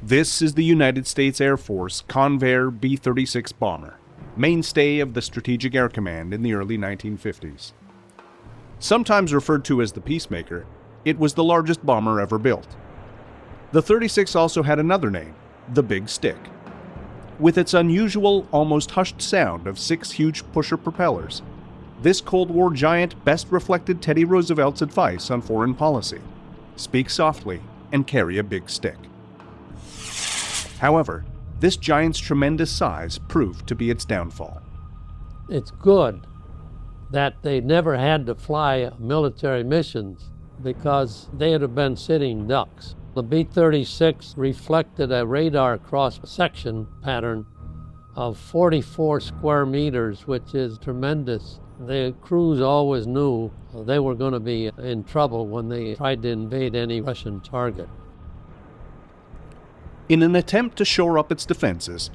This is the United States Air Force Convair B-36 bomber, mainstay of the Strategic Air Command in the early 1950s. Sometimes referred to as the Peacemaker, it was the largest bomber ever built. The 36 also had another name, the Big Stick. With its unusual, almost hushed sound of 6 huge pusher propellers, this Cold War giant best reflected Teddy Roosevelt's advice on foreign policy: speak softly and carry a big stick. However, this giant's tremendous size proved to be its downfall. It's good that they never had to fly military missions because they'd have been sitting ducks. The B-36 reflected a radar cross-section pattern of 44 square meters, which is tremendous. The crews always knew they were going to be in trouble when they tried to invade any Russian target. In an attempt to shore up its defenses,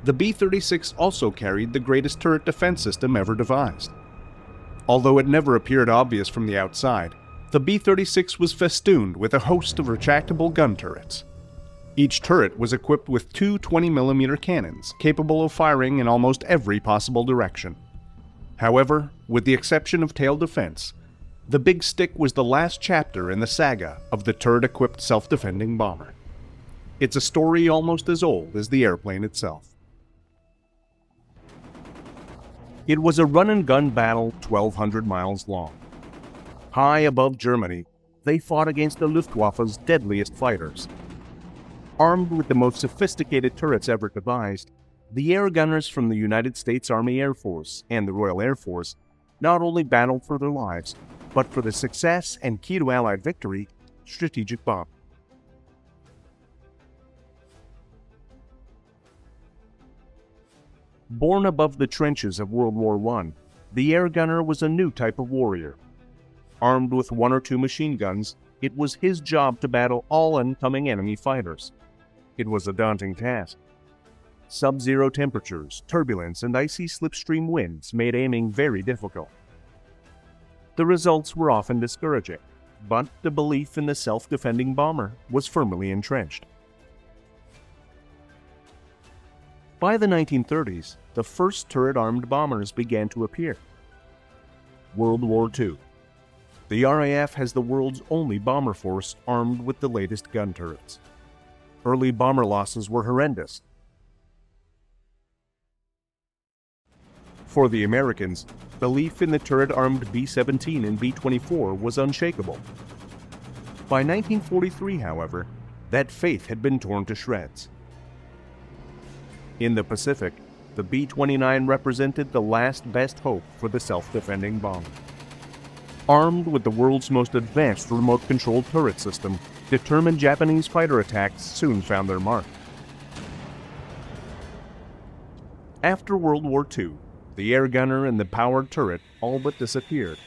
the B-36 also carried the greatest turret defense system ever devised. Although it never appeared obvious from the outside, the B-36 was festooned with a host of retractable gun turrets. Each turret was equipped with 2 20mm cannons, capable of firing in almost every possible direction. However, with the exception of tail defense, the Big Stick was the last chapter in the saga of the turret-equipped self-defending bomber. It's a story almost as old as the airplane itself. It was a run-and-gun battle 1,200 miles long. High above Germany, they fought against the Luftwaffe's deadliest fighters. Armed with the most sophisticated turrets ever devised, the air gunners from the United States Army Air Force and the Royal Air Force not only battled for their lives, but for the success and key to Allied victory, strategic bombing. Born above the trenches of World War I, the air gunner was a new type of warrior. Armed with 1 or 2 machine guns, it was his job to battle all incoming enemy fighters. It was a daunting task. Sub-zero temperatures, turbulence, and icy slipstream winds made aiming very difficult. The results were often discouraging, but the belief in the self-defending bomber was firmly entrenched. By the 1930s, the first turret-armed bombers began to appear. World War II. The RAF has the world's only bomber force armed with the latest gun turrets. Early bomber losses were horrendous. For the Americans, belief in the turret-armed B-17 and B-24 was unshakable. By 1943, however, that faith had been torn to shreds. In the Pacific, the B-29 represented the last best hope for the self-defending bomber. Armed with the world's most advanced remote-controlled turret system, determined Japanese fighter attacks soon found their mark. After World War II, the air gunner and the powered turret all but disappeared.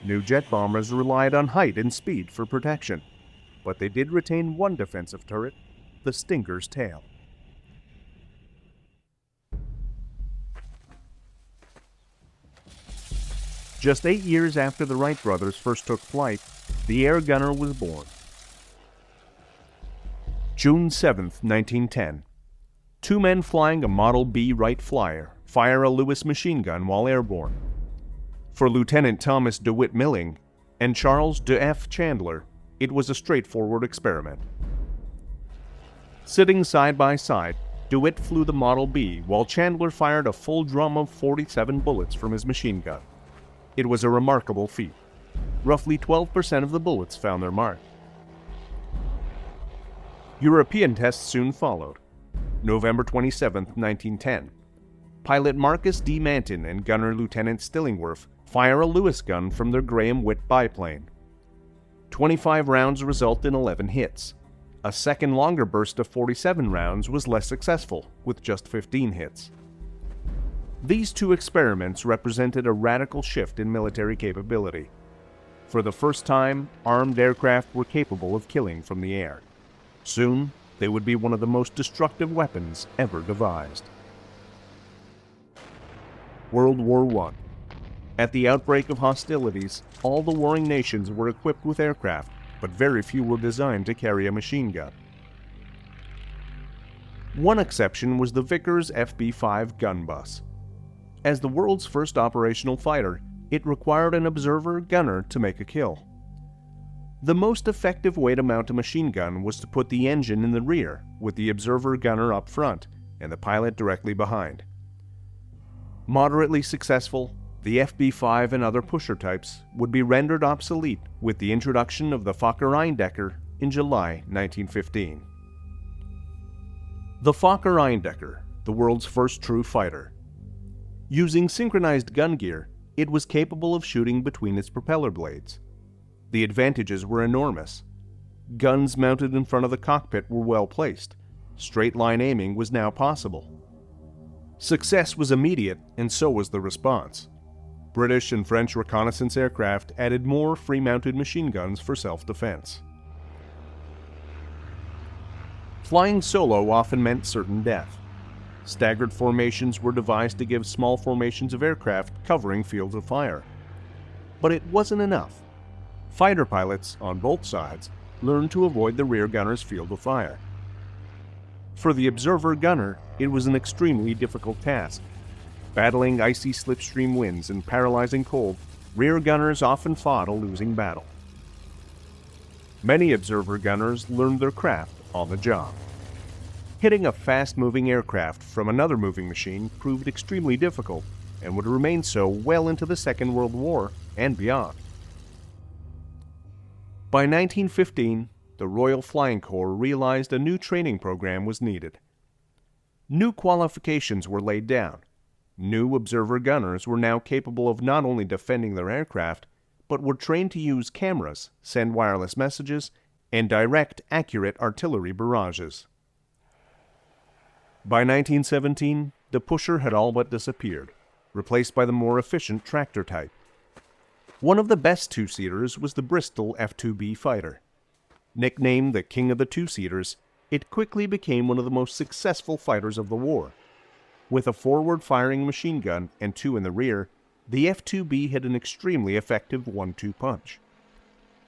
New jet bombers relied on height and speed for protection, but they did retain one defensive turret, the Stinger's tail. Just 8 years after the Wright brothers first took flight, the air gunner was born. June 7, 1910. 2 men flying a Model B Wright Flyer fire a Lewis machine gun while airborne. For Lieutenant Thomas DeWitt Milling and Charles de F. Chandler, it was a straightforward experiment. Sitting side by side, DeWitt flew the Model B while Chandler fired a full drum of 47 bullets from his machine gun. It was a remarkable feat. Roughly 12% of the bullets found their mark. European tests soon followed. November 27, 1910. Pilot Marcus D. Manton and gunner Lieutenant Stillingworth fire a Lewis gun from their Graham-Witt biplane. 25 rounds result in 11 hits. A second longer burst of 47 rounds was less successful, with just 15 hits. These 2 experiments represented a radical shift in military capability. For the first time, armed aircraft were capable of killing from the air. Soon, they would be one of the most destructive weapons ever devised. World War I. At the outbreak of hostilities, all the warring nations were equipped with aircraft, but very few were designed to carry a machine gun. One exception was the Vickers FB-5 gun bus. As the world's first operational fighter, it required an observer gunner to make a kill. The most effective way to mount a machine gun was to put the engine in the rear, with the observer gunner up front and the pilot directly behind. Moderately successful, the FB-5 and other pusher types would be rendered obsolete with the introduction of the Fokker-Eindecker in July 1915. The Fokker-Eindecker, the world's first true fighter. Using synchronized gun gear, it was capable of shooting between its propeller blades. The advantages were enormous. Guns mounted in front of the cockpit were well placed. Straight-line aiming was now possible. Success was immediate, and so was the response. British and French reconnaissance aircraft added more free-mounted machine guns for self-defense. Flying solo often meant certain death. Staggered formations were devised to give small formations of aircraft covering fields of fire. But it wasn't enough. Fighter pilots, on both sides, learned to avoid the rear gunner's field of fire. For the observer gunner, it was an extremely difficult task. Battling icy slipstream winds and paralyzing cold, rear gunners often fought a losing battle. Many observer gunners learned their craft on the job. Hitting a fast-moving aircraft from another moving machine proved extremely difficult and would remain so well into the Second World War and beyond. By 1915, the Royal Flying Corps realized a new training program was needed. New qualifications were laid down. New observer gunners were now capable of not only defending their aircraft, but were trained to use cameras, send wireless messages, and direct accurate artillery barrages. By 1917, the pusher had all but disappeared, replaced by the more efficient tractor type. One of the best two-seaters was the Bristol F-2B fighter. Nicknamed the King of the Two-Seaters, it quickly became one of the most successful fighters of the war. With a forward-firing machine gun and two in the rear, the F-2B had an extremely effective 1-2 punch.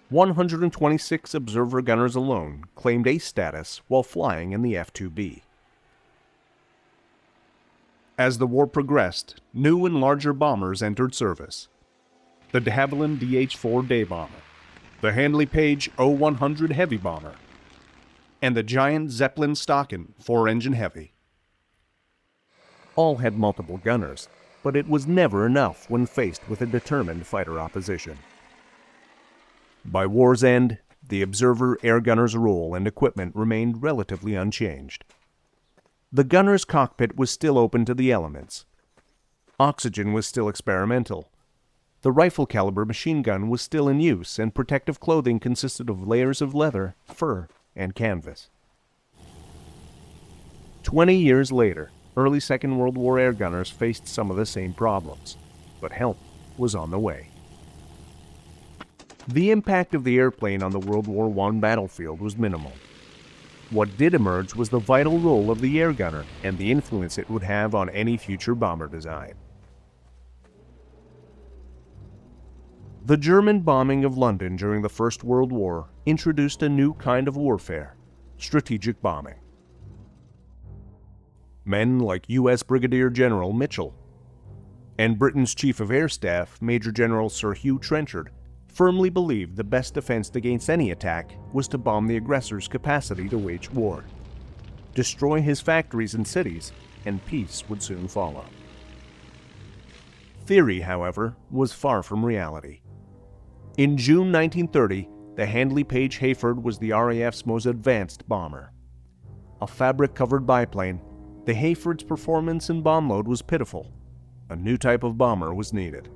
126 observer gunners alone claimed ace status while flying in the F-2B. As the war progressed, new and larger bombers entered service. The de Havilland DH-4 day bomber, the Handley Page O-100 heavy bomber, and the giant Zeppelin Staaken 4-engine heavy. All had multiple gunners, but it was never enough when faced with a determined fighter opposition. By war's end, the observer air gunner's role and equipment remained relatively unchanged. The gunner's cockpit was still open to the elements. Oxygen was still experimental. The rifle-caliber machine gun was still in use, and protective clothing consisted of layers of leather, fur, and canvas. 20 years later, early Second World War air gunners faced some of the same problems, but help was on the way. The impact of the airplane on the World War I battlefield was minimal. What did emerge was the vital role of the air gunner and the influence it would have on any future bomber design. The German bombing of London during the First World War introduced a new kind of warfare: strategic bombing. Men like U.S. Brigadier General Mitchell and Britain's Chief of Air Staff, Major General Sir Hugh Trenchard, firmly believed the best defense against any attack was to bomb the aggressor's capacity to wage war, destroy his factories and cities, and peace would soon follow. Theory, however, was far from reality. In June 1930, the Handley Page Hayford was the RAF's most advanced bomber. A fabric-covered biplane, the Hayford's performance and bomb load was pitiful. A new type of bomber was needed.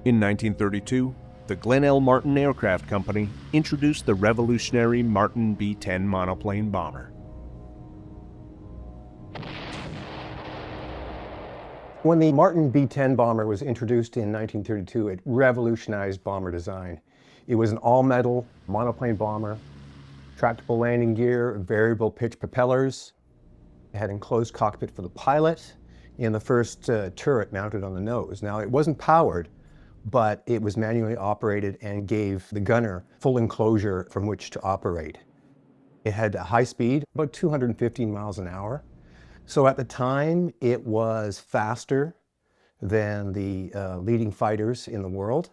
In 1932, the Glenn L. Martin Aircraft Company introduced the revolutionary Martin B-10 monoplane bomber. When the Martin B-10 bomber was introduced in 1932, it revolutionized bomber design. It was an all-metal monoplane bomber, tractable landing gear, variable pitch propellers. It had enclosed cockpit for the pilot, and the first turret mounted on the nose. Now, it wasn't powered, but it was manually operated and gave the gunner full enclosure from which to operate. It had a high speed, about 215 miles an hour. So at the time, it was faster than the leading fighters in the world.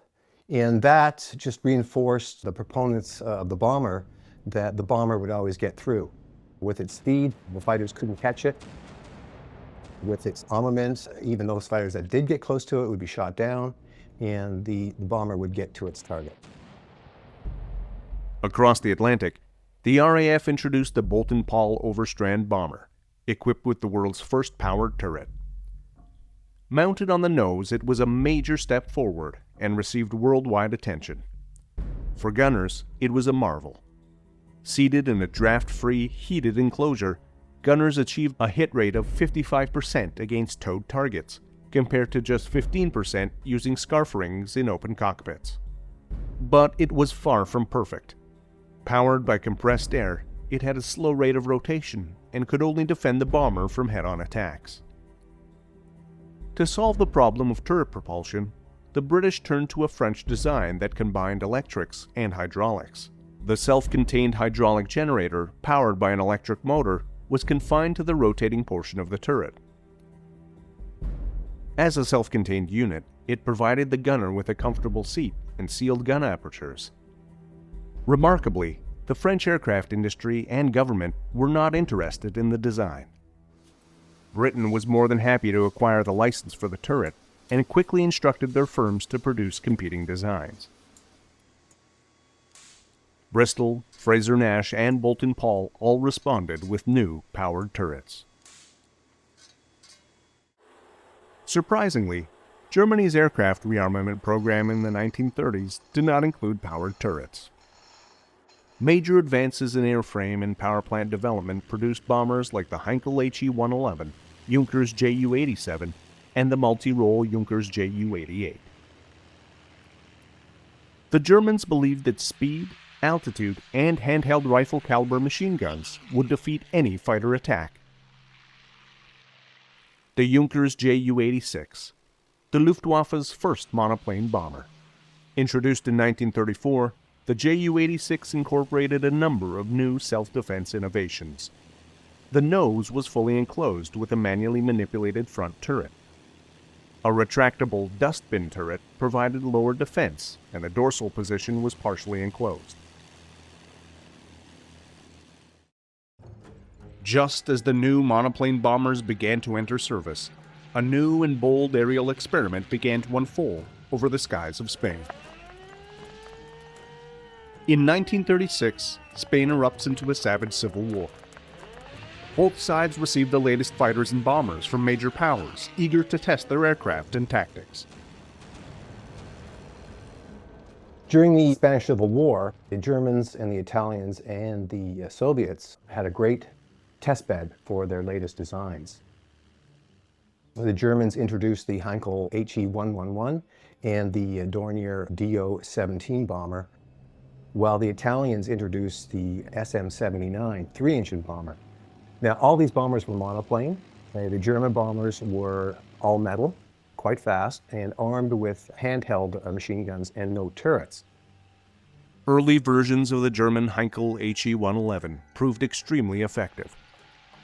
And that just reinforced the proponents of the bomber that the bomber would always get through. With its speed, the fighters couldn't catch it. With its armament, even those fighters that did get close to it would be shot down, and the bomber would get to its target. Across the Atlantic, the RAF introduced the Boulton-Paul Overstrand bomber, equipped with the world's first powered turret. Mounted on the nose, it was a major step forward and received worldwide attention. For gunners, it was a marvel. Seated in a draft-free, heated enclosure, gunners achieved a hit rate of 55% against towed targets, compared to just 15% using Scarff rings in open cockpits. But it was far from perfect. Powered by compressed air, it had a slow rate of rotation and could only defend the bomber from head-on attacks. To solve the problem of turret propulsion, the British turned to a French design that combined electrics and hydraulics. The self-contained hydraulic generator, powered by an electric motor, was confined to the rotating portion of the turret. As a self-contained unit, it provided the gunner with a comfortable seat and sealed gun apertures. Remarkably, the French aircraft industry and government were not interested in the design. Britain was more than happy to acquire the license for the turret and quickly instructed their firms to produce competing designs. Bristol, Frazer-Nash, and Boulton-Paul all responded with new powered turrets. Surprisingly, Germany's aircraft rearmament program in the 1930s did not include powered turrets. Major advances in airframe and power plant development produced bombers like the Heinkel HE-111, Junkers Ju-87, and the multi-role Junkers Ju-88. The Germans believed that speed, altitude, and handheld rifle caliber machine guns would defeat any fighter attack. The Junkers Ju-86, the Luftwaffe's first monoplane bomber. Introduced in 1934, the Ju-86 incorporated a number of new self-defense innovations. The nose was fully enclosed with a manually manipulated front turret. A retractable dustbin turret provided lower defense, and the dorsal position was partially enclosed. Just as the new monoplane bombers began to enter service, a new and bold aerial experiment began to unfold over the skies of Spain. In 1936, Spain erupts into a savage civil war. Both sides received the latest fighters and bombers from major powers, eager to test their aircraft and tactics. During the Spanish Civil War, the Germans and the Italians and the Soviets had a great testbed for their latest designs. The Germans introduced the Heinkel HE-111 and the Dornier Do-17 bomber, while the Italians introduced the SM-79 three-engine bomber. Now, all these bombers were monoplane. The German bombers were all metal, quite fast, and armed with handheld machine guns and no turrets. Early versions of the German Heinkel HE-111 proved extremely effective.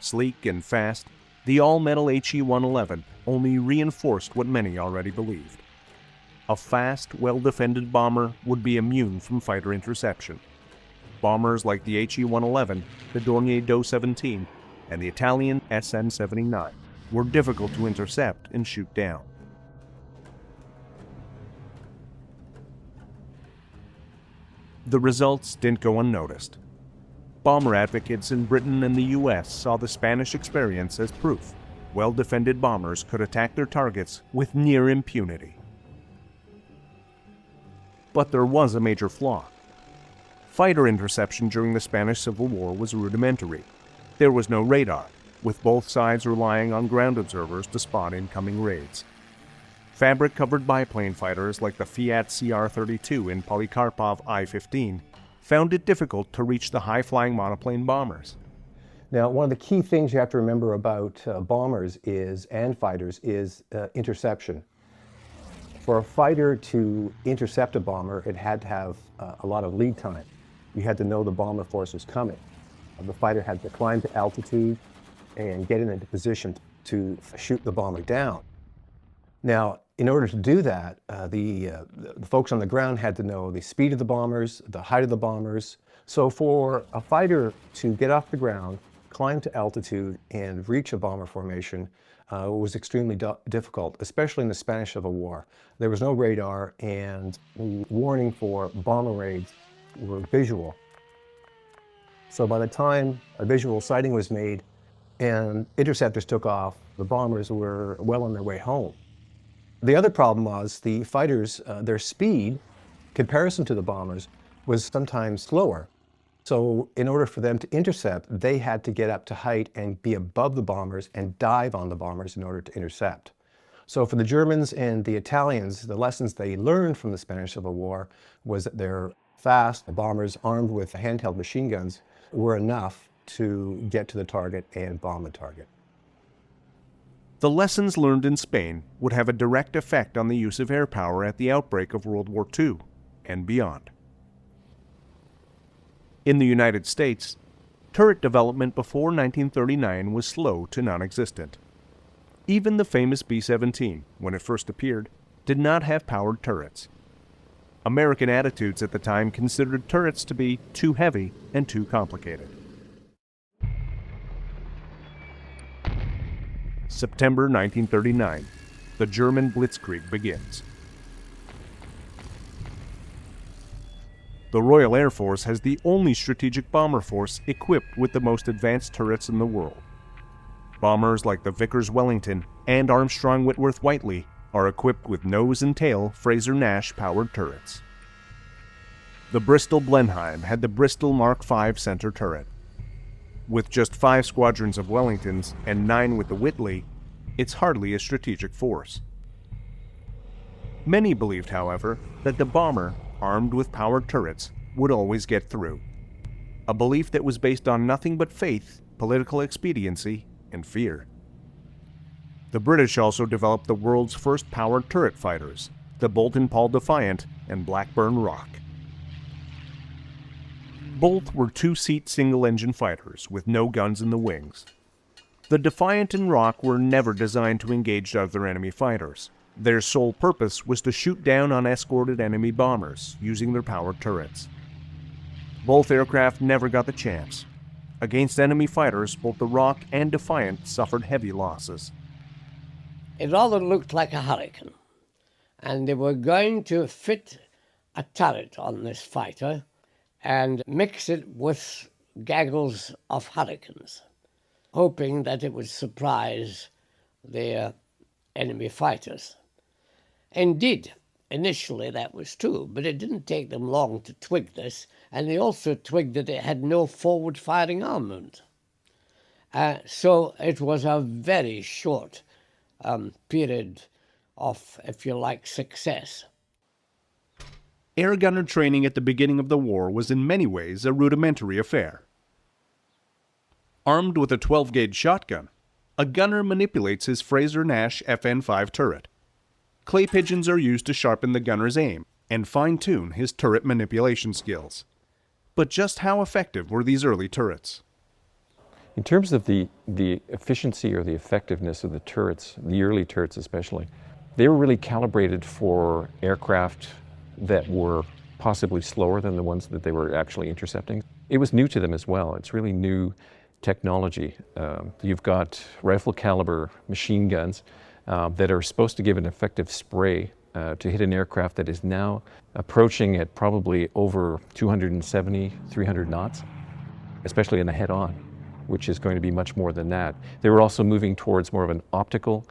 Sleek and fast, the all-metal HE-111 only reinforced what many already believed. A fast, well-defended bomber would be immune from fighter interception. Bombers like the HE-111, the Dornier Do-17, and the Italian SM-79 were difficult to intercept and shoot down. The results didn't go unnoticed. Bomber advocates in Britain and the US saw the Spanish experience as proof well-defended bombers could attack their targets with near impunity. But there was a major flaw. Fighter interception during the Spanish Civil War was rudimentary. There was no radar, with both sides relying on ground observers to spot incoming raids. Fabric-covered biplane fighters like the Fiat CR-32 and Polikarpov I-15 found it difficult to reach the high-flying monoplane bombers. Now, one of the key things you have to remember about bombers and fighters is interception. For a fighter to intercept a bomber, it had to have a lot of lead time. You had to know the bomber force was coming. The fighter had to climb to altitude and get into position to shoot the bomber down. Now, in order to do that, the folks on the ground had to know the speed of the bombers, the height of the bombers. So for a fighter to get off the ground, climb to altitude, and reach a bomber formation was extremely difficult, especially in the Spanish Civil War. There was no radar, and the warning for bomber raids were visual. So by the time a visual sighting was made and interceptors took off, the bombers were well on their way home. The other problem was the fighters, their speed, comparison to the bombers, was sometimes slower. So in order for them to intercept, they had to get up to height and be above the bombers and dive on the bombers in order to intercept. So for the Germans and the Italians, the lessons they learned from the Spanish Civil War was that their fast bombers armed with handheld machine guns were enough to get to the target and bomb the target. The lessons learned in Spain would have a direct effect on the use of air power at the outbreak of World War II and beyond. In the United States, turret development before 1939 was slow to non-existent. Even the famous B-17, when it first appeared, did not have powered turrets. American attitudes at the time considered turrets to be too heavy and too complicated. September 1939, the German Blitzkrieg begins. The Royal Air Force has the only strategic bomber force equipped with the most advanced turrets in the world. Bombers like the Vickers-Wellington and Armstrong-Whitworth-Whiteley are equipped with nose and tail Fraser-Nash powered turrets. The Bristol Blenheim had the Bristol Mark V center turret. With just 5 squadrons of Wellingtons and 9 with the Whitley, it's hardly a strategic force. Many believed, however, that the bomber, armed with powered turrets, would always get through. A belief that was based on nothing but faith, political expediency, and fear. The British also developed the world's first powered turret fighters, the Boulton-Paul Defiant and Blackburn Rock. Both were 2-seat single-engine fighters with no guns in the wings. The Defiant and Rock were never designed to engage other enemy fighters. Their sole purpose was to shoot down unescorted enemy bombers using their powered turrets. Both aircraft never got the chance. Against enemy fighters, both the Rock and Defiant suffered heavy losses. It rather looked like a Hurricane, and they were going to fit a turret on this fighter and mix it with gaggles of Hurricanes, hoping that it would surprise their enemy fighters. Indeed, initially that was true, but it didn't take them long to twig this, and they also twigged that it had no forward-firing armament. So it was a very short period of, if you like, success. Air gunner training at the beginning of the war was in many ways a rudimentary affair. Armed with a 12-gauge shotgun, a gunner manipulates his Fraser-Nash FN-5 turret. Clay pigeons are used to sharpen the gunner's aim and fine-tune his turret manipulation skills. But just how effective were these early turrets? In terms of the efficiency or the effectiveness of the turrets, the early turrets especially, they were really calibrated for aircraft that were possibly slower than the ones that they were actually intercepting. It was new to them as well. It's really new technology. You've got rifle caliber machine guns that are supposed to give an effective spray to hit an aircraft that is now approaching at probably over 270, 300 knots, especially in a head-on, which is going to be much more than that. They were also moving towards more of an optical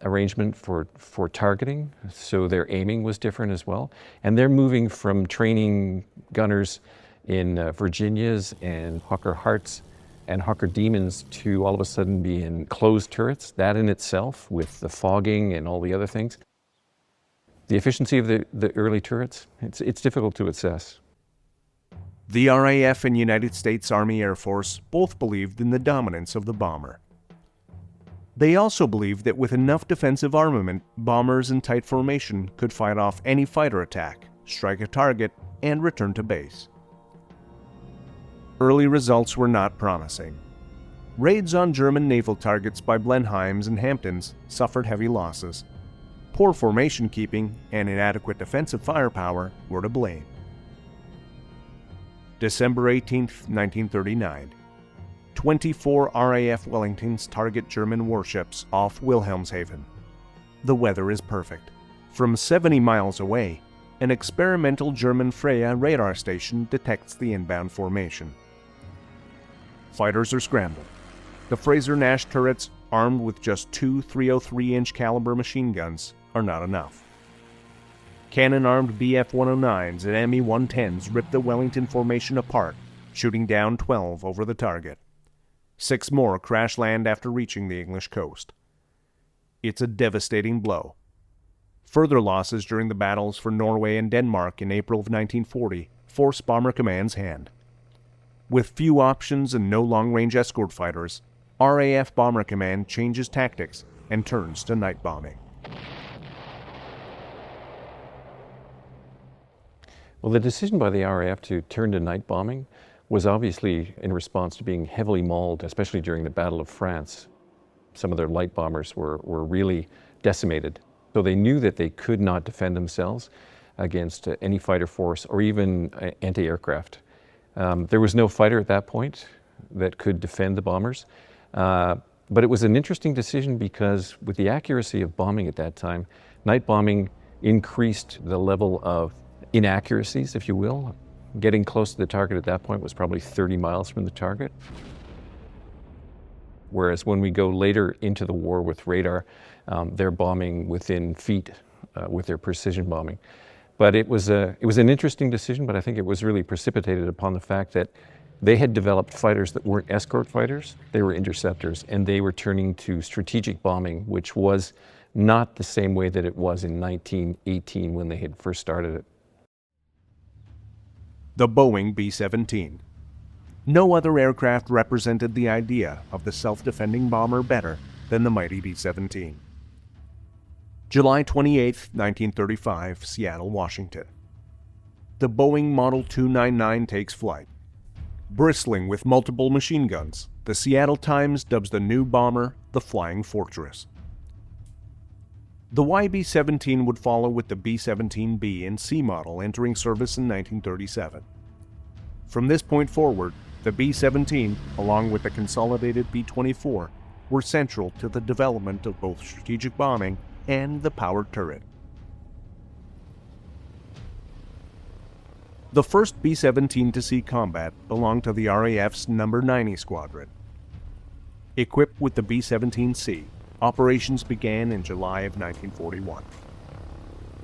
arrangement for targeting, so their aiming was different as well. And they're moving from training gunners in Virginias and Hawker Harts and Hawker Demons to all of a sudden be in closed turrets. That in itself, with the fogging and all the other things. The efficiency of the early turrets, it's difficult to assess. The RAF and United States Army Air Force both believed in the dominance of the bomber. They also believed that with enough defensive armament, bombers in tight formation could fight off any fighter attack, strike a target, and return to base. Early results were not promising. Raids on German naval targets by Blenheims and Hamptons suffered heavy losses. Poor formation keeping and inadequate defensive firepower were to blame. December 18, 1939. 24 RAF Wellingtons target German warships off Wilhelmshaven. The weather is perfect. From 70 miles away, an experimental German Freya radar station detects the inbound formation. Fighters are scrambled. The Fraser-Nash turrets, armed with just two 303-inch caliber machine guns, are not enough. Cannon-armed BF-109s and ME-110s rip the Wellington formation apart, shooting down 12 over the target. 6 more crash land after reaching the English coast. It's a devastating blow. Further losses during the battles for Norway and Denmark in April of 1940 forced Bomber Command's hand. With few options and no long-range escort fighters, RAF Bomber Command changes tactics and turns to night bombing. Well, the decision by the RAF to turn to night bombing was obviously in response to being heavily mauled, especially during the Battle of France. Some of their light bombers were really decimated. So they knew that they could not defend themselves against any fighter force or even anti-aircraft. There was no fighter at that point that could defend the bombers. But it was an interesting decision because with the accuracy of bombing at that time, night bombing increased the level of inaccuracies, if you will. Getting close to the target at that point was probably 30 miles from the target. Whereas when we go later into the war with radar, they're bombing within feet with their precision bombing. But it was an interesting decision, but I think it was really precipitated upon the fact that they had developed fighters that weren't escort fighters, they were interceptors, and they were turning to strategic bombing, which was not the same way that it was in 1918 when they had first started it. The Boeing B-17. No other aircraft represented the idea of the self-defending bomber better than the mighty B-17. July 28, 1935, Seattle, Washington. The Boeing Model 299 takes flight. Bristling with multiple machine guns, the Seattle Times dubs the new bomber the Flying Fortress. The YB-17 would follow with the B-17B and C model entering service in 1937. From this point forward, the B-17, along with the consolidated B-24, were central to the development of both strategic bombing and the powered turret. The first B-17 to see combat belonged to the RAF's No. 90 Squadron. Equipped with the B-17C, operations began in July of 1941.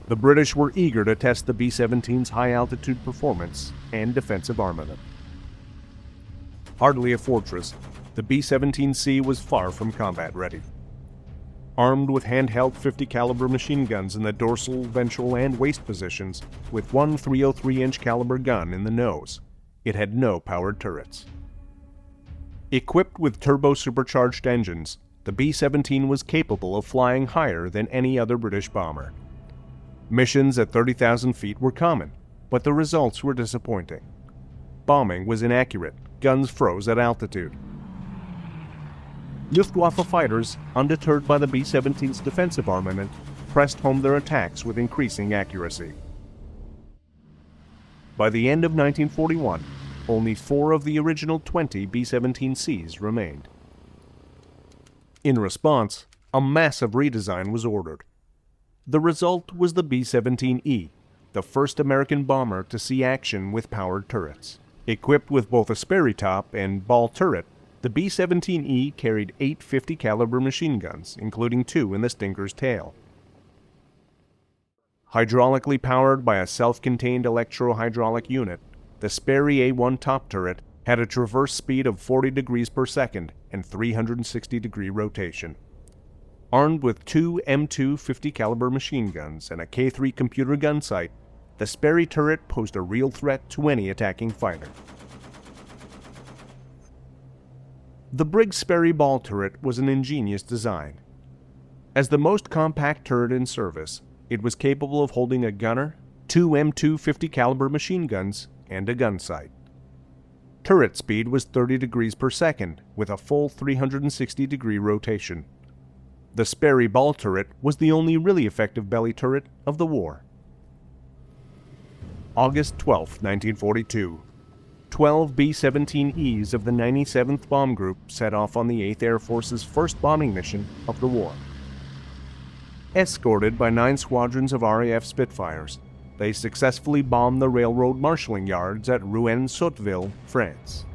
The British were eager to test the B-17's high-altitude performance and defensive armament. Hardly a fortress, the B-17C was far from combat ready. Armed with handheld 50 caliber machine guns in the dorsal, ventral, and waist positions, with one 303-inch caliber gun in the nose, it had no powered turrets. Equipped with turbo-supercharged engines, the B-17 was capable of flying higher than any other British bomber. Missions at 30,000 feet were common, but the results were disappointing. Bombing was inaccurate, guns froze at altitude. Luftwaffe fighters, undeterred by the B-17's defensive armament, pressed home their attacks with increasing accuracy. By the end of 1941, only 4 of the original 20 B-17Cs remained. In response, a massive redesign was ordered. The result was the B-17E, the first American bomber to see action with powered turrets. Equipped with both a Sperry top and ball turret, the B-17E carried 8 50 caliber machine guns, including 2 in the Stinker's tail. Hydraulically powered by a self-contained electro-hydraulic unit, the Sperry A1 top turret had a traverse speed of 40 degrees per second and 360-degree rotation. Armed with 2 M2 50 caliber machine guns and a K3 computer gun sight, the Sperry turret posed a real threat to any attacking fighter. The Briggs Sperry ball turret was an ingenious design. As the most compact turret in service, it was capable of holding a gunner, 2 M2 50 caliber machine guns, and a gun sight. Turret speed was 30 degrees per second, with a full 360-degree rotation. The Sperry ball turret was the only really effective belly turret of the war. August 12, 1942. 12 B-17Es of the 97th Bomb Group set off on the 8th Air Force's first bombing mission of the war. Escorted by 9 squadrons of RAF Spitfires, they successfully bombed the railroad marshalling yards at Rouen-Sotteville, France.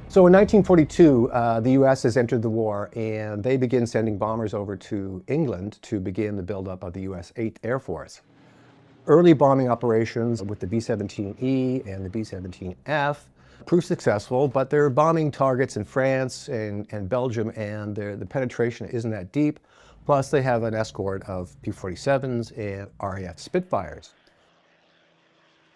So in 1942, the U.S. has entered the war, and they begin sending bombers over to England to begin the buildup of the U.S. 8th Air Force. Early bombing operations with the B-17E and the B-17F proved successful, but they're bombing targets in France and Belgium, and the penetration isn't that deep. Plus, they have an escort of P-47s and RAF Spitfires.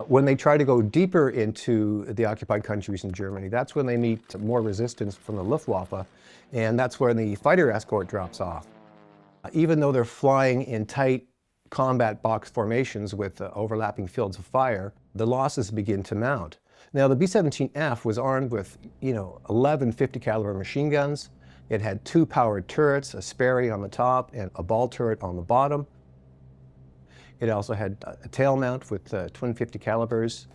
When they try to go deeper into the occupied countries in Germany, that's when they meet more resistance from the Luftwaffe, and that's when the fighter escort drops off. Even though they're flying in tight combat box formations with overlapping fields of fire, the losses begin to mount. Now, the B-17F was armed with, 11 50 caliber machine guns. It had 2 powered turrets, a Sperry on the top and a ball turret on the bottom. It also had a tail mount with twin 50 calibers,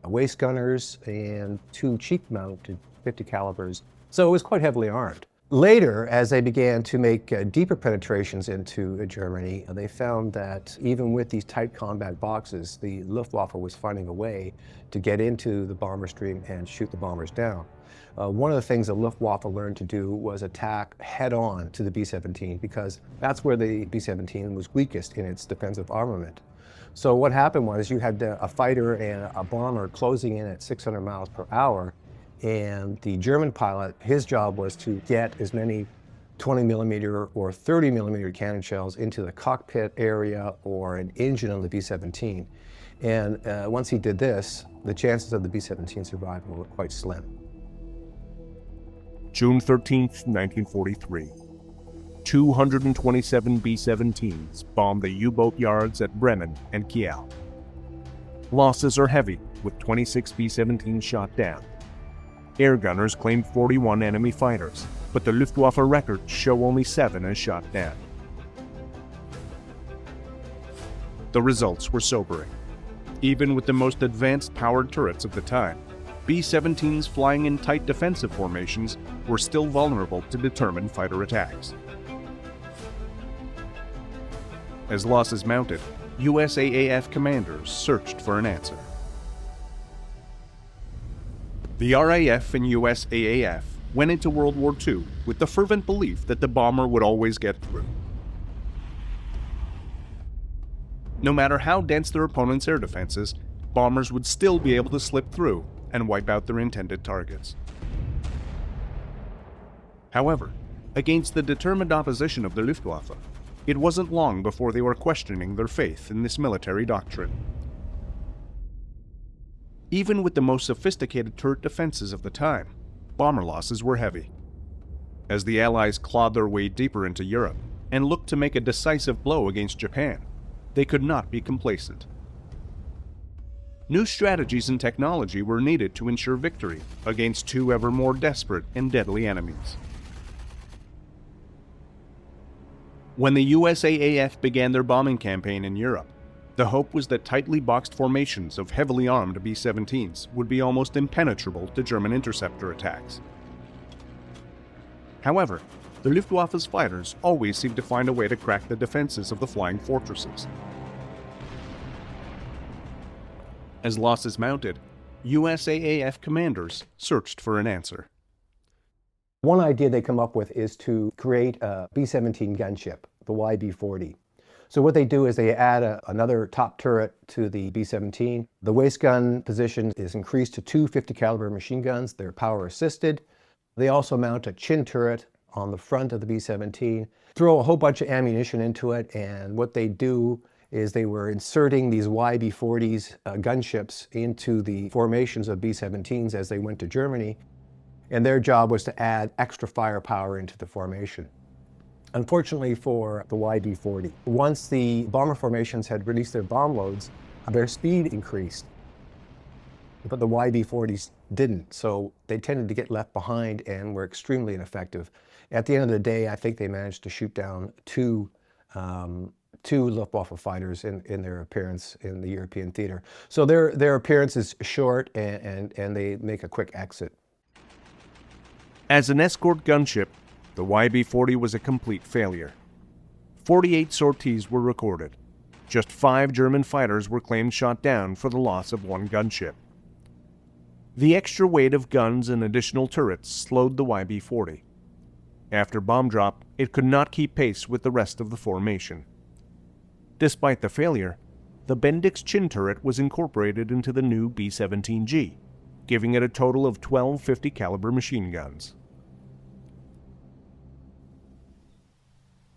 waist gunners, and 2 cheek mounted 50 calibers. So it was quite heavily armed. Later, as they began to make deeper penetrations into Germany, they found that even with these tight combat boxes, the Luftwaffe was finding a way to get into the bomber stream and shoot the bombers down. One of the things the Luftwaffe learned to do was attack head-on to the B-17, because that's where the B-17 was weakest in its defensive armament. So what happened was you had a fighter and a bomber closing in at 600 miles per hour, and the German pilot, his job was to get as many 20 millimeter or 30 millimeter cannon shells into the cockpit area or an engine on the B-17. And once he did this, the chances of the B-17 survival were quite slim. June 13, 1943. 227 B-17s bombed the U-boat yards at Bremen and Kiel. Losses are heavy, with 26 B-17s shot down. Air gunners claimed 41 enemy fighters, but the Luftwaffe records show only 7 as shot down. The results were sobering. Even with the most advanced powered turrets of the time, B-17s flying in tight defensive formations were still vulnerable to determined fighter attacks. As losses mounted, USAAF commanders searched for an answer. The RAF and USAAF went into World War II with the fervent belief that the bomber would always get through. No matter how dense their opponent's air defenses, bombers would still be able to slip through and wipe out their intended targets. However, against the determined opposition of the Luftwaffe, it wasn't long before they were questioning their faith in this military doctrine. Even with the most sophisticated turret defenses of the time, bomber losses were heavy. As the Allies clawed their way deeper into Europe and looked to make a decisive blow against Japan, they could not be complacent. New strategies and technology were needed to ensure victory against 2 ever more desperate and deadly enemies. When the USAAF began their bombing campaign in Europe, the hope was that tightly boxed formations of heavily armed B-17s would be almost impenetrable to German interceptor attacks. However, the Luftwaffe's fighters always seemed to find a way to crack the defenses of the flying fortresses. As losses mounted, USAAF commanders searched for an answer. One idea they come up with is to create a B-17 gunship, the YB-40. So what they do is they add another top turret to the B-17. The waist gun position is increased to 2 50 caliber machine guns. They're power assisted. They also mount a chin turret on the front of the B-17, throw a whole bunch of ammunition into it, and what they do is they were inserting these YB-40s gunships into the formations of B-17s as they went to Germany, and their job was to add extra firepower into the formation. Unfortunately for the YB-40, once the bomber formations had released their bomb loads, their speed increased. but the YB-40s didn't. So they tended to get left behind and were extremely ineffective. At the end of the day, I think they managed to shoot down two Luftwaffe fighters in their appearance in the European theater. So their appearance is short and they make a quick exit. As an escort gunship, the YB-40 was a complete failure. 48 sorties were recorded. Just 5 German fighters were claimed shot down for the loss of 1 gunship. The extra weight of guns and additional turrets slowed the YB-40. After bomb drop, it could not keep pace with the rest of the formation. Despite the failure, the Bendix chin turret was incorporated into the new B-17G, giving it a total of 12 50 caliber machine guns.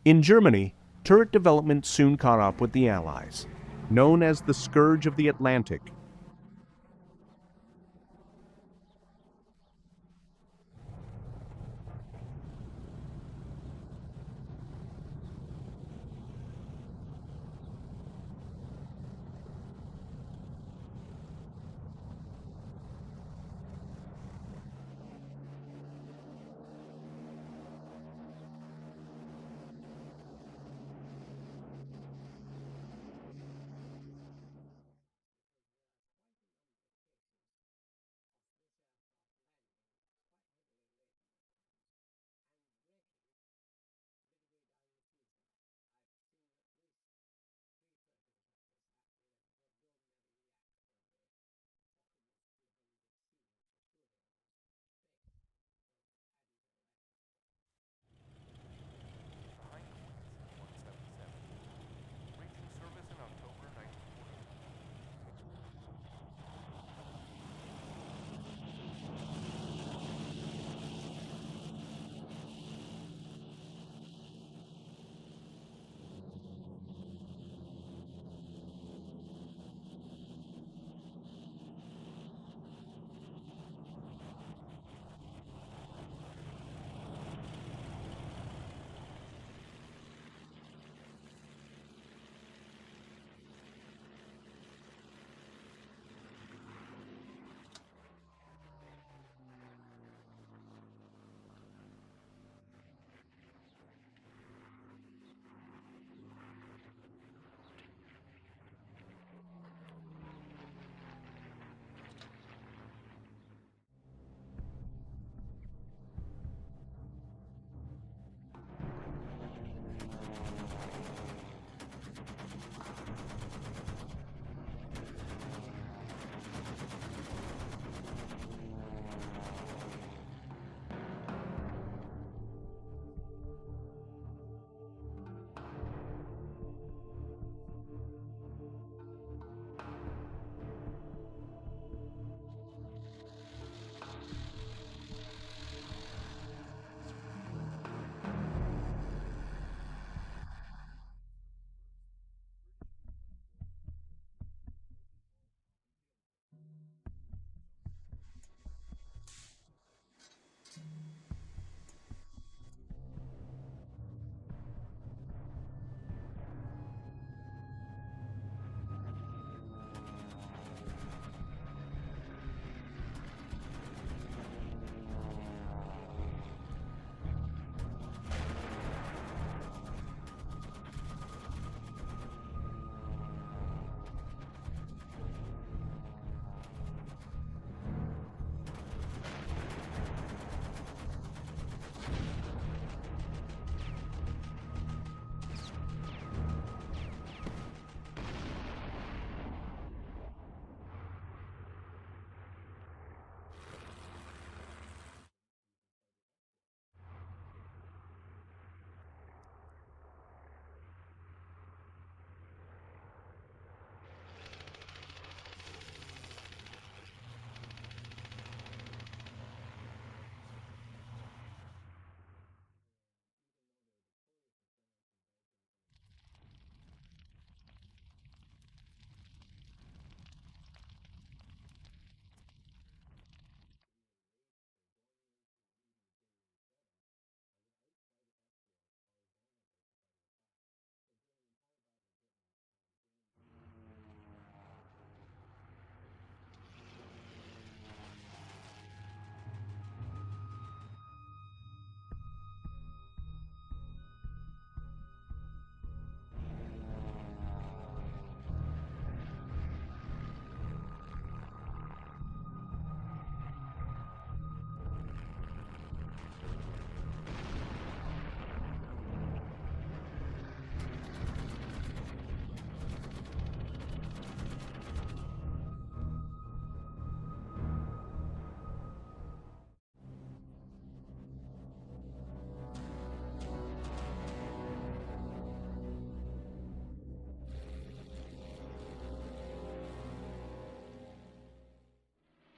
In Germany, turret development soon caught up with the Allies. Known as the Scourge of the Atlantic,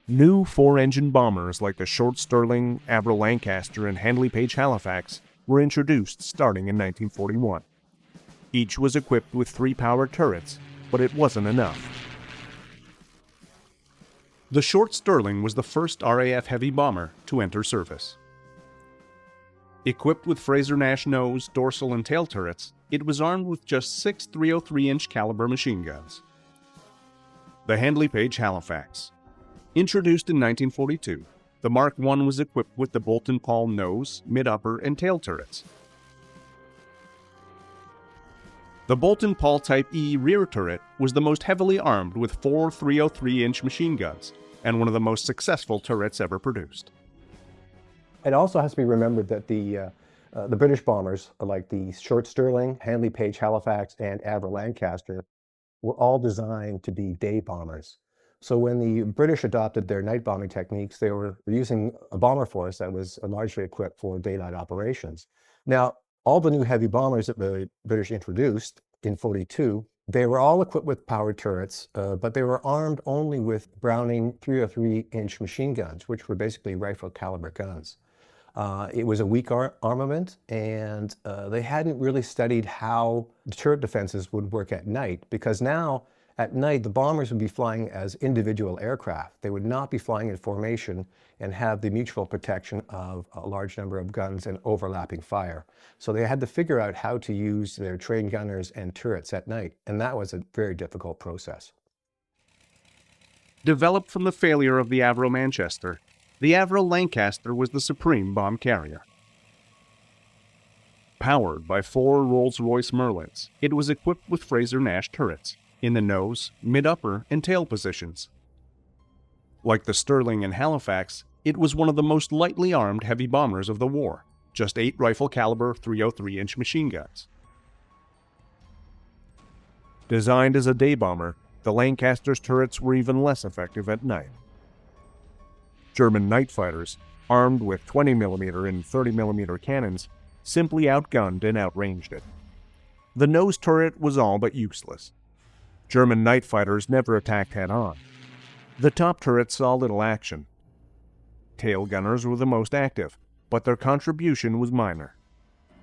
New four-engine bombers like the Short Stirling, Avro Lancaster, and Handley Page Halifax were introduced starting in 1941. Each was equipped with 3 power turrets, but it wasn't enough. The Short Stirling was the first RAF heavy bomber to enter service. Equipped with Fraser-Nash nose, dorsal, and tail turrets, it was armed with just 6 303-inch caliber machine guns. The Handley Page Halifax. Introduced in 1942, the Mark I was equipped with the Boulton-Paul nose, mid-upper, and tail turrets. The Boulton-Paul Type E rear turret was the most heavily armed with 4 303-inch machine guns, and one of the most successful turrets ever produced. It also has to be remembered that the British bombers, like the Short Stirling, Handley Page Halifax, and Avro Lancaster, were all designed to be day bombers. So when the British adopted their night bombing techniques, they were using a bomber force that was largely equipped for daylight operations. Now, all the new heavy bombers that the British introduced in 42, they were all equipped with powered turrets, but they were armed only with Browning 303-inch machine guns, which were basically rifle caliber guns. It was a weak armament, and they hadn't really studied how the turret defenses would work at night, because now, at night, the bombers would be flying as individual aircraft. They would not be flying in formation and have the mutual protection of a large number of guns and overlapping fire. So they had to figure out how to use their trained gunners and turrets at night, and that was a very difficult process. Developed from the failure of the Avro Manchester, the Avro Lancaster was the supreme bomb carrier. Powered by 4 Rolls-Royce Merlins, it was equipped with Fraser-Nash turrets in the nose, mid-upper, and tail positions. Like the Stirling and Halifax, it was one of the most lightly armed heavy bombers of the war, just 8 rifle caliber 303-inch machine guns. Designed as a day bomber, the Lancaster's turrets were even less effective at night. German night fighters, armed with 20mm and 30mm cannons, simply outgunned and outranged it. The nose turret was all but useless. German night fighters never attacked head-on. The top turrets saw little action. Tail gunners were the most active, but their contribution was minor.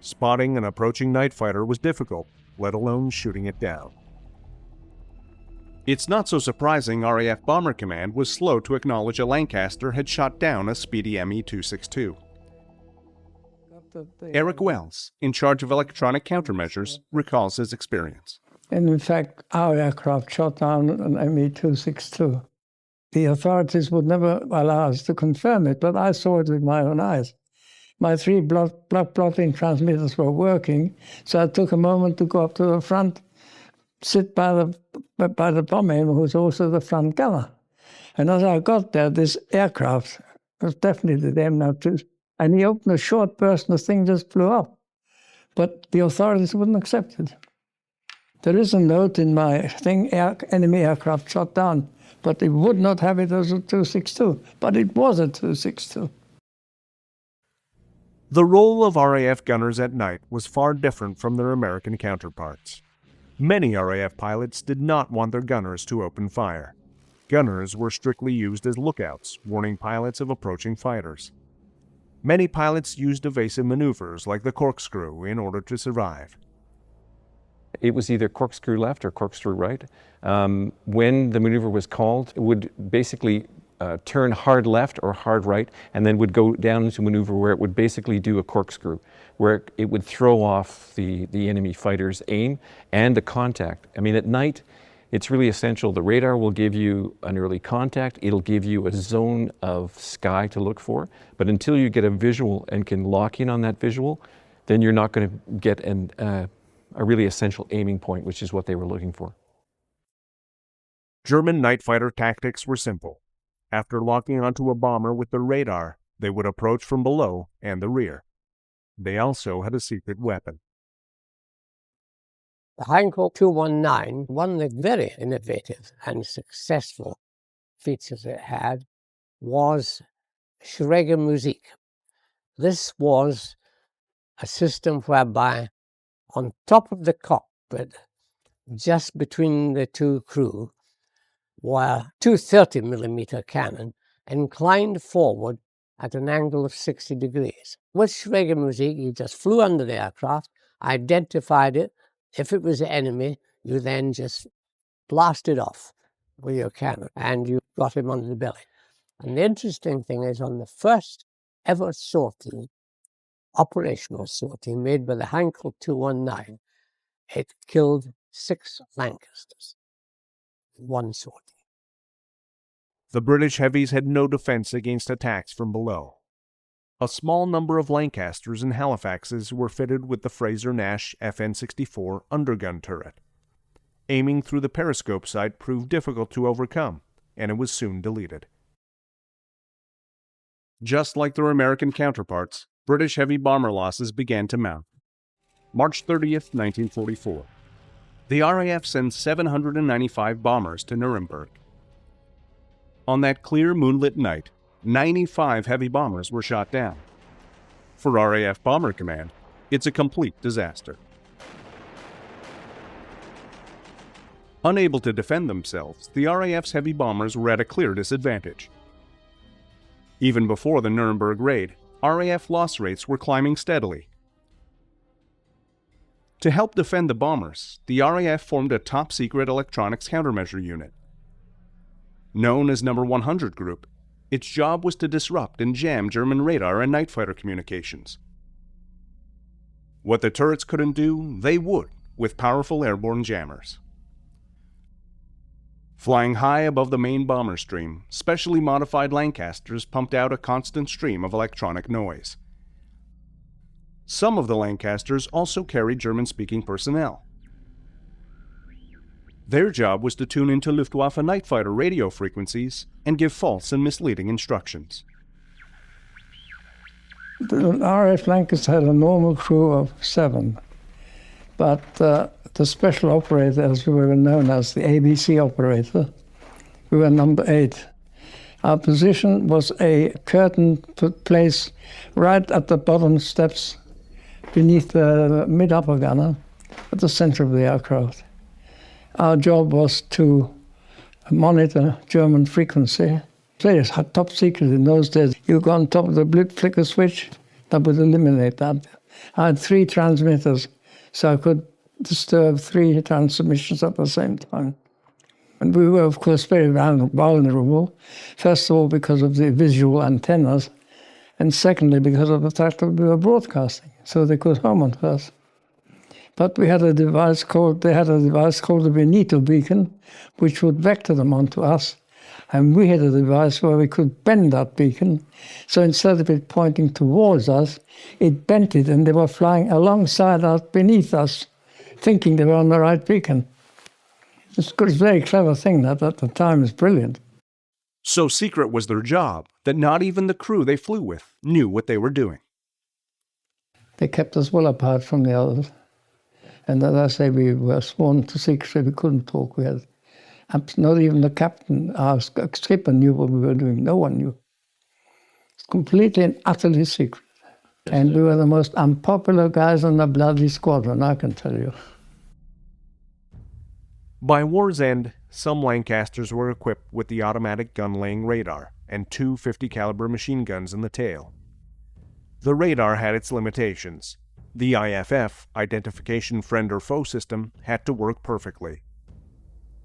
Spotting an approaching night fighter was difficult, let alone shooting it down. It's not so surprising RAF Bomber Command was slow to acknowledge a Lancaster had shot down a speedy ME-262. Eric Wells, in charge of electronic countermeasures, recalls his experience. And in fact, our aircraft shot down an ME-262. The authorities would never allow us to confirm it, but I saw it with my own eyes. My 3 block plotting transmitters were working, so I took a moment to go up to the front, sit by the bomber who was also the front gunner. And as I got there, this aircraft was definitely the M92, and he opened a short burst and the thing just flew up. But the authorities wouldn't accept it. There is a note in my thing, enemy aircraft shot down, but they would not have it as a 262, but it was a 262. The role of RAF gunners at night was far different from their American counterparts. Many RAF pilots did not want their gunners to open fire. Gunners were strictly used as lookouts, warning pilots of approaching fighters. Many pilots used evasive maneuvers like the corkscrew in order to survive. It was either corkscrew left or corkscrew right. When the maneuver was called, it would basically turn hard left or hard right, and then would go down into a maneuver where it would basically do a corkscrew, where it would throw off the enemy fighter's aim and the contact. I mean, at night, it's really essential. The radar will give you an early contact. It'll give you a zone of sky to look for. But until you get a visual and can lock in on that visual, then you're not going to get a really essential aiming point, which is what they were looking for. German night fighter tactics were simple. After locking onto a bomber with the radar, they would approach from below and the rear. They also had a secret weapon. The Heinkel 219, one of the very innovative and successful features it had was Schräge This was a system whereby on top of the cockpit, just between the 2 crew, were 2 30mm cannon inclined forward at an angle of 60 degrees. With Schweigmusik, you just flew under the aircraft, identified it. If it was the enemy, you then just blasted off with your cannon, and you got him under the belly. And the interesting thing is, on the first ever sortie, operational sortie made by the Heinkel 219, it killed 6 Lancasters in one sortie. The British heavies had no defense against attacks from below. A small number of Lancasters and Halifaxes were fitted with the Fraser-Nash FN-64 undergun turret. Aiming through the periscope sight proved difficult to overcome, and it was soon deleted. Just like their American counterparts, British heavy bomber losses began to mount. March 30th, 1944. The RAF sends 795 bombers to Nuremberg. On that clear moonlit night, 95 heavy bombers were shot down. For RAF Bomber Command, it's a complete disaster. Unable to defend themselves, the RAF's heavy bombers were at a clear disadvantage. Even before the Nuremberg raid, RAF loss rates were climbing steadily. To help defend the bombers, the RAF formed a top-secret electronics countermeasure unit. Known as No. 100 Group, its job was to disrupt and jam German radar and night fighter communications. What the turrets couldn't do, they would, with powerful airborne jammers. Flying high above the main bomber stream, specially modified Lancasters pumped out a constant stream of electronic noise. Some of the Lancasters also carried German-speaking personnel. Their job was to tune into Luftwaffe night fighter radio frequencies and give false and misleading instructions. The RAF Lancaster had a normal crew of 7, but the special operator, as we were known as the ABC operator, we were number 8. Our position was a curtain put place right at the bottom steps beneath the mid-upper gunner at the center of the aircraft. Our job was to monitor German frequency. It was top secret in those days. You go on top of the blip flicker switch, that would eliminate that. I had 3 transmitters, so I could disturb 3 transmissions at the same time. And we were, of course, very vulnerable, first of all because of the visual antennas, and secondly because of the fact that we were broadcasting, so they could home on us. But they had a device called the Benito beacon, which would vector them onto us. And we had a device where we could bend that beacon. So instead of it pointing towards us, it bent it, and they were flying alongside us, beneath us, thinking they were on the right beacon. It's a very clever thing that at the time is brilliant. So secret was their job that not even the crew they flew with knew what they were doing. They kept us well apart from the others. And as I say, we were sworn to secrecy. We couldn't talk. We had not even the captain, our skipper, knew what we were doing. No one knew. It's completely and utterly secret. And we were the most unpopular guys on the bloody squadron, I can tell you. By war's end, some Lancasters were equipped with the automatic gun-laying radar and 2 50-caliber machine guns in the tail. The radar had its limitations. The IFF, Identification Friend or Foe system, had to work perfectly.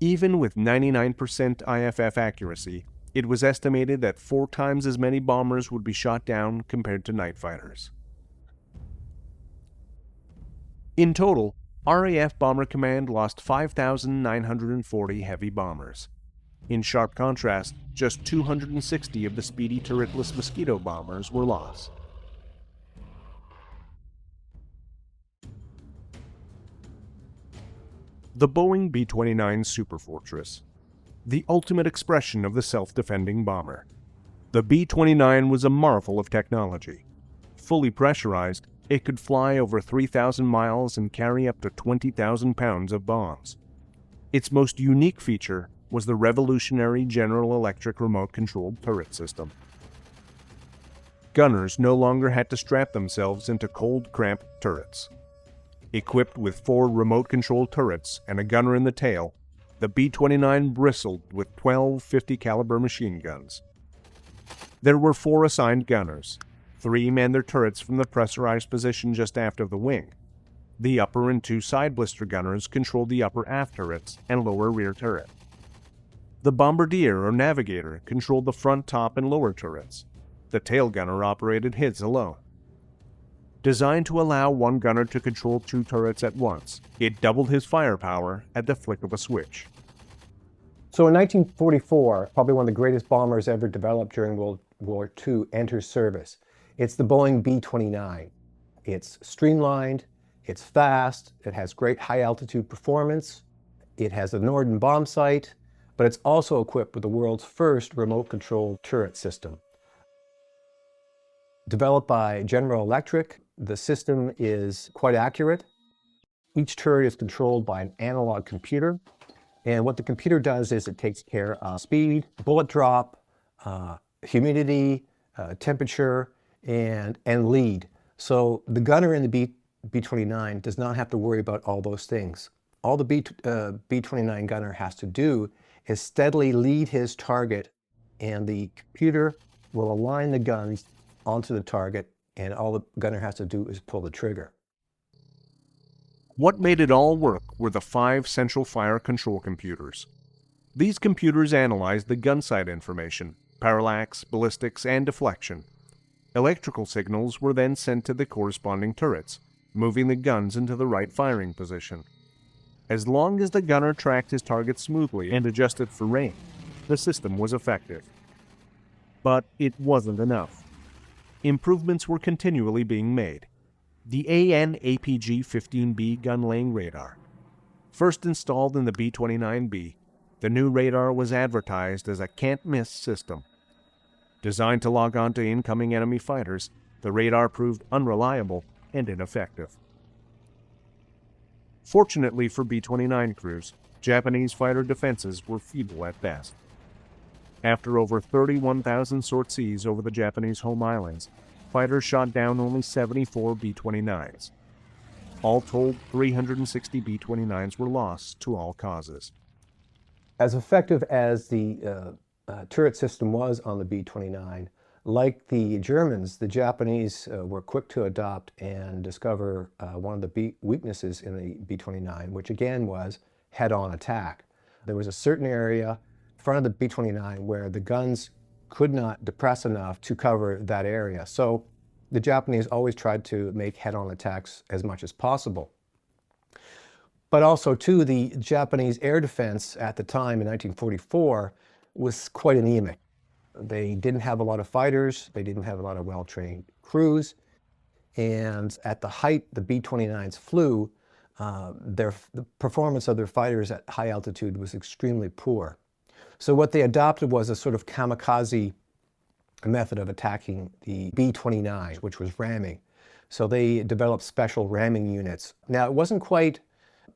Even with 99% IFF accuracy, it was estimated that 4 times as many bombers would be shot down compared to night fighters. In total, RAF Bomber Command lost 5,940 heavy bombers. In sharp contrast, just 260 of the speedy turretless Mosquito bombers were lost. The Boeing B-29 Superfortress, the ultimate expression of the self-defending bomber. The B-29 was a marvel of technology. Fully pressurized, it could fly over 3,000 miles and carry up to 20,000 pounds of bombs. Its most unique feature was the revolutionary General Electric remote-controlled turret system. Gunners no longer had to strap themselves into cold, cramped turrets. Equipped with 4 remote-controlled turrets and a gunner in the tail, the B-29 bristled with 12 50-caliber machine guns. There were 4 assigned gunners. 3 manned their turrets from the pressurized position just aft of the wing. The upper and 2 side blister gunners controlled the upper aft turrets and lower rear turret. The bombardier or navigator controlled the front, top, and lower turrets. The tail gunner operated his alone. Designed to allow one gunner to control 2 turrets at once, it doubled his firepower at the flick of a switch. So in 1944, probably one of the greatest bombers ever developed during World War II enters service. It's the Boeing B-29. It's streamlined, it's fast, it has great high-altitude performance, it has a Norden bomb sight, but it's also equipped with the world's first remote-controlled turret system. Developed by General Electric, the system is quite accurate. Each turret is controlled by an analog computer, and what the computer does is it takes care of speed, bullet drop, humidity, temperature, and lead. So the gunner in the B-29 does not have to worry about all those things. All the B-29 gunner has to do is steadily lead his target, and the computer will align the guns onto the target, and all the gunner has to do is pull the trigger. What made it all work were the 5 central fire control computers. These computers analyzed the gun sight information, parallax, ballistics, and deflection. Electrical signals were then sent to the corresponding turrets, moving the guns into the right firing position. As long as the gunner tracked his target smoothly and adjusted for range, the system was effective. But it wasn't enough. Improvements were continually being made. The AN/APG-15B gun-laying radar. First installed in the B-29B, the new radar was advertised as a can't-miss system. Designed to log on to incoming enemy fighters, the radar proved unreliable and ineffective. Fortunately for B-29 crews, Japanese fighter defenses were feeble at best. After over 31,000 sorties over the Japanese home islands, fighters shot down only 74 B-29s. All told, 360 B-29s were lost to all causes. As effective as the turret system was on the B-29, like the Germans, the Japanese were quick to adopt and discover one of the weaknesses in the B-29, which again was head-on attack. There was a certain area in front of the B-29 where the guns could not depress enough to cover that area. So the Japanese always tried to make head-on attacks as much as possible. But also, too, the Japanese air defense at the time in 1944 was quite anemic. They didn't have a lot of fighters, they didn't have a lot of well-trained crews, and at the height the B-29s flew, the performance of their fighters at high altitude was extremely poor. So what they adopted was a sort of kamikaze method of attacking the B-29, which was ramming. So they developed special ramming units. Now, it wasn't quite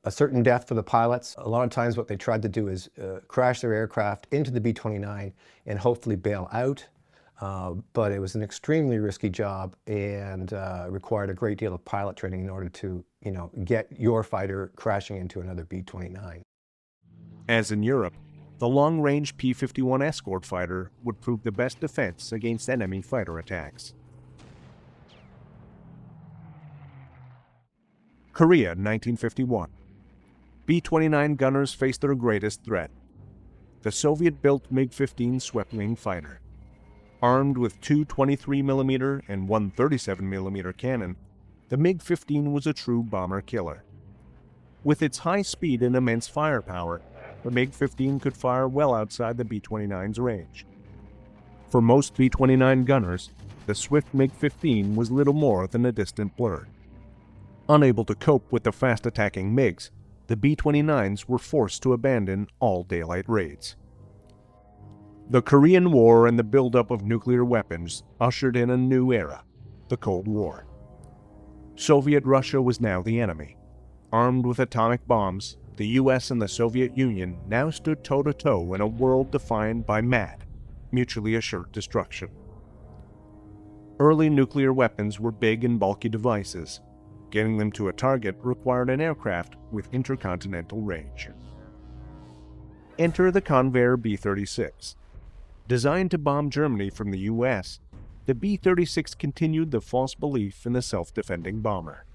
a certain death for the pilots. A lot of times what they tried to do is crash their aircraft into the B-29 and hopefully bail out. But it was an extremely risky job and required a great deal of pilot training in order to, get your fighter crashing into another B-29. As in Europe, the long-range P-51 escort fighter would prove the best defense against enemy fighter attacks. Korea, 1951. B-29 gunners faced their greatest threat. The Soviet-built MiG-15 swept-wing fighter. Armed with 2 23mm and 1 37mm cannon, the MiG-15 was a true bomber killer. With its high speed and immense firepower, the MiG-15 could fire well outside the B-29's range. For most B-29 gunners, the swift MiG-15 was little more than a distant blur. Unable to cope with the fast-attacking MiGs, the B-29s were forced to abandon all daylight raids. The Korean War and the buildup of nuclear weapons ushered in a new era, the Cold War. Soviet Russia was now the enemy. Armed with atomic bombs, the US and the Soviet Union now stood toe-to-toe in a world defined by mad, mutually assured destruction. Early nuclear weapons were big and bulky devices. Getting them to a target required an aircraft with intercontinental range. Enter the Convair B-36. Designed to bomb Germany from the U.S., the B-36 continued the false belief in the self-defending bomber.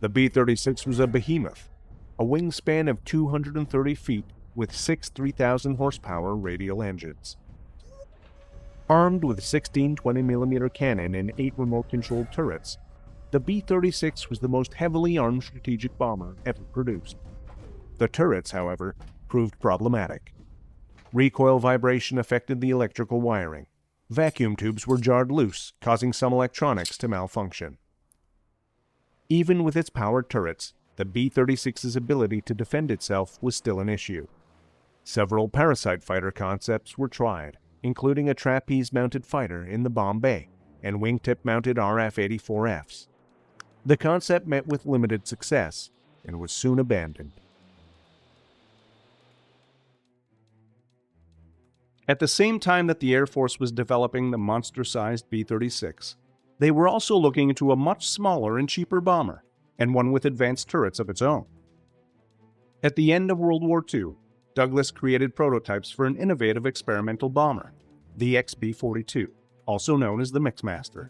The B-36 was a behemoth, a wingspan of 230 feet with 6 3,000-horsepower radial engines. Armed with 16 20mm cannon and 8 remote-controlled turrets, the B-36 was the most heavily armed strategic bomber ever produced. The turrets, however, proved problematic. Recoil vibration affected the electrical wiring. Vacuum tubes were jarred loose, causing some electronics to malfunction. Even with its powered turrets, the B-36's ability to defend itself was still an issue. Several parasite fighter concepts were tried, including a trapeze-mounted fighter in the bomb bay and wingtip-mounted RF-84Fs. The concept met with limited success and was soon abandoned. At the same time that the Air Force was developing the monster-sized B-36, they were also looking into a much smaller and cheaper bomber, and one with advanced turrets of its own. At the end of World War II, Douglas created prototypes for an innovative experimental bomber, the XB-42, also known as the Mixmaster.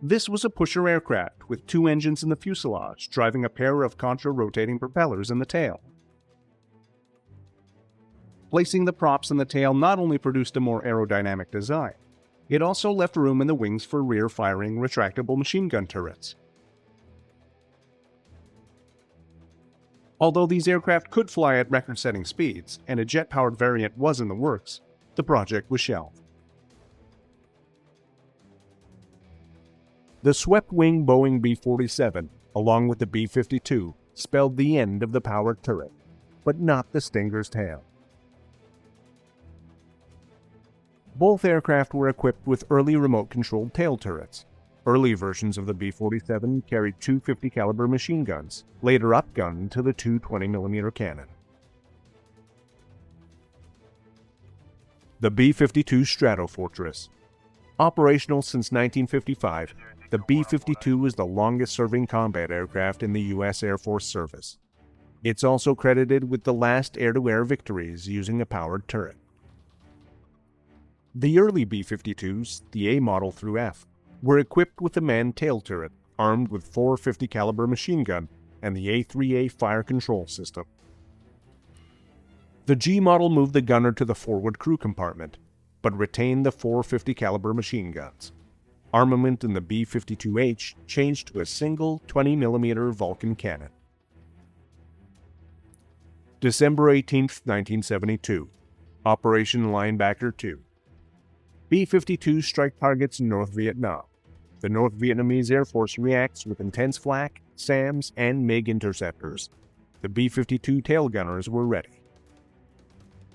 This was a pusher aircraft with 2 engines in the fuselage, driving a pair of contra-rotating propellers in the tail. Placing the props in the tail not only produced a more aerodynamic design, it also left room in the wings for rear-firing retractable machine gun turrets. Although these aircraft could fly at record-setting speeds, and a jet-powered variant was in the works, the project was shelved. The swept-wing Boeing B-47, along with the B-52, spelled the end of the powered turret, but not the Stinger's tail. Both aircraft were equipped with early remote-controlled tail turrets. Early versions of the B-47 carried 2 50-caliber machine guns, later upgunned to the 2 20mm cannon. The B-52 Stratofortress. Operational since 1955, the B-52 is the longest-serving combat aircraft in the U.S. Air Force service. It's also credited with the last air-to-air victories using a powered turret. The early B-52s, the A model through F, were equipped with a manned tail turret, armed with 4 50-caliber machine gun and the A3A fire control system. The G model moved the gunner to the forward crew compartment, but retained the 4 50-caliber machine guns. Armament in the B-52H changed to a single 20mm Vulcan cannon. December 18, 1972. Operation Linebacker 2. B-52s strike targets in North Vietnam. The North Vietnamese Air Force reacts with intense flak, SAMs, and MiG interceptors. The B-52 tail gunners were ready.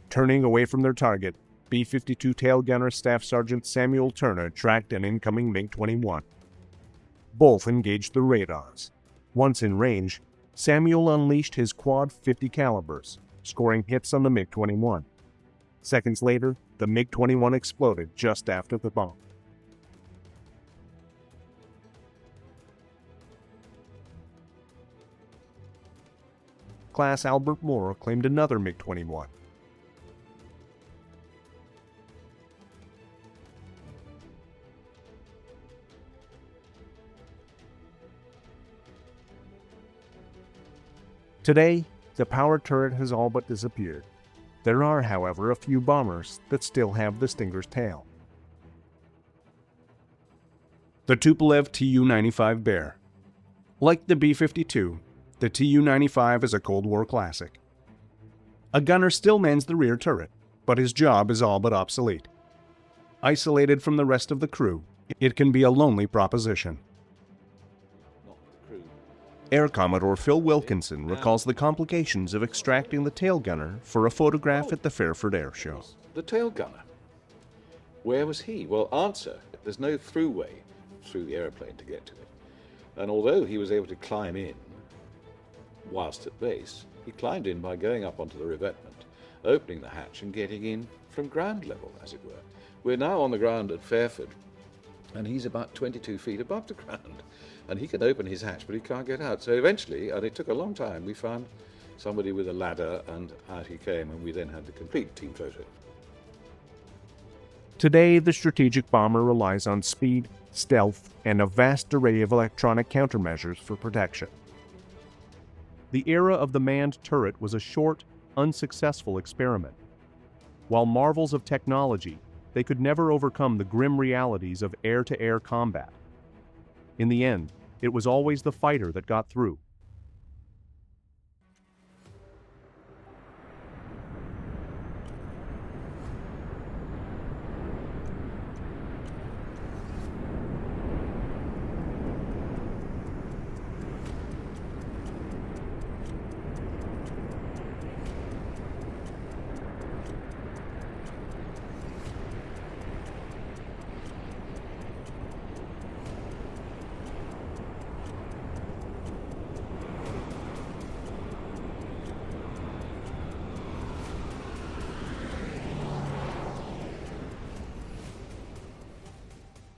Turning away from their target, B-52 tail gunner Staff Sergeant Samuel Turner tracked an incoming MiG-21. Both engaged the radars. Once in range, Samuel unleashed his quad 50 calibers, scoring hits on the MiG-21. Seconds later, the MiG-21 exploded just after the bomb. Class Albert Moore claimed another MiG-21. Today, the power turret has all but disappeared. There are, however, a few bombers that still have the Stinger's tail. The Tupolev Tu-95 Bear. Like the B-52, the Tu-95 is a Cold War classic. A gunner still mans the rear turret, but his job is all but obsolete. Isolated from the rest of the crew, it can be a lonely proposition. Air Commodore Phil Wilkinson recalls the complications of extracting the tail gunner for a photograph at the Fairford Air Show. The tail gunner. Where was he? Well, answer. There's no throughway through the aeroplane to get to it. And although he was able to climb in whilst at base, he climbed in by going up onto the revetment, opening the hatch and getting in from ground level, as it were. We're now on the ground at Fairford, and he's about 22 feet above the ground. And he can open his hatch, but he can't get out. So eventually, and it took a long time, we found somebody with a ladder, and out he came, and we then had the complete team photo. Today, the strategic bomber relies on speed, stealth, and a vast array of electronic countermeasures for protection. The era of the manned turret was a short, unsuccessful experiment. While marvels of technology, they could never overcome the grim realities of air-to-air combat. In the end, it was always the fighter that got through.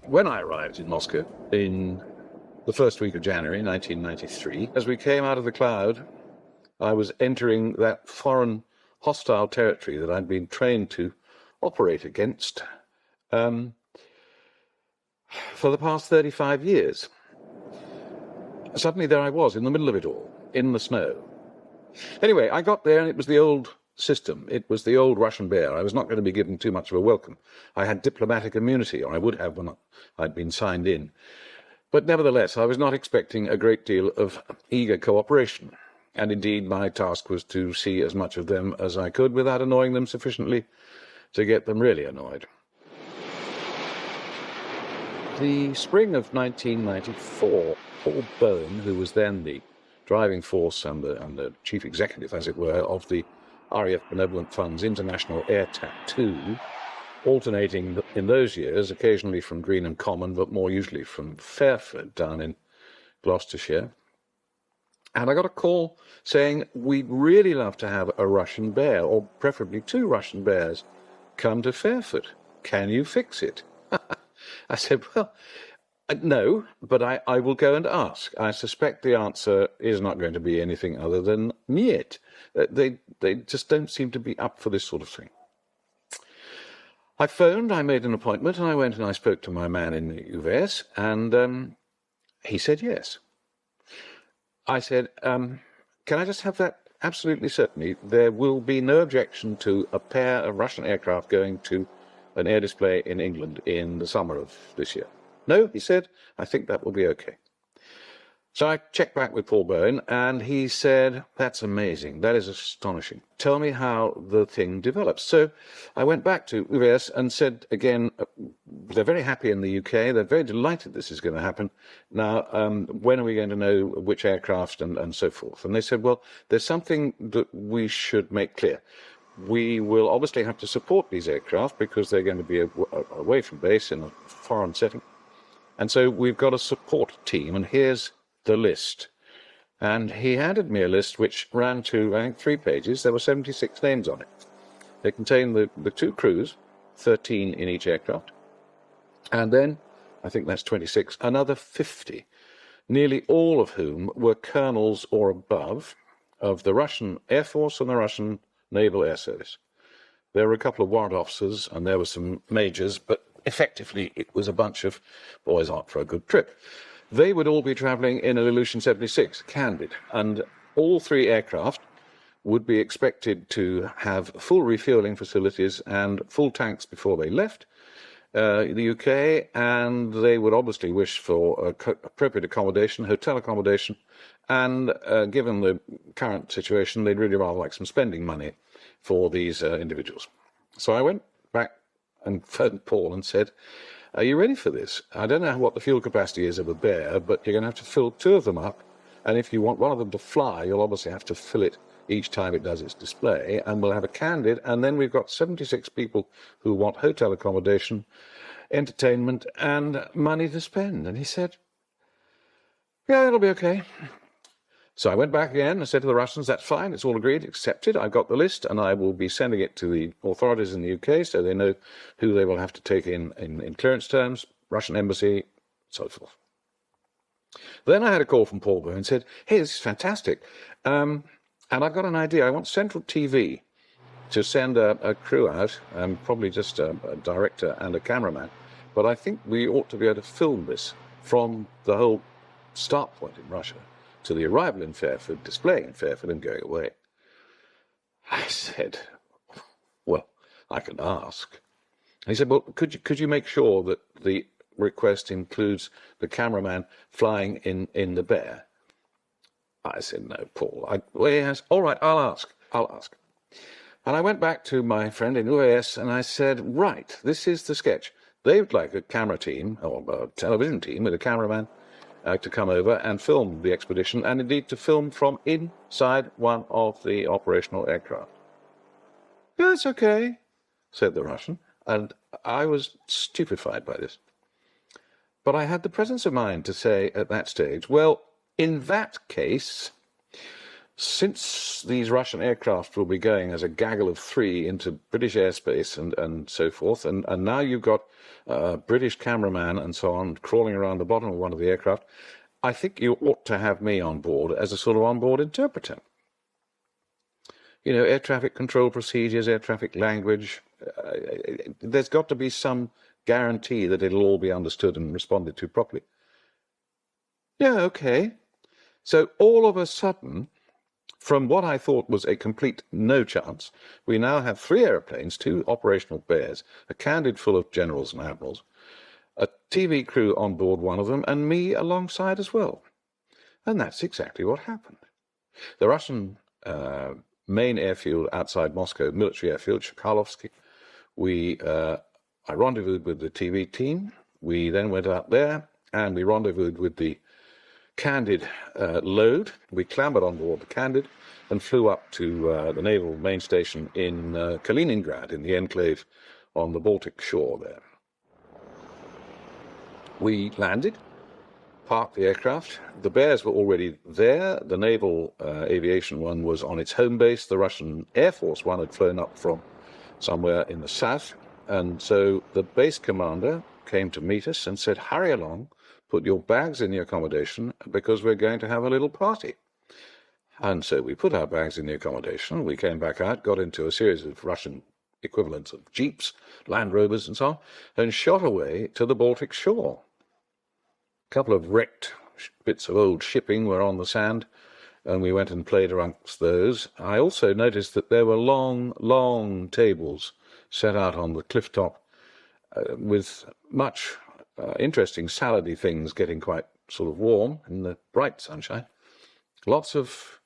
When I arrived in Moscow in the first week of January 1993, as we came out of the cloud, I was entering that foreign hostile territory that I'd been trained to operate against for the past 35 years. Suddenly there I was in the middle of it all, in the snow. Anyway, I got there and it was the old system. It was the old Russian bear. I was not going to be given too much of a welcome. I had diplomatic immunity, or I would have when I'd been signed in. But nevertheless, I was not expecting a great deal of eager cooperation. And indeed, my task was to see as much of them as I could without annoying them sufficiently to get them really annoyed. The spring of 1994, Paul Bowen, who was then the driving force and the chief executive, as it were, of the RAF Benevolent Fund's International Air Tattoo, alternating in those years occasionally from Greenham Common, but more usually from Fairford down in Gloucestershire. And I got a call saying, we'd really love to have a Russian bear, or preferably 2 Russian bears, come to Fairford. Can you fix it? I said, well, no, but I will go and ask. I suspect the answer is not going to be anything other than niet. They just don't seem to be up for this sort of thing. I phoned, I made an appointment, and I went and I spoke to my man in the UVS, and he said yes. I said, can I just have that absolutely certainly? There will be no objection to a pair of Russian aircraft going to an air display in England in the summer of this year. No, he said, I think that will be okay. So I checked back with Paul Bowen, and he said, that's amazing, that is astonishing. Tell me how the thing develops. So I went back to UVS and said again, they're very happy in the UK, they're very delighted this is going to happen. Now, when are we going to know which aircraft and so forth? And they said, well, there's something that we should make clear. We will obviously have to support these aircraft because they're going to be away from base in a foreign setting. And so we've got a support team, and here's the list. And he handed me a list which ran to, I think, 3 pages. There were 76 names on it. They contained the 2 crews, 13 in each aircraft. And then, I think that's 26, another 50, nearly all of whom were colonels or above of the Russian Air Force and the Russian Naval Air Service. There were a couple of warrant officers and there were some majors, but effectively it was a bunch of boys out for a good trip. They would all be travelling in an Ilyushin 76, Candid, and all 3 aircraft would be expected to have full refuelling facilities and full tanks before they left the UK, and they would obviously wish for appropriate accommodation, hotel accommodation, and given the current situation, they'd really rather like some spending money for these individuals. So I went back and phoned Paul and said, are you ready for this? I don't know what the fuel capacity is of a bear, but you're going to have to fill 2 of them up, and if you want one of them to fly, you'll obviously have to fill it each time it does its display, and we'll have a Candid, and then we've got 76 people who want hotel accommodation, entertainment, and money to spend. And he said, yeah, it'll be okay. So I went back again and said to the Russians, that's fine, it's all agreed, accepted, I've got the list, and I will be sending it to the authorities in the UK so they know who they will have to take in clearance terms, Russian embassy, so forth. Then I had a call from Paul Bowen and said, hey, this is fantastic, and I've got an idea, I want central TV to send a crew out, probably just a director and a cameraman. But I think we ought to be able to film this from the whole start point in Russia to the arrival in Fairford, displaying in Fairford and going away. I said, well, I can ask. He said, well, could you make sure that the request includes the cameraman flying in the Bear? I said, no, Paul. Well, yes, all right, I'll ask. And I went back to my friend in UAS and I said, right, this is the sketch. They would like a camera team, or a television team with a cameraman to come over and film the expedition, and indeed to film from inside one of the operational aircraft. That's okay, said the Russian, and I was stupefied by this. But I had the presence of mind to say at that stage, well, in that case, since these Russian aircraft will be going as a gaggle of three into British airspace and so forth, and now you've got a British cameraman and so on crawling around the bottom of one of the aircraft, I think you ought to have me on board as a sort of on-board interpreter. You know, air traffic control procedures, air traffic language. There's got to be some guarantee that it'll all be understood and responded to properly. Yeah, okay. So all of a sudden, from what I thought was a complete no chance, we now have 3 aeroplanes, 2 operational Bears, a Candid full of generals and admirals, a TV crew on board one of them, and me alongside as well. And that's exactly what happened. The Russian main airfield outside Moscow, military airfield, Chkalovsky, I rendezvoused with the TV team. We then went out there and we rendezvoused with the Candid load. We clambered on board the Candid and flew up to the naval main station in Kaliningrad, in the enclave on the Baltic shore there. We landed, parked the aircraft. The Bears were already there. The naval aviation one was on its home base. The Russian Air Force one had flown up from somewhere in the south. And so the base commander came to meet us and said, hurry along, put your bags in the accommodation because we're going to have a little party. And so we put our bags in the accommodation. We came back out, got into a series of Russian equivalents of jeeps, Land Rovers and so on, and shot away to the Baltic shore. A couple of wrecked bits of old shipping were on the sand, and we went and played amongst those. I also noticed that there were long, long tables set out on the cliff top with much interesting salady things getting quite sort of warm in the bright sunshine. Lots of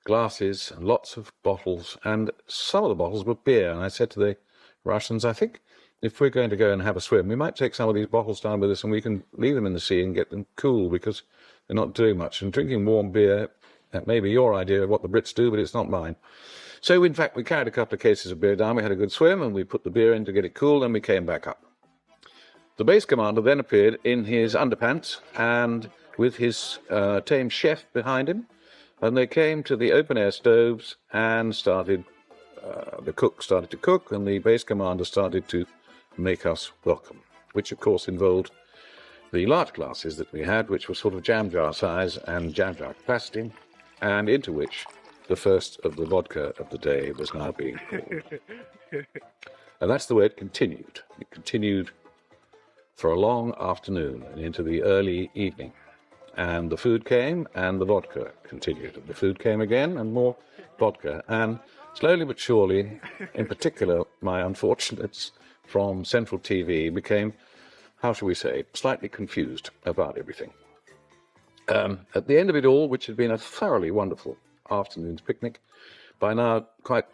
glasses and lots of bottles, and some of the bottles were beer. And I said to the Russians, I think if we're going to go and have a swim, we might take some of these bottles down with us and we can leave them in the sea and get them cool because they're not doing much. And drinking warm beer, that may be your idea of what the Brits do, but it's not mine. So, in fact, we carried a couple of cases of beer down. We had a good swim and we put the beer in to get it cool, and we came back up. The base commander then appeared in his underpants and with his tame chef behind him, and they came to the open-air stoves and started, the cook started to cook, and the base commander started to make us welcome, which of course involved the large glasses that we had, which were sort of jam jar size and jam jar capacity, and into which the first of the vodka of the day was now being poured. And that's the way it continued. It continued for a long afternoon and into the early evening. And the food came and the vodka continued. And the food came again and more vodka. And slowly but surely, in particular, my unfortunates from Central TV became, how shall we say, slightly confused about everything. At the end of it all, which had been a thoroughly wonderful afternoon's picnic, by now quite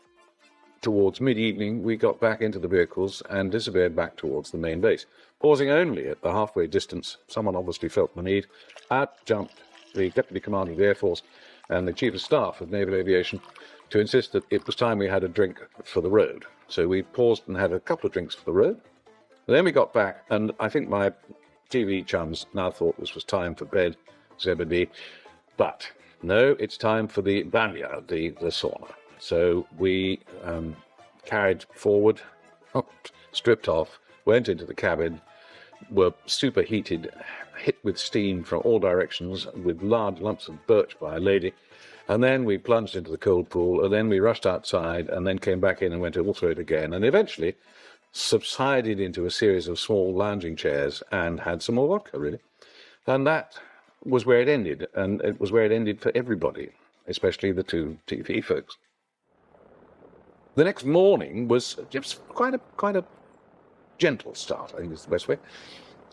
towards mid-evening, we got back into the vehicles and disappeared back towards the main base. Pausing only at the halfway distance, someone obviously felt the need. Out jumped the Deputy Commander of the Air Force and the Chief of Staff of Naval Aviation to insist that it was time we had a drink for the road. So we paused and had a couple of drinks for the road. Then we got back, and I think my TV chums now thought this was time for bed, Zebedee. But no, it's time for the banya, the sauna. So we carried forward, stripped off, went into the cabin, were superheated, hit with steam from all directions, with large lumps of birch by a lady, And then we plunged into the cold pool, and then we rushed outside, and then came back in and went all through it again, and eventually subsided into a series of small lounging chairs and had some more vodka, really. And that was where it ended, and it was where it ended for everybody, especially the two TV folks. The next morning was just quite a gentle start, I think is the best way.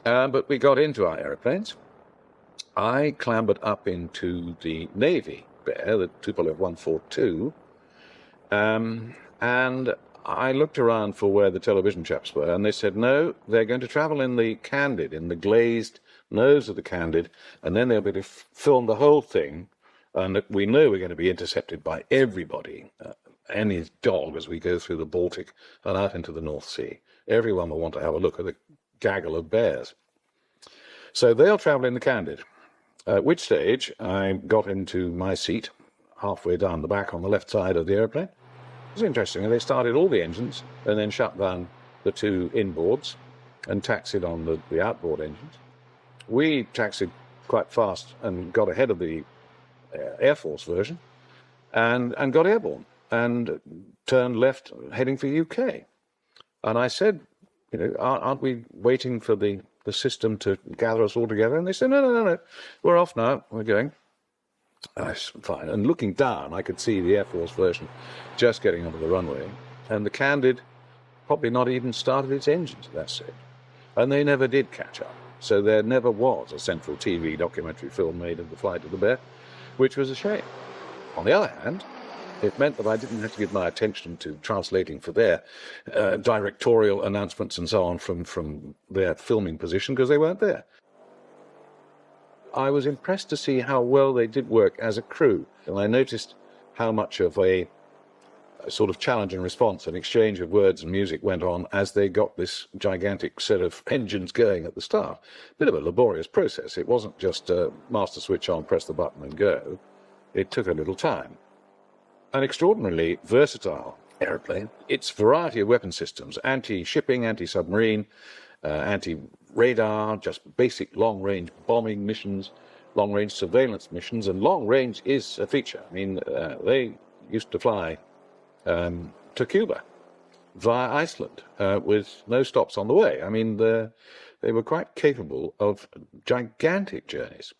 But we got into our aeroplanes. I clambered up into the Navy Bear, the Tupolev 142, and I looked around for where the television chaps were, and they said, no, they're going to travel in the Candid, in the glazed nose of the Candid, and then they'll be able to film the whole thing, and we know we're going to be intercepted by everybody, any dog, as we go through the Baltic and out into the North Sea. Everyone will want to have a look at the gaggle of bears. So they'll travel in the Candid, at which stage I got into my seat halfway down the back on the left side of the airplane. It was interesting. They started all the engines and then shut down the two inboards and taxied on the outboard engines. We taxied quite fast and got ahead of the Air Force version and got airborne and turned left heading for UK. And I said, you know, aren't we waiting for the system to gather us all together? And they said, no, we're off now, we're going. I said, fine. And looking down, I could see the Air Force version just getting onto the runway, and the Candid probably not even started its engines at that stage. And they never did catch up. So there never was a central TV documentary film made of the flight of the Bear, which was a shame. On the other hand, it meant that I didn't have to give my attention to translating for their directorial announcements and so on from their filming position, because they weren't there. I was impressed to see how well they did work as a crew, and I noticed how much of a sort of challenge and response, an exchange of words and music went on as they got this gigantic set of engines going at the start. Bit of a laborious process. It wasn't just master switch on, press the button and go. It took a little time. An extraordinarily versatile aeroplane. Its variety of weapon systems, anti-shipping, anti-submarine, anti-radar, just basic long-range bombing missions, long-range surveillance missions, and long-range is a feature. I mean, they used to fly to Cuba via Iceland with no stops on the way. I mean, they were quite capable of gigantic journeys.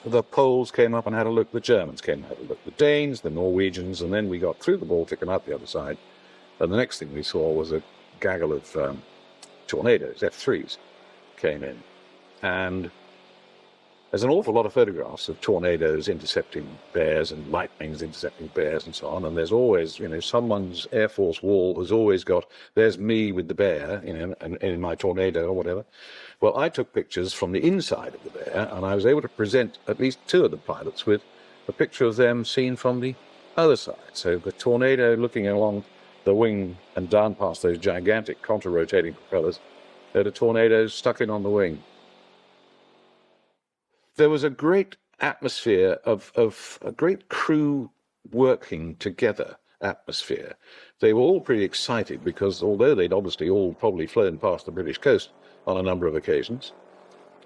The Poles came up and had a look, the Germans came and had a look, the Danes, the Norwegians, and then we got through the Baltic and out the other side. And the next thing we saw was a gaggle of tornadoes, F-3s, came in. And there's an awful lot of photographs of tornadoes intercepting bears and lightnings intercepting bears and so on. And there's always, you know, someone's Air Force wall has always got, there's me with the bear, you know, and in my tornado or whatever. Well, I took pictures from the inside of the bear, and I was able to present at least two of the pilots with a picture of them seen from the other side. So the tornado looking along the wing and down past those gigantic contra-rotating propellers, there are tornadoes stuck in on the wing. There was a great atmosphere of a great crew working together atmosphere. They were all pretty excited because although they'd obviously all probably flown past the British coast on a number of occasions,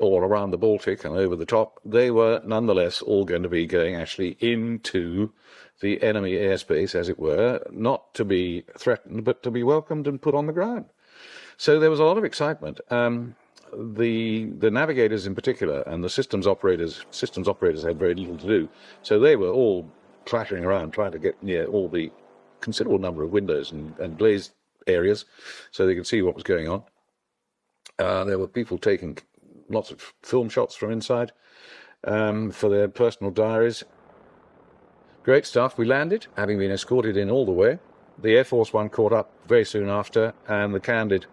all around the Baltic and over the top, they were nonetheless all going to be going actually into the enemy airspace, as it were, not to be threatened, but to be welcomed and put on the ground. So there was a lot of excitement. The navigators in particular and the systems operators had very little to do. So they were all clattering around trying to get near all the considerable number of windows and glazed areas so they could see what was going on. There were people taking lots of film shots from inside for their personal diaries. Great stuff. We landed, having been escorted in all the way. The Air Force One caught up very soon after, and the Candid,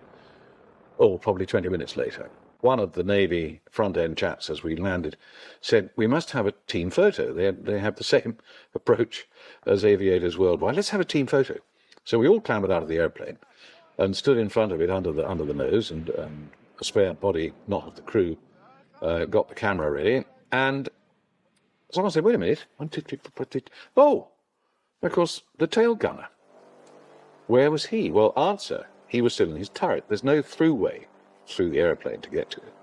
probably 20 minutes later. One of the Navy front-end chaps, as we landed, said, we must have a team photo. They have the same approach as aviators worldwide. Let's have a team photo. So we all clambered out of the airplane and stood in front of it under the nose, and a spare body, not of the crew, got the camera ready. And someone said, wait a minute. Oh, of course, the tail gunner. Where was he? Well, answer, he was still in his turret. There's no throughway through the aeroplane to get to it.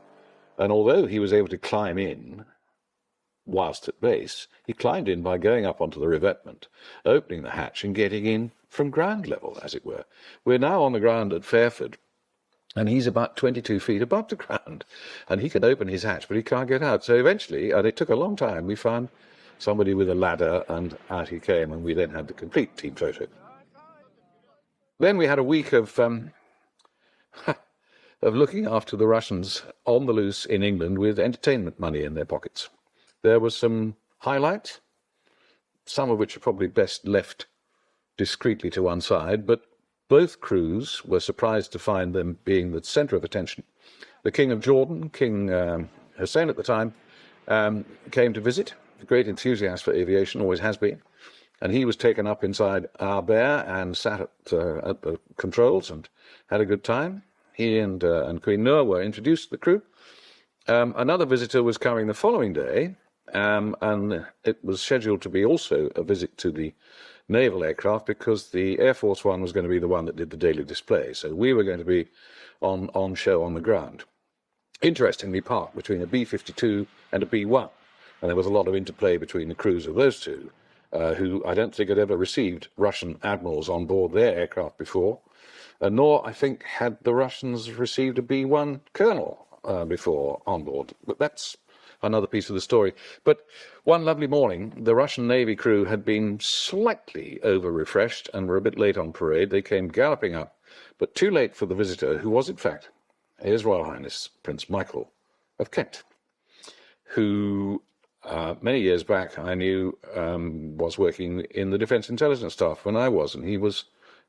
And although he was able to climb in, whilst at base, he climbed in by going up onto the revetment, opening the hatch and getting in from ground level, as it were. We're now on the ground at Fairford, and he's about 22 feet above the ground, and he can open his hatch, but he can't get out. So eventually, and it took a long time, we found somebody with a ladder, and out he came, and we then had the complete team photo. Then we had a week of looking after the Russians on the loose in England with entertainment money in their pockets. There was some highlights, some of which are probably best left discreetly to one side, but both crews were surprised to find them being the centre of attention. The King of Jordan, King Hussein at the time, came to visit, a great enthusiast for aviation, always has been, and he was taken up inside our Bear and sat at the controls and had a good time. He and Queen Noor were introduced to the crew. Another visitor was coming the following day, and it was scheduled to be also a visit to the naval aircraft because the Air Force One was going to be the one that did the daily display. So we were going to be on show on the ground. Interestingly parked between a B-52 and a B-1. And there was a lot of interplay between the crews of those two, who I don't think had ever received Russian admirals on board their aircraft before, nor, I think, had the Russians received a B-1 colonel before on board. But that's another piece of the story. But one lovely morning, the Russian Navy crew had been slightly over-refreshed and were a bit late on parade. They came galloping up, but too late for the visitor, who was, in fact, His Royal Highness Prince Michael of Kent, who many years back I knew was working in the Defence Intelligence Staff when I was, and he was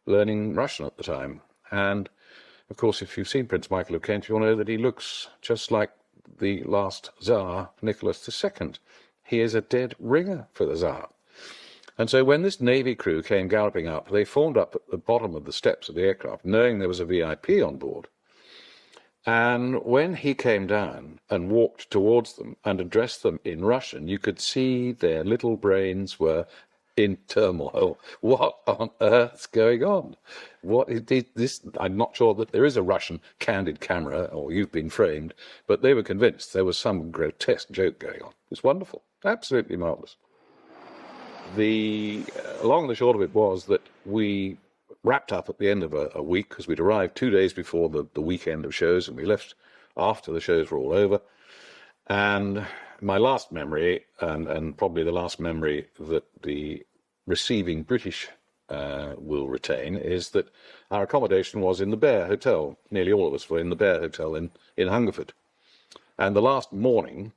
learning Russian at the time. And, of course, if you've seen Prince Michael of Kent, you'll know that he looks just like the last Tsar, Nicholas II. He is a dead ringer for the Tsar. And so when this Navy crew came galloping up, they formed up at the bottom of the steps of the aircraft, knowing there was a VIP on board. And when he came down and walked towards them and addressed them in Russian, you could see their little brains were in turmoil. What on earth's going on? What is this? I'm not sure that there is a Russian candid camera, or you've been framed, but they were convinced there was some grotesque joke going on. It's wonderful, absolutely marvellous. The long and the short of it was that we wrapped up at the end of a week, because we'd arrived 2 days before the weekend of shows, and we left after the shows were all over. And my last memory, and probably the last memory that the receiving British will retain, is that our accommodation was in the Bear Hotel. Nearly all of us were in the Bear Hotel in Hungerford. And the last morning,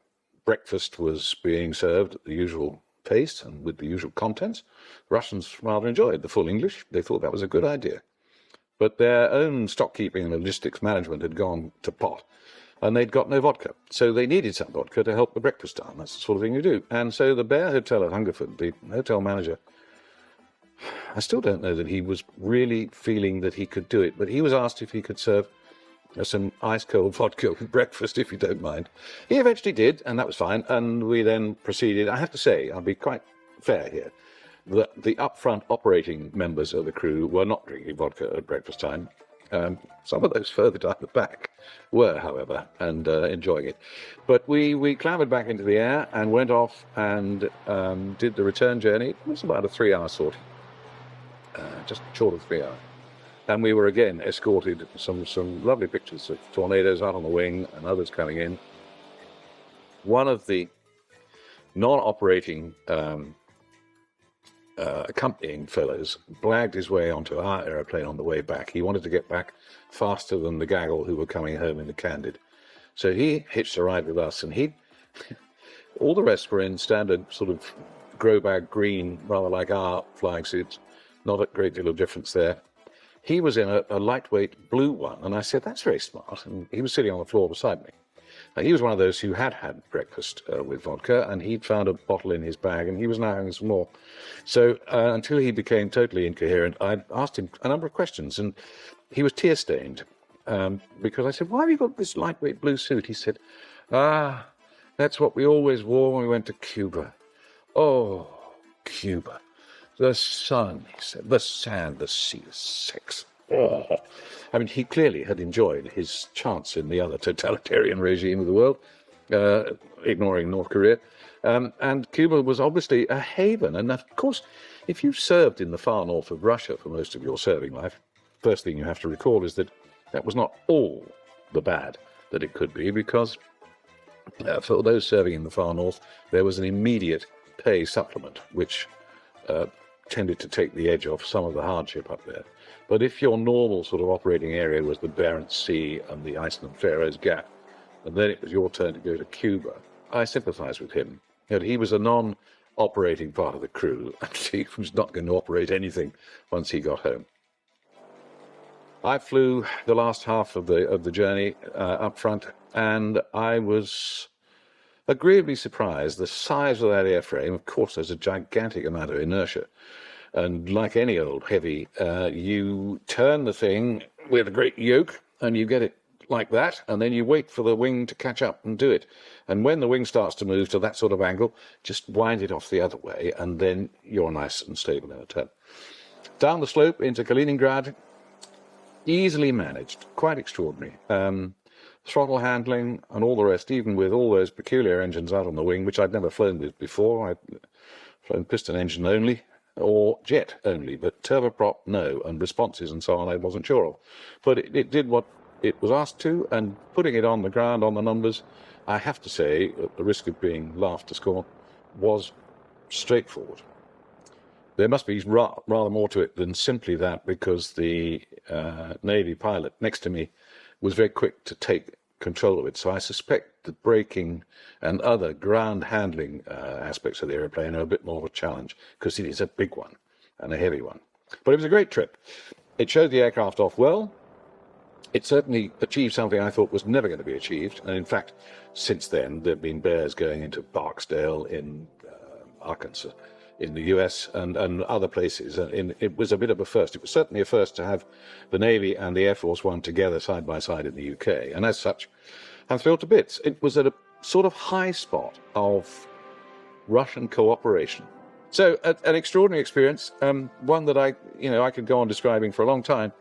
breakfast was being served at the usual pace and with the usual contents. Russians rather enjoyed the full English. They thought that was a good idea. But their own stockkeeping and logistics management had gone to pot, and they'd got no vodka. So they needed some vodka to help the breakfast down. That's the sort of thing you do. And so the Bear Hotel at Hungerford, the hotel manager, I still don't know that he was really feeling that he could do it, but he was asked if he could serve some ice-cold vodka with breakfast, if you don't mind. He eventually did, and that was fine, and we then proceeded. I have to say, I'll be quite fair here, that the up-front operating members of the crew were not drinking vodka at breakfast time. Some of those further down the back were, however, and enjoying it. But we clambered back into the air and went off and did the return journey. It was about a 3-hour sortie, just short of 3 hours. And we were again escorted, some lovely pictures of tornadoes out on the wing and others coming in. One of the non-operating accompanying fellows blagged his way onto our aeroplane on the way back. He wanted to get back faster than the gaggle who were coming home in the Candid. So he hitched a ride with us, and all the rest were in standard sort of grow-bag green, rather like our flying suits. Not a great deal of difference there. He was in a lightweight blue one, and I said, that's very smart. And he was sitting on the floor beside me. He was one of those who had breakfast with vodka, and he'd found a bottle in his bag, and he was now having some more. So until he became totally incoherent, I asked him a number of questions, and he was tear-stained, because I said, why have you got this lightweight blue suit? He said, that's what we always wore when we went to Cuba. Oh, Cuba. The sun, he said, the sand, the sea, the sex. Oh. I mean, he clearly had enjoyed his chance in the other totalitarian regime of the world, ignoring North Korea. And Cuba was obviously a haven. And of course, if you've served in the far north of Russia for most of your serving life, first thing you have to recall is that that was not all the bad that it could be, because for those serving in the far north, there was an immediate pay supplement, which tended to take the edge off some of the hardship up there. But if your normal sort of operating area was the Barents Sea and the Iceland-Faroes Gap, and then it was your turn to go to Cuba, I sympathize with him. He was a non-operating part of the crew, and he was not going to operate anything once he got home. I flew the last half of the journey up front, and I was agreeably surprised. The size of that airframe, of course, there's a gigantic amount of inertia. And like any old heavy, you turn the thing with a great yoke, and you get it like that, and then you wait for the wing to catch up and do it. And when the wing starts to move to that sort of angle, just wind it off the other way, and then you're nice and stable in a turn. Down the slope into Kaliningrad, easily managed, quite extraordinary. Throttle handling and all the rest, even with all those peculiar engines out on the wing, which I'd never flown with before. I'd flown piston engine only, or jet only, but turboprop, no, and responses and so on I wasn't sure of. But it did what it was asked to, and putting it on the ground on the numbers, I have to say, at the risk of being laughed to scorn, was straightforward. There must be rather more to it than simply that, because the Navy pilot next to me was very quick to take control of it. So I suspect the braking and other ground handling aspects of the airplane are a bit more of a challenge, because it is a big one and a heavy one. But it was a great trip. It showed the aircraft off well. It certainly achieved something I thought was never going to be achieved. And in fact, since then, there have been bears going into Barksdale in Arkansas, in the US and other places. It was a bit of a first. It was certainly a first to have the Navy and the Air Force One together side by side in the UK. And as such, I'm thrilled to bits. It was at a sort of high spot of Russian cooperation. So an extraordinary experience, one that I could go on describing for a long time.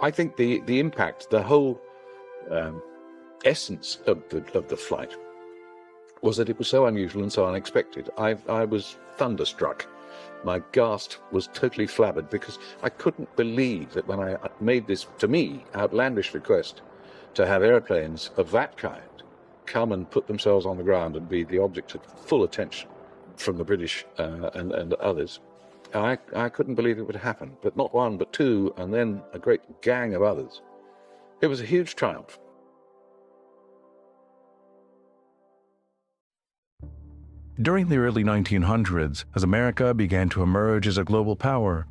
I think the impact, the whole essence of the flight was that it was so unusual and so unexpected. I was thunderstruck. My gasp was totally flabbered, because I couldn't believe that when I made this, to me, outlandish request to have airplanes of that kind come and put themselves on the ground and be the object of full attention from the British and others. I couldn't believe it would happen, but not one, but two, and then a great gang of others. It was a huge triumph. During the early 1900s, as America began to emerge as a global power,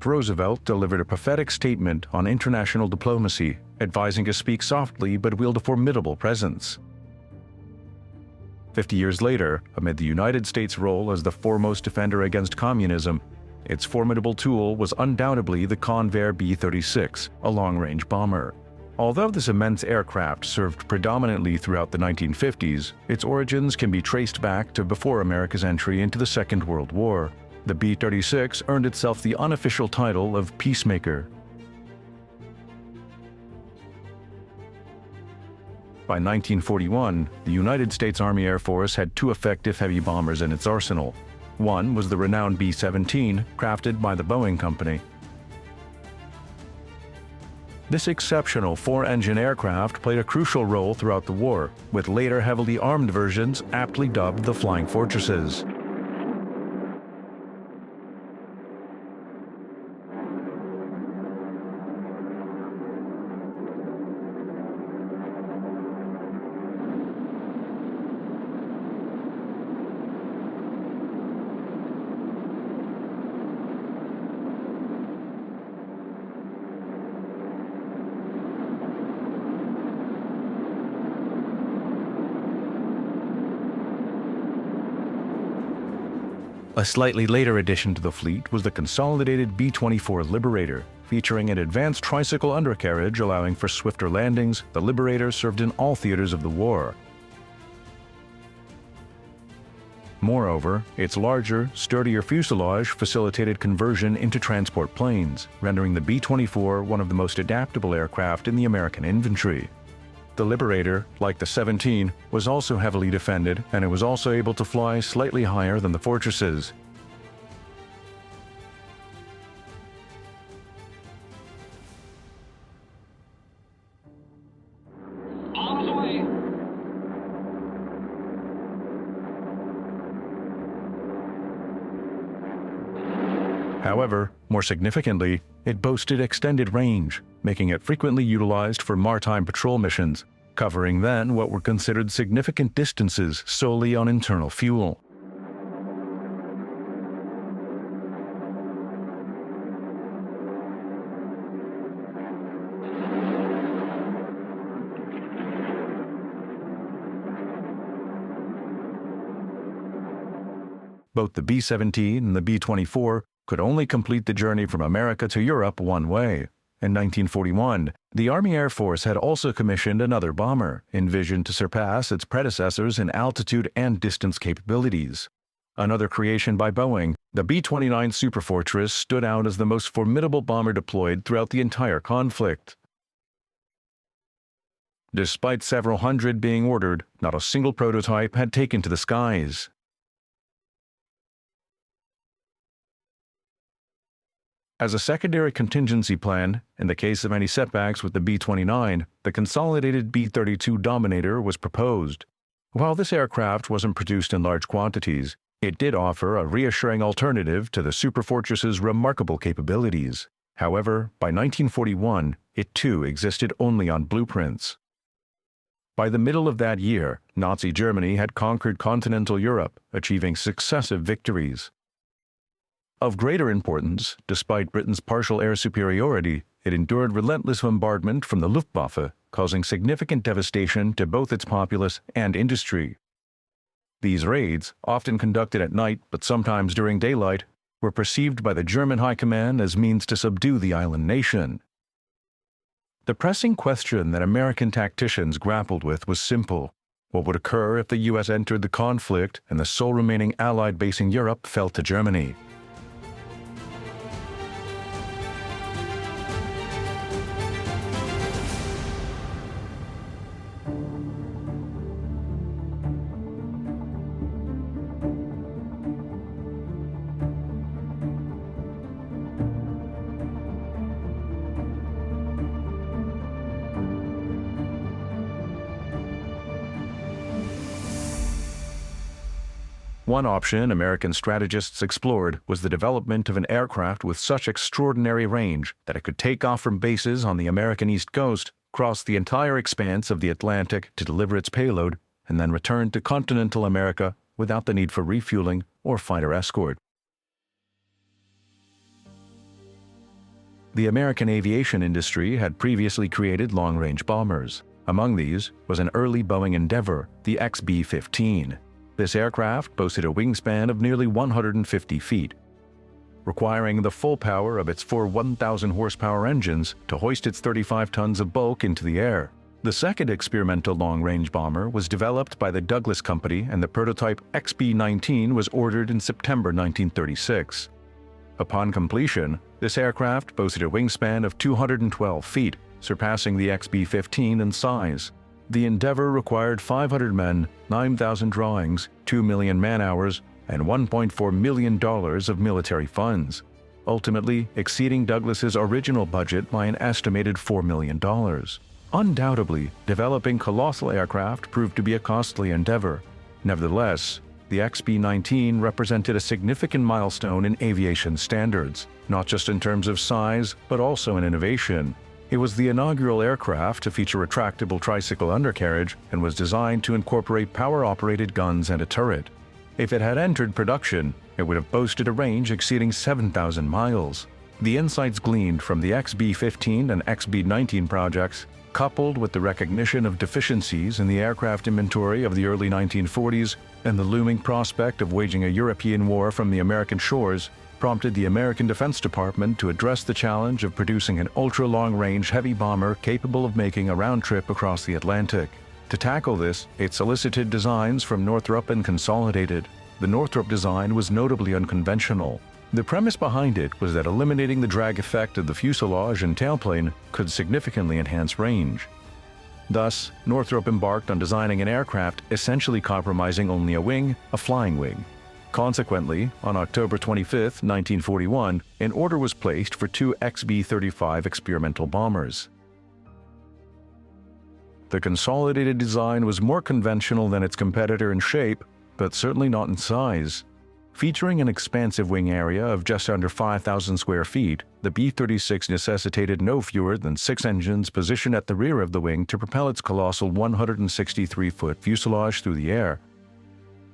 Roosevelt delivered a prophetic statement on international diplomacy, advising to speak softly but wield a formidable presence. 50 years later, amid the United States' role as the foremost defender against communism, its formidable tool was undoubtedly the Convair B-36, a long-range bomber. Although this immense aircraft served predominantly throughout the 1950s, its origins can be traced back to before America's entry into the Second World War. The B-36 earned itself the unofficial title of Peacemaker. By 1941, the United States Army Air Force had two effective heavy bombers in its arsenal. One was the renowned B-17, crafted by the Boeing Company. This exceptional four-engine aircraft played a crucial role throughout the war, with later heavily armed versions aptly dubbed the Flying Fortresses. A slightly later addition to the fleet was the consolidated B-24 Liberator. Featuring an advanced tricycle undercarriage allowing for swifter landings, the Liberator served in all theaters of the war. Moreover, its larger, sturdier fuselage facilitated conversion into transport planes, rendering the B-24 one of the most adaptable aircraft in the American infantry. The Liberator, like the 17, was also heavily defended, and it was also able to fly slightly higher than the Fortresses. However, more significantly, it boasted extended range, making it frequently utilized for maritime patrol missions, covering then what were considered significant distances solely on internal fuel. Both the B-17 and the B-24 could only complete the journey from America to Europe one way. In 1941, the Army Air Force had also commissioned another bomber, envisioned to surpass its predecessors in altitude and distance capabilities. Another creation by Boeing, the B-29 Superfortress stood out as the most formidable bomber deployed throughout the entire conflict. Despite several hundred being ordered, not a single prototype had taken to the skies. As a secondary contingency plan, in the case of any setbacks with the B-29, the consolidated B-32 Dominator was proposed. While this aircraft wasn't produced in large quantities, it did offer a reassuring alternative to the Superfortress's remarkable capabilities. However, by 1941, it too existed only on blueprints. By the middle of that year, Nazi Germany had conquered continental Europe, achieving successive victories. Of greater importance, despite Britain's partial air superiority, it endured relentless bombardment from the Luftwaffe, causing significant devastation to both its populace and industry. These raids, often conducted at night but sometimes during daylight, were perceived by the German High Command as means to subdue the island nation. The pressing question that American tacticians grappled with was simple. What would occur if the U.S. entered the conflict and the sole remaining Allied base in Europe fell to Germany? One option American strategists explored was the development of an aircraft with such extraordinary range that it could take off from bases on the American East Coast, cross the entire expanse of the Atlantic to deliver its payload, and then return to continental America without the need for refueling or fighter escort. The American aviation industry had previously created long-range bombers. Among these was an early Boeing endeavor, the XB-15. This aircraft boasted a wingspan of nearly 150 feet, requiring the full power of its four 1,000-horsepower engines to hoist its 35 tons of bulk into the air. The second experimental long-range bomber was developed by the Douglas Company, and the prototype XB-19 was ordered in September 1936. Upon completion, this aircraft boasted a wingspan of 212 feet, surpassing the XB-15 in size. The endeavor required 500 men, 9,000 drawings, 2 million man-hours, and $1.4 million of military funds, ultimately exceeding Douglas's original budget by an estimated $4 million. Undoubtedly, developing colossal aircraft proved to be a costly endeavor. Nevertheless, the XB-19 represented a significant milestone in aviation standards, not just in terms of size, but also in innovation. It was the inaugural aircraft to feature retractable tricycle undercarriage and was designed to incorporate power-operated guns and a turret. If it had entered production, it would have boasted a range exceeding 7,000 miles. The insights gleaned from the XB-15 and XB-19 projects, coupled with the recognition of deficiencies in the aircraft inventory of the early 1940s and the looming prospect of waging a European war from the American shores, prompted the American Defense Department to address the challenge of producing an ultra-long-range heavy bomber capable of making a round trip across the Atlantic. To tackle this, it solicited designs from Northrop and Consolidated. The Northrop design was notably unconventional. The premise behind it was that eliminating the drag effect of the fuselage and tailplane could significantly enhance range. Thus, Northrop embarked on designing an aircraft essentially compromising only a wing, a flying wing. Consequently, on October 25, 1941, an order was placed for 2 XB-35 experimental bombers. The consolidated design was more conventional than its competitor in shape, but certainly not in size. Featuring an expansive wing area of just under 5,000 square feet, the B-36 necessitated no fewer than 6 engines positioned at the rear of the wing to propel its colossal 163-foot fuselage through the air.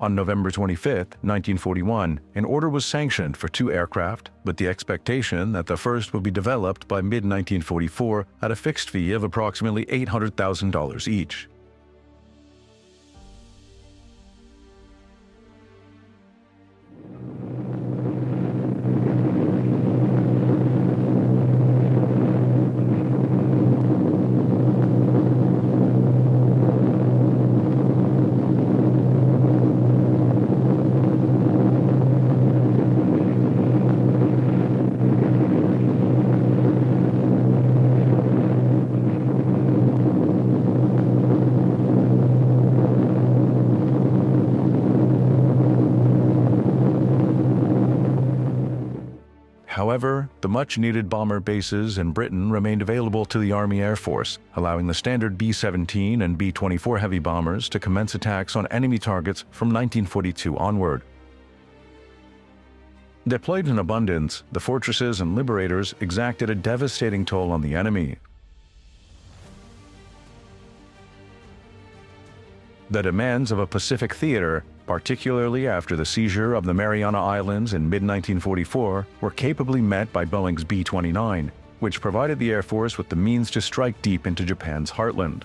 On November 25, 1941, an order was sanctioned for 2 aircraft, with the expectation that the first would be developed by mid-1944 at a fixed fee of approximately $800,000 each. However, the much-needed bomber bases in Britain remained available to the Army Air Force, allowing the standard B-17 and B-24 heavy bombers to commence attacks on enemy targets from 1942 onward. Deployed in abundance, the fortresses and liberators exacted a devastating toll on the enemy. The demands of a Pacific theater, particularly after the seizure of the Mariana Islands in mid-1944, were capably met by Boeing's B-29, which provided the Air Force with the means to strike deep into Japan's heartland.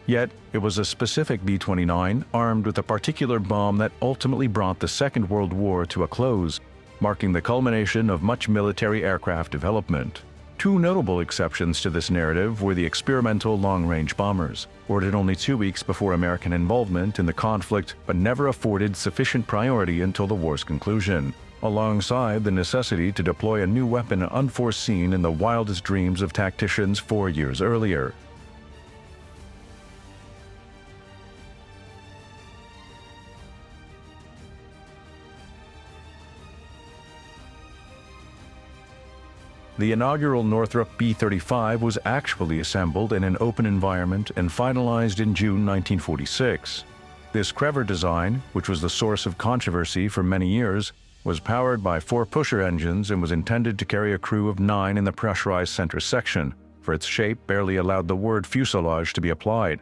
Yet, it was a specific B-29 armed with a particular bomb that ultimately brought the Second World War to a close, marking the culmination of much military aircraft development. 2 notable exceptions to this narrative were the experimental long-range bombers, ordered only 2 weeks before American involvement in the conflict but never afforded sufficient priority until the war's conclusion, alongside the necessity to deploy a new weapon unforeseen in the wildest dreams of tacticians 4 years earlier. The inaugural Northrop B-35 was actually assembled in an open environment and finalized in June 1946. This clever design, which was the source of controversy for many years, was powered by 4 pusher engines and was intended to carry a crew of 9 in the pressurized center section, for its shape barely allowed the word fuselage to be applied.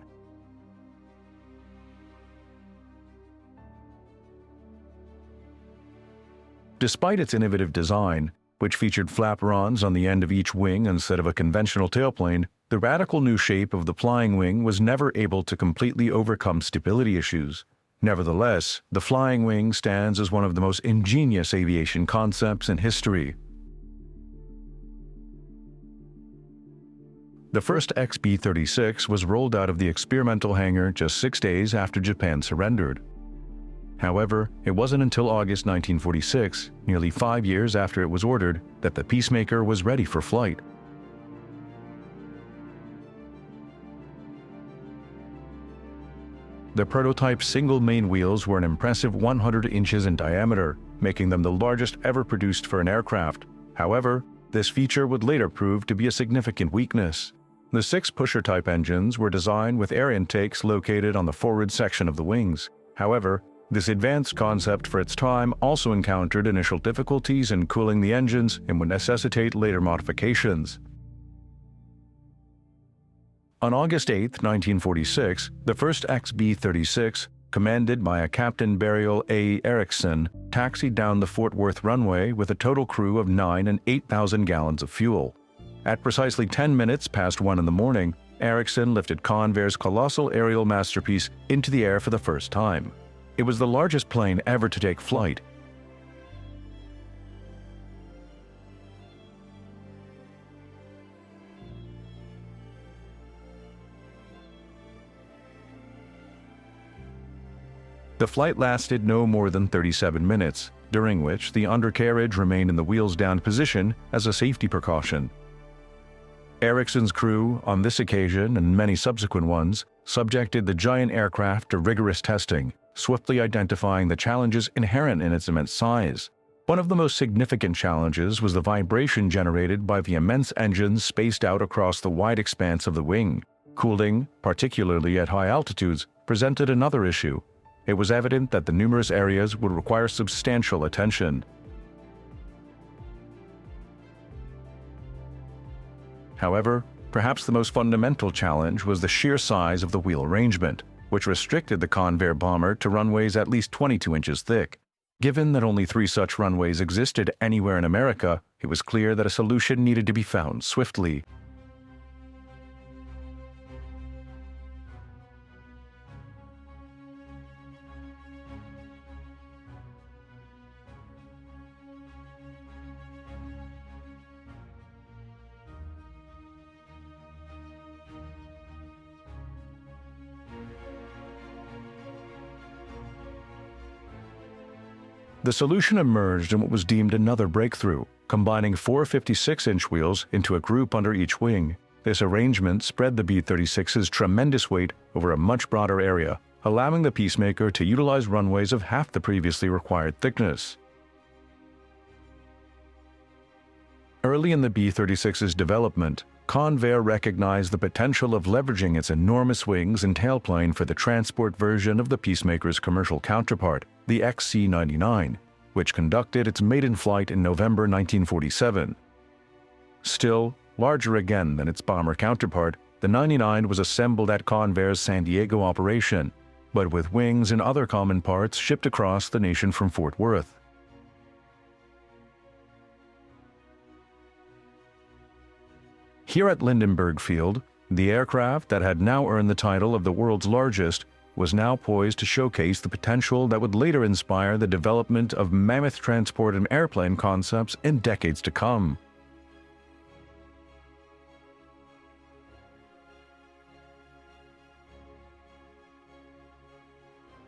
Despite its innovative design, which featured flaperons on the end of each wing instead of a conventional tailplane, the radical new shape of the flying wing was never able to completely overcome stability issues. Nevertheless, the flying wing stands as one of the most ingenious aviation concepts in history. The first XB-36 was rolled out of the experimental hangar just 6 days after Japan surrendered. However, it wasn't until August 1946, nearly 5 years after it was ordered, that the Peacemaker was ready for flight. The prototype's single main wheels were an impressive 100 inches in diameter, making them the largest ever produced for an aircraft. However, this feature would later prove to be a significant weakness. The 6 pusher-type engines were designed with air intakes located on the forward section of the wings. However, this advanced concept for its time also encountered initial difficulties in cooling the engines and would necessitate later modifications. On August 8, 1946, the first XB-36, commanded by a Captain Burial A. Erickson, taxied down the Fort Worth runway with a total crew of 9 and 8,000 gallons of fuel. At precisely 10 minutes past 1 in the morning, Erickson lifted Convair's colossal aerial masterpiece into the air for the first time. It was the largest plane ever to take flight. The flight lasted no more than 37 minutes, during which the undercarriage remained in the wheels-down position as a safety precaution. Ericsson's crew, on this occasion and many subsequent ones, subjected the giant aircraft to rigorous testing, swiftly identifying the challenges inherent in its immense size. One of the most significant challenges was the vibration generated by the immense engines spaced out across the wide expanse of the wing. Cooling, particularly at high altitudes, presented another issue. It was evident that the numerous areas would require substantial attention. However, perhaps the most fundamental challenge was the sheer size of the wheel arrangement, which restricted the Convair bomber to runways at least 22 inches thick. Given that only 3 such runways existed anywhere in America, it was clear that a solution needed to be found swiftly. The solution emerged in what was deemed another breakthrough, combining 4 56-inch wheels into a group under each wing. This arrangement spread the B-36's tremendous weight over a much broader area, allowing the Peacemaker to utilize runways of half the previously required thickness. Early in the B-36's development, Convair recognized the potential of leveraging its enormous wings and tailplane for the transport version of the Peacemaker's commercial counterpart, the XC-99, which conducted its maiden flight in November 1947. Still, larger again than its bomber counterpart, the 99 was assembled at Convair's San Diego operation, but with wings and other common parts shipped across the nation from Fort Worth. Here at Lindenberg Field, the aircraft that had now earned the title of the world's largest was now poised to showcase the potential that would later inspire the development of mammoth transport and airplane concepts in decades to come.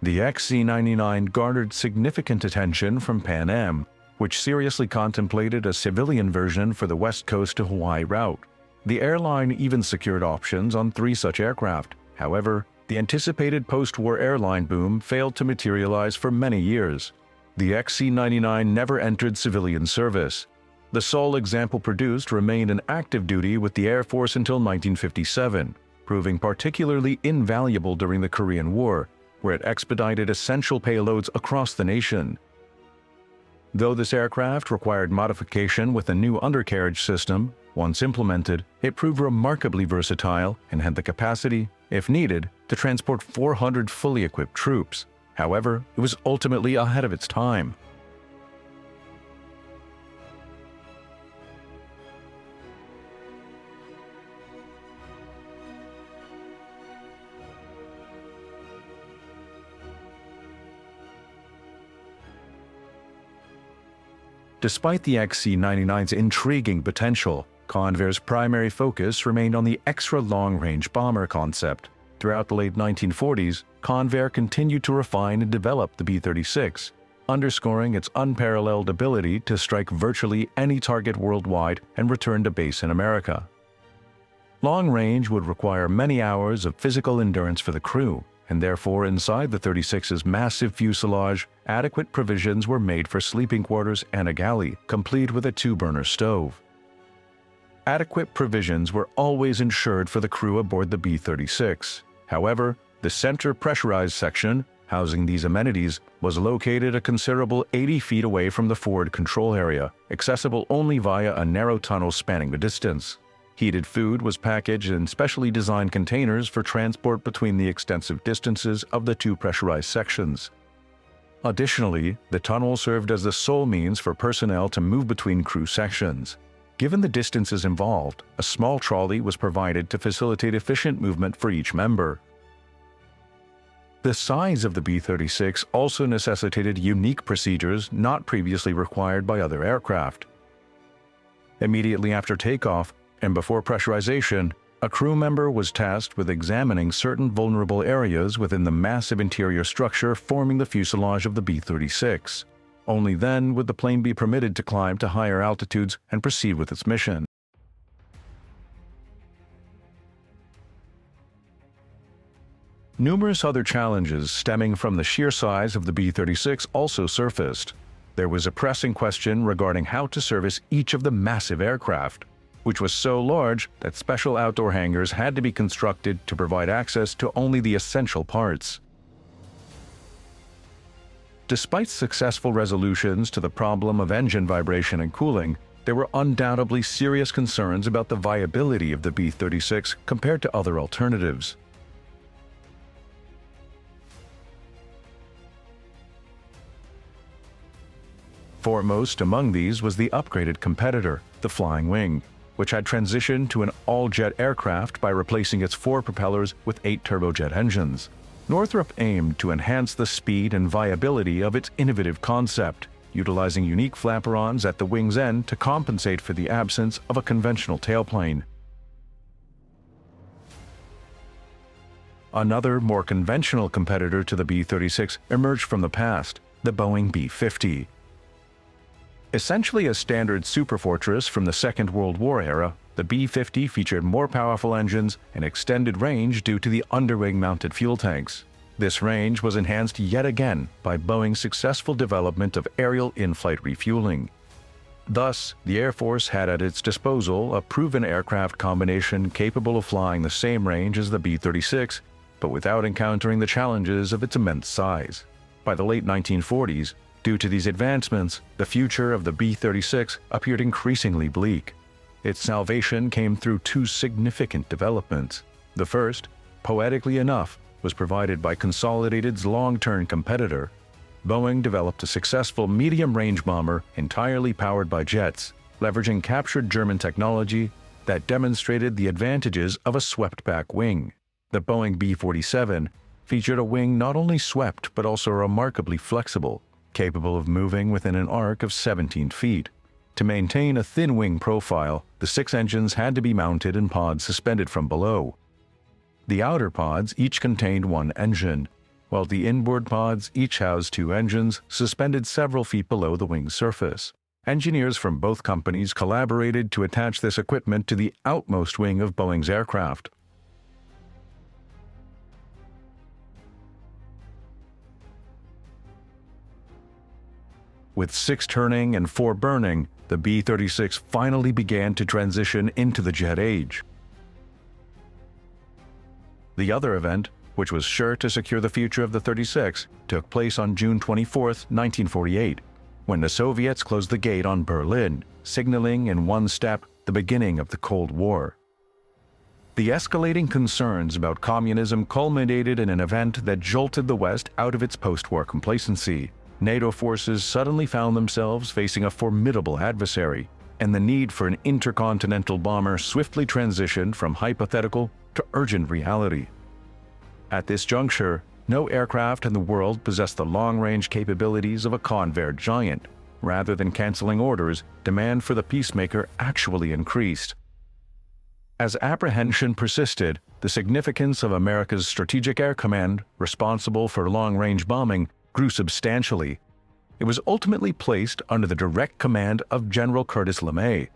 The XC-99 garnered significant attention from Pan Am, which seriously contemplated a civilian version for the West Coast to Hawaii route. The airline even secured options on 3 such aircraft. However, the anticipated post-war airline boom failed to materialize for many years. The XC-99 never entered civilian service. The sole example produced remained in active duty with the Air Force until 1957, proving particularly invaluable during the Korean War, where it expedited essential payloads across the nation. Though this aircraft required modification with a new undercarriage system, once implemented, it proved remarkably versatile and had the capacity, if needed, to transport 400 fully equipped troops. However, it was ultimately ahead of its time. Despite the XC-99's intriguing potential, Convair's primary focus remained on the extra-long-range bomber concept. Throughout the late 1940s, Convair continued to refine and develop the B-36, underscoring its unparalleled ability to strike virtually any target worldwide and return to base in America. Long range would require many hours of physical endurance for the crew, and therefore inside the 36's massive fuselage, adequate provisions were made for sleeping quarters and a galley, complete with a 2-burner stove. Adequate provisions were always ensured for the crew aboard the B-36. However, the center pressurized section, housing these amenities, was located a considerable 80 feet away from the forward control area, accessible only via a narrow tunnel spanning the distance. Heated food was packaged in specially designed containers for transport between the extensive distances of the 2 pressurized sections. Additionally, the tunnel served as the sole means for personnel to move between crew sections. Given the distances involved, a small trolley was provided to facilitate efficient movement for each member. The size of the B-36 also necessitated unique procedures not previously required by other aircraft. Immediately after takeoff, and before pressurization, a crew member was tasked with examining certain vulnerable areas within the massive interior structure forming the fuselage of the B-36. Only then would the plane be permitted to climb to higher altitudes and proceed with its mission. Numerous other challenges stemming from the sheer size of the B-36 also surfaced. There was a pressing question regarding how to service each of the massive aircraft, which was so large that special outdoor hangars had to be constructed to provide access to only the essential parts. Despite successful resolutions to the problem of engine vibration and cooling, there were undoubtedly serious concerns about the viability of the B-36 compared to other alternatives. Foremost among these was the upgraded competitor, the Flying Wing, which had transitioned to an all-jet aircraft by replacing its 4 propellers with 8 turbojet engines. Northrop aimed to enhance the speed and viability of its innovative concept, utilizing unique flaperons at the wing's end to compensate for the absence of a conventional tailplane. Another, more conventional competitor to the B-36 emerged from the past, the Boeing B-50. Essentially a standard superfortress from the Second World War era, the B-50 featured more powerful engines and extended range due to the underwing-mounted fuel tanks. This range was enhanced yet again by Boeing's successful development of aerial in-flight refueling. Thus, the Air Force had at its disposal a proven aircraft combination capable of flying the same range as the B-36, but without encountering the challenges of its immense size. By the late 1940s, due to these advancements, the future of the B-36 appeared increasingly bleak. Its salvation came through 2 significant developments. The first, poetically enough, was provided by Consolidated's long-term competitor. Boeing developed a successful medium-range bomber entirely powered by jets, leveraging captured German technology that demonstrated the advantages of a swept-back wing. The Boeing B-47 featured a wing not only swept but also remarkably flexible, capable of moving within an arc of 17 feet. To maintain a thin wing profile, the 6 engines had to be mounted in pods suspended from below. The outer pods each contained 1 engine, while the inboard pods each housed 2 engines suspended several feet below the wing surface. Engineers from both companies collaborated to attach this equipment to the outmost wing of Boeing's aircraft. With 6 turning and 4 burning, the B-36 finally began to transition into the jet age. The other event, which was sure to secure the future of the 36, took place on June 24, 1948, when the Soviets closed the gate on Berlin, signaling in one step the beginning of the Cold War. The escalating concerns about communism culminated in an event that jolted the West out of its post-war complacency. NATO forces suddenly found themselves facing a formidable adversary, and the need for an intercontinental bomber swiftly transitioned from hypothetical to urgent reality. At this juncture, no aircraft in the world possessed the long-range capabilities of a Convair giant. Rather than canceling orders, demand for the Peacemaker actually increased. As apprehension persisted, the significance of America's Strategic Air Command, responsible for long-range bombing, grew substantially. It was ultimately placed under the direct command of General Curtis LeMay.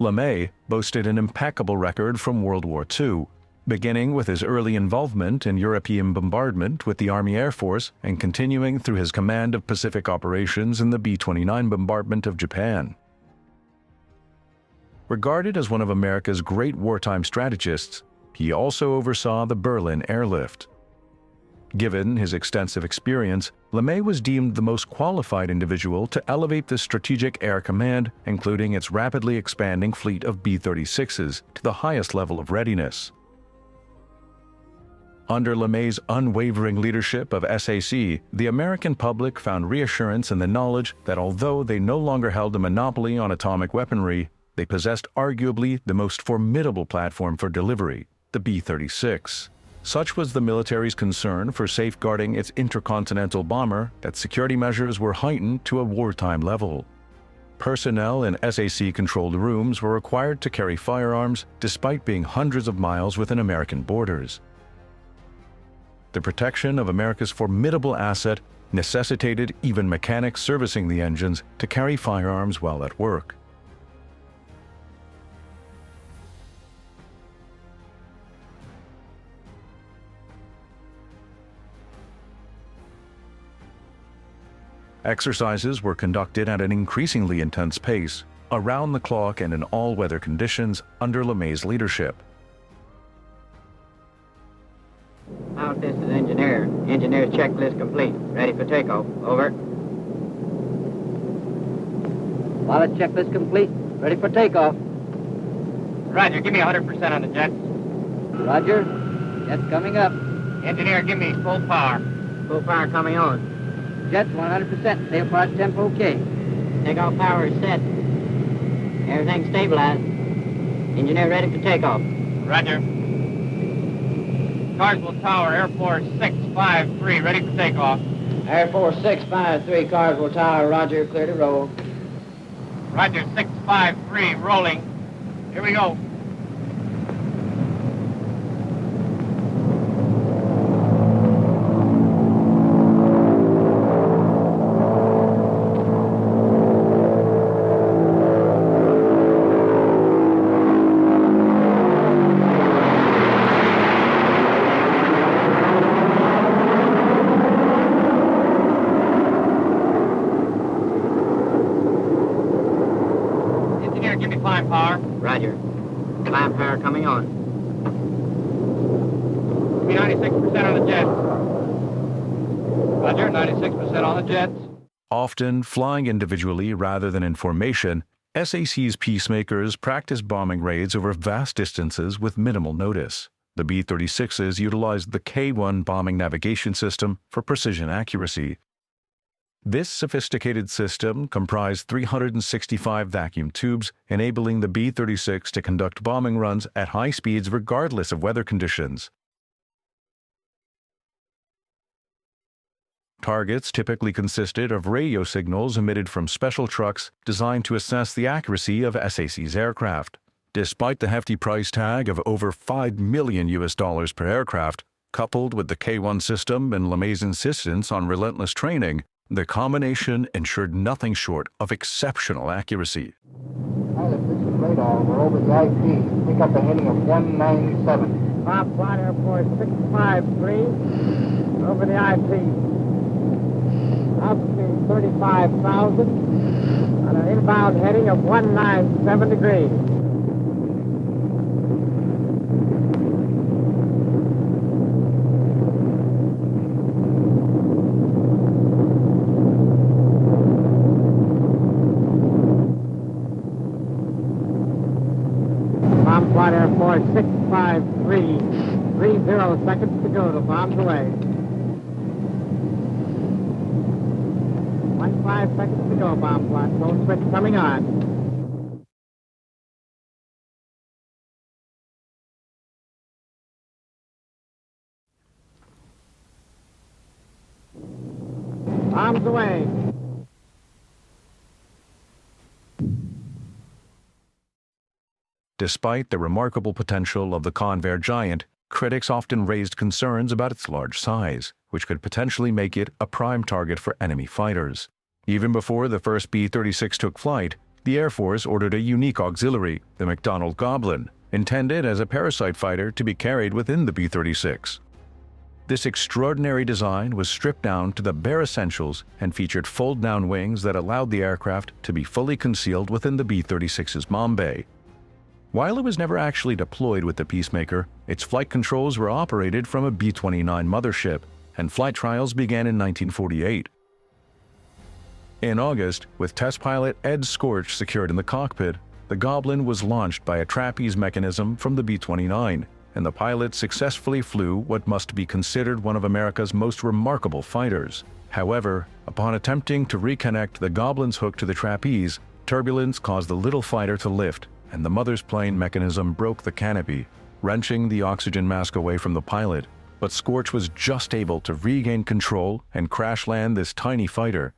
LeMay boasted an impeccable record from World War II, beginning with his early involvement in European bombardment with the Army Air Force and continuing through his command of Pacific operations in the B-29 bombardment of Japan. Regarded as one of America's great wartime strategists, he also oversaw the Berlin airlift. Given his extensive experience, LeMay was deemed the most qualified individual to elevate the Strategic Air Command, including its rapidly expanding fleet of B-36s, to the highest level of readiness. Under LeMay's unwavering leadership of SAC, the American public found reassurance in the knowledge that although they no longer held a monopoly on atomic weaponry, they possessed arguably the most formidable platform for delivery, the B-36. Such was the military's concern for safeguarding its intercontinental bomber that security measures were heightened to a wartime level. Personnel in SAC-controlled rooms were required to carry firearms despite being hundreds of miles within American borders. The protection of America's formidable asset necessitated even mechanics servicing the engines to carry firearms while at work. Exercises were conducted at an increasingly intense pace, around the clock and in all weather conditions under LeMay's leadership. Out, this is engineer. Engineer's checklist complete. Ready for takeoff. Over. Pilot checklist complete. Ready for takeoff. Roger, give me 100% on the jets. Roger. Jets coming up. Engineer, give me full power. Full power coming on. Jets 100%. Sail part temp okay. Takeoff power is set. Everything stabilized. Engineer ready for takeoff. Roger. Carswell Tower, Air Force 653, ready for takeoff. Air Force 653, Carswell Tower, roger, clear to roll. Roger, 653, rolling. Here we go. Give me climb power. Roger. Climb power coming on. Give me 96% on the jets. Roger, 96% on the jets. Often flying individually rather than in formation, SAC's peacemakers practice bombing raids over vast distances with minimal notice. The B-36s utilized the K-1 bombing navigation system for precision accuracy. This sophisticated system comprised 365 vacuum tubes, enabling the B-36 to conduct bombing runs at high speeds regardless of weather conditions. Targets typically consisted of radio signals emitted from special trucks designed to assess the accuracy of SAC's aircraft. Despite the hefty price tag of over $5 million per aircraft, coupled with the K-1 system and LeMay's insistence on relentless training, the combination ensured nothing short of exceptional accuracy. Pilot, this is radar. We're over the IP. Pick up a heading of 197. Bob Flight Air Force 653. Over the IP. Altitude 35,000. On an inbound heading of 197 degrees. Flight Air Force 653, 30 seconds to go. The bomb's away. 15 seconds to go, bomb flight. Phone switch coming on. Bombs away. Despite the remarkable potential of the Convair giant, critics often raised concerns about its large size, which could potentially make it a prime target for enemy fighters. Even before the first B-36 took flight, the Air Force ordered a unique auxiliary, the McDonnell Goblin, intended as a parasite fighter to be carried within the B-36. This extraordinary design was stripped down to the bare essentials and featured fold-down wings that allowed the aircraft to be fully concealed within the B-36's bomb bay. While it was never actually deployed with the Peacemaker, its flight controls were operated from a B-29 mothership, and flight trials began in 1948. In August, with test pilot Ed Scorch secured in the cockpit, the Goblin was launched by a trapeze mechanism from the B-29, and the pilot successfully flew what must be considered one of America's most remarkable fighters. However, upon attempting to reconnect the Goblin's hook to the trapeze, turbulence caused the little fighter to lift, and the mother's plane mechanism broke the canopy, wrenching the oxygen mask away from the pilot. But Scorch was just able to regain control and crash land this tiny fighter.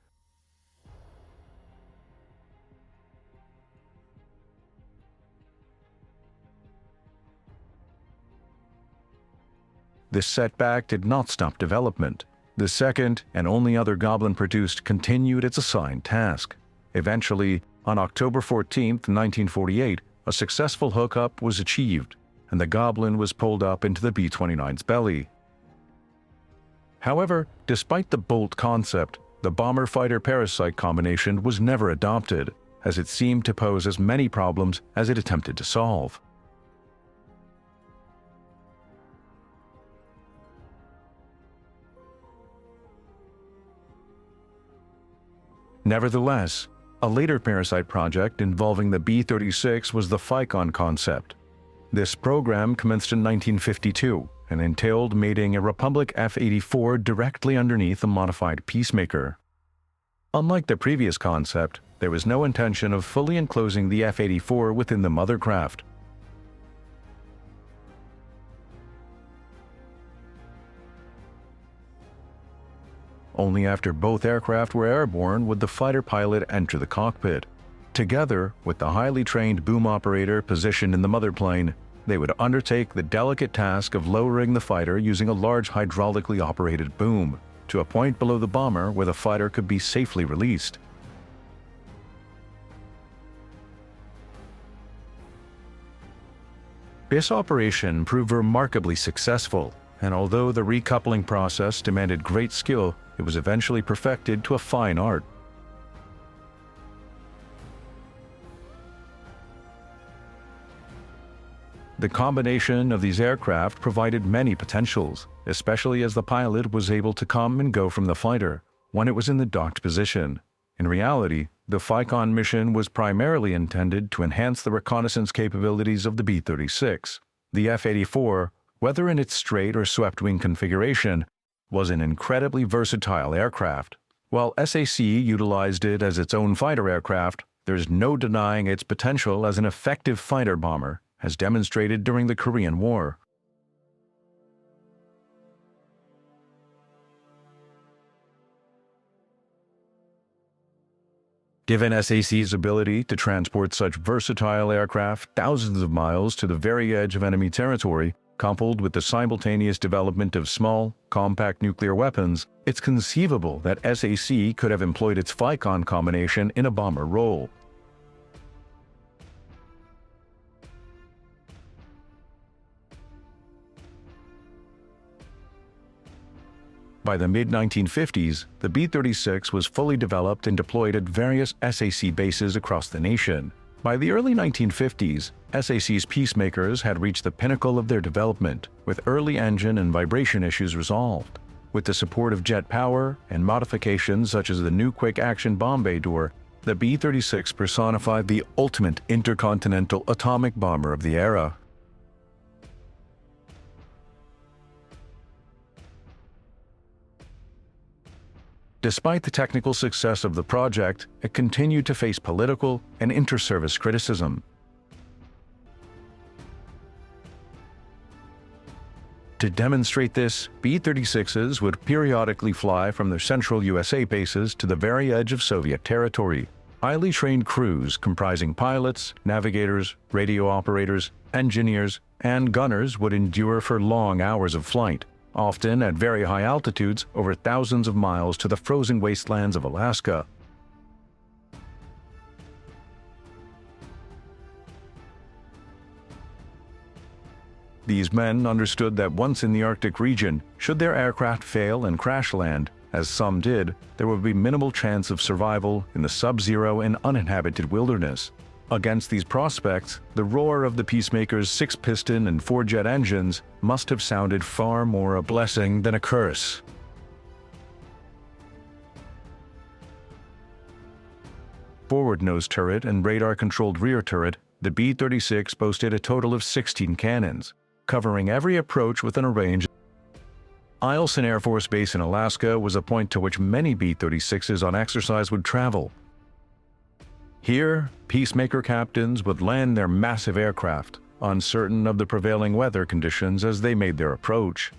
This setback did not stop development. The second and only other Goblin produced continued its assigned task. Eventually, on October 14, 1948, a successful hookup was achieved, and the Goblin was pulled up into the B-29's belly. However, despite the bold concept, the bomber-fighter-parasite combination was never adopted, as it seemed to pose as many problems as it attempted to solve. Nevertheless, a later parasite project involving the B-36 was the Phycon concept. This program commenced in 1952 and entailed mating a Republic F-84 directly underneath a modified Peacemaker. Unlike the previous concept, there was no intention of fully enclosing the F-84 within the mothercraft. Only after both aircraft were airborne would the fighter pilot enter the cockpit. Together with the highly trained boom operator positioned in the mother plane, they would undertake the delicate task of lowering the fighter using a large hydraulically operated boom to a point below the bomber where the fighter could be safely released. This operation proved remarkably successful, and although the recoupling process demanded great skill, it was eventually perfected to a fine art. The combination of these aircraft provided many potentials, especially as the pilot was able to come and go from the fighter when it was in the docked position. In reality, the Phycon mission was primarily intended to enhance the reconnaissance capabilities of the B-36. The F-84, whether in its straight or swept-wing configuration, was an incredibly versatile aircraft. While SAC utilized it as its own fighter aircraft, there's no denying its potential as an effective fighter bomber, as demonstrated during the Korean War. Given SAC's ability to transport such versatile aircraft thousands of miles to the very edge of enemy territory, coupled with the simultaneous development of small, compact nuclear weapons, it's conceivable that SAC could have employed its Phycon combination in a bomber role. By the mid-1950s, the B-36 was fully developed and deployed at various SAC bases across the nation. By the early 1950s, SAC's Peacemakers had reached the pinnacle of their development, with early engine and vibration issues resolved. With the support of jet power and modifications such as the new quick-action bomb bay door, the B-36 personified the ultimate intercontinental atomic bomber of the era. Despite the technical success of the project, it continued to face political and inter-service criticism. To demonstrate this, B-36s would periodically fly from their central USA bases to the very edge of Soviet territory. Highly trained crews comprising pilots, navigators, radio operators, engineers, and gunners would endure for long hours of flight, often at very high altitudes over thousands of miles to the frozen wastelands of Alaska. These men understood that once in the Arctic region, should their aircraft fail and crash land, as some did, there would be minimal chance of survival in the sub-zero and uninhabited wilderness. Against these prospects, the roar of the Peacemaker's 6-piston and 4-jet engines must have sounded far more a blessing than a curse. Forward-nose turret and radar-controlled rear turret, the B-36 boasted a total of 16 cannons, covering every approach within a range. Eielson Air Force Base in Alaska was a point to which many B-36s on exercise would travel. Here, Peacemaker captains would land their massive aircraft, uncertain of the prevailing weather conditions as they made their approach.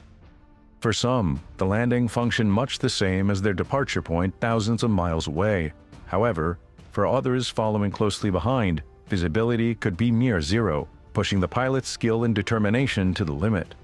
For some, the landing functioned much the same as their departure point thousands of miles away. However, for others following closely behind, visibility could be near zero, pushing the pilot's skill and determination to the limit.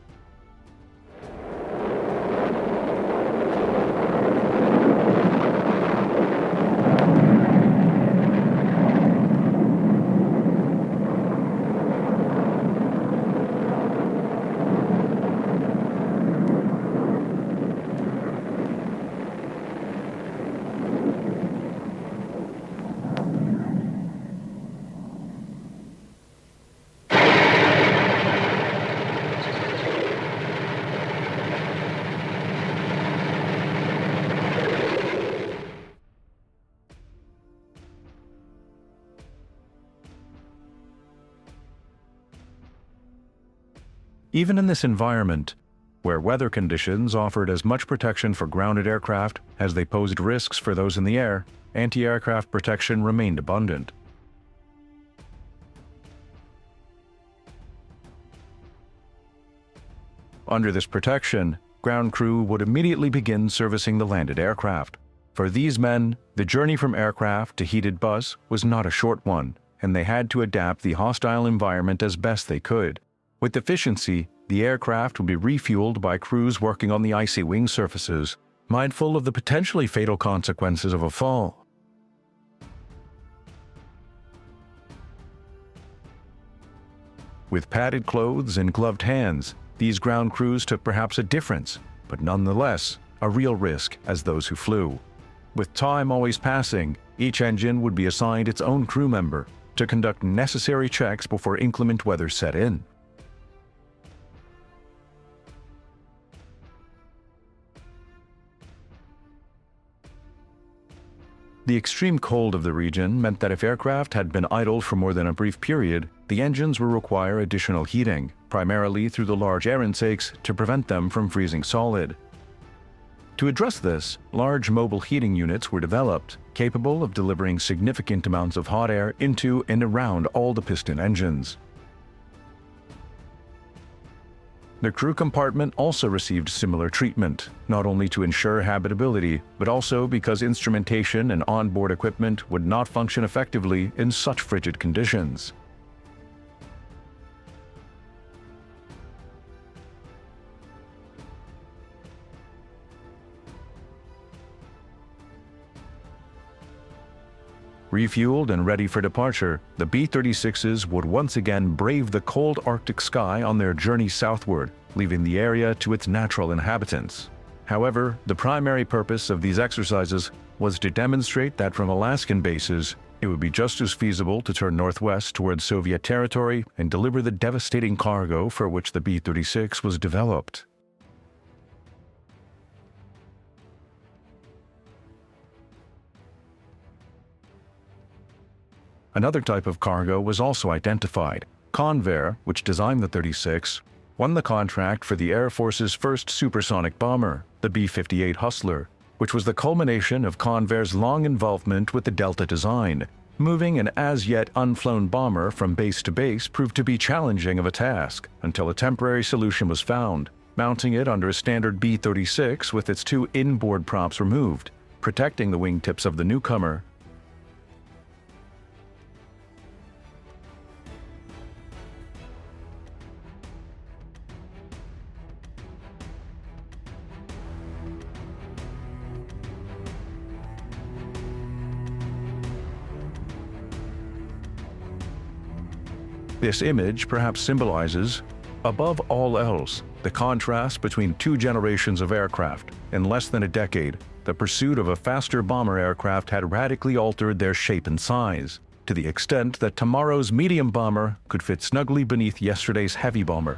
Even in this environment, where weather conditions offered as much protection for grounded aircraft as they posed risks for those in the air, anti-aircraft protection remained abundant. Under this protection, ground crew would immediately begin servicing the landed aircraft. For these men, the journey from aircraft to heated bus was not a short one, and they had to adapt the hostile environment as best they could. With efficiency, the aircraft would be refueled by crews working on the icy wing surfaces, mindful of the potentially fatal consequences of a fall. With padded clothes and gloved hands, these ground crews took perhaps a difference, but nonetheless a real risk as those who flew. With time always passing, each engine would be assigned its own crew member to conduct necessary checks before inclement weather set in. The extreme cold of the region meant that if aircraft had been idle for more than a brief period, the engines would require additional heating, primarily through the large air intakes, to prevent them from freezing solid. To address this, large mobile heating units were developed, capable of delivering significant amounts of hot air into and around all the piston engines. The crew compartment also received similar treatment, not only to ensure habitability, but also because instrumentation and onboard equipment would not function effectively in such frigid conditions. Refueled and ready for departure, the B-36s would once again brave the cold Arctic sky on their journey southward, leaving the area to its natural inhabitants. However, the primary purpose of these exercises was to demonstrate that from Alaskan bases, it would be just as feasible to turn northwest towards Soviet territory and deliver the devastating cargo for which the B-36 was developed. Another type of cargo was also identified. Convair, which designed the 36, won the contract for the Air Force's first supersonic bomber, the B-58 Hustler, which was the culmination of Convair's long involvement with the Delta design. Moving an as-yet unflown bomber from base to base proved to be challenging of a task, until a temporary solution was found, mounting it under a standard B-36 with its two inboard props removed, protecting the wingtips of the newcomer. This image perhaps symbolizes, above all else, the contrast between two generations of aircraft. In less than a decade, the pursuit of a faster bomber aircraft had radically altered their shape and size, to the extent that tomorrow's medium bomber could fit snugly beneath yesterday's heavy bomber.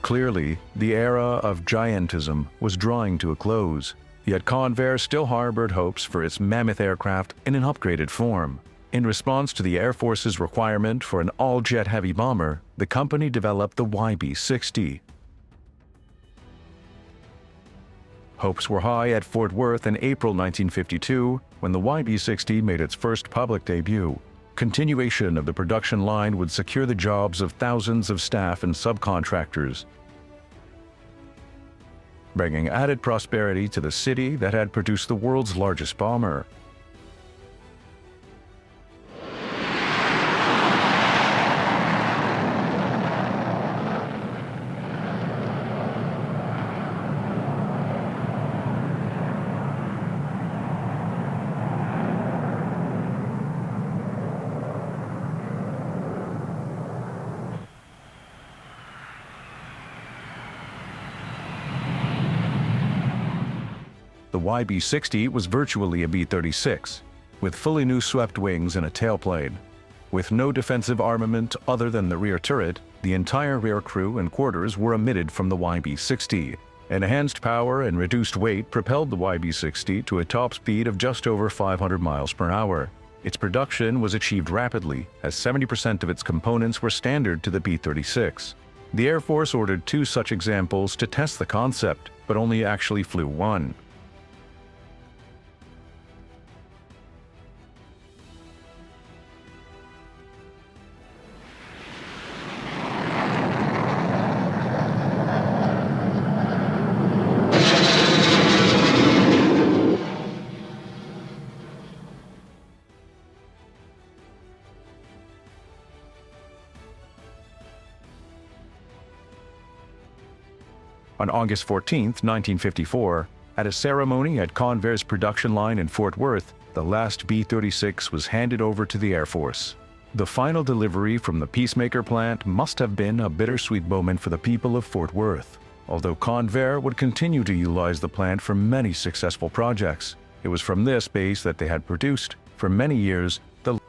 Clearly, the era of giantism was drawing to a close, yet Convair still harbored hopes for its mammoth aircraft in an upgraded form. In response to the Air Force's requirement for an all-jet heavy bomber, the company developed the YB-60. Hopes were high at Fort Worth in April 1952, when the YB-60 made its first public debut. Continuation of the production line would secure the jobs of thousands of staff and subcontractors, bringing added prosperity to the city that had produced the world's largest bomber. The YB-60 was virtually a B-36, with fully new swept wings and a tailplane. With no defensive armament other than the rear turret, the entire rear crew and quarters were omitted from the YB-60. Enhanced power and reduced weight propelled the YB-60 to a top speed of just over 500 miles per hour. Its production was achieved rapidly, as 70% of its components were standard to the B-36. The Air Force ordered 2 such examples to test the concept, but only actually flew one. On August 14, 1954, at a ceremony at Convair's production line in Fort Worth, the last B-36 was handed over to the Air Force. The final delivery from the Peacemaker plant must have been a bittersweet moment for the people of Fort Worth. Although Convair would continue to utilize the plant for many successful projects, it was from this base that they had produced, for many years, the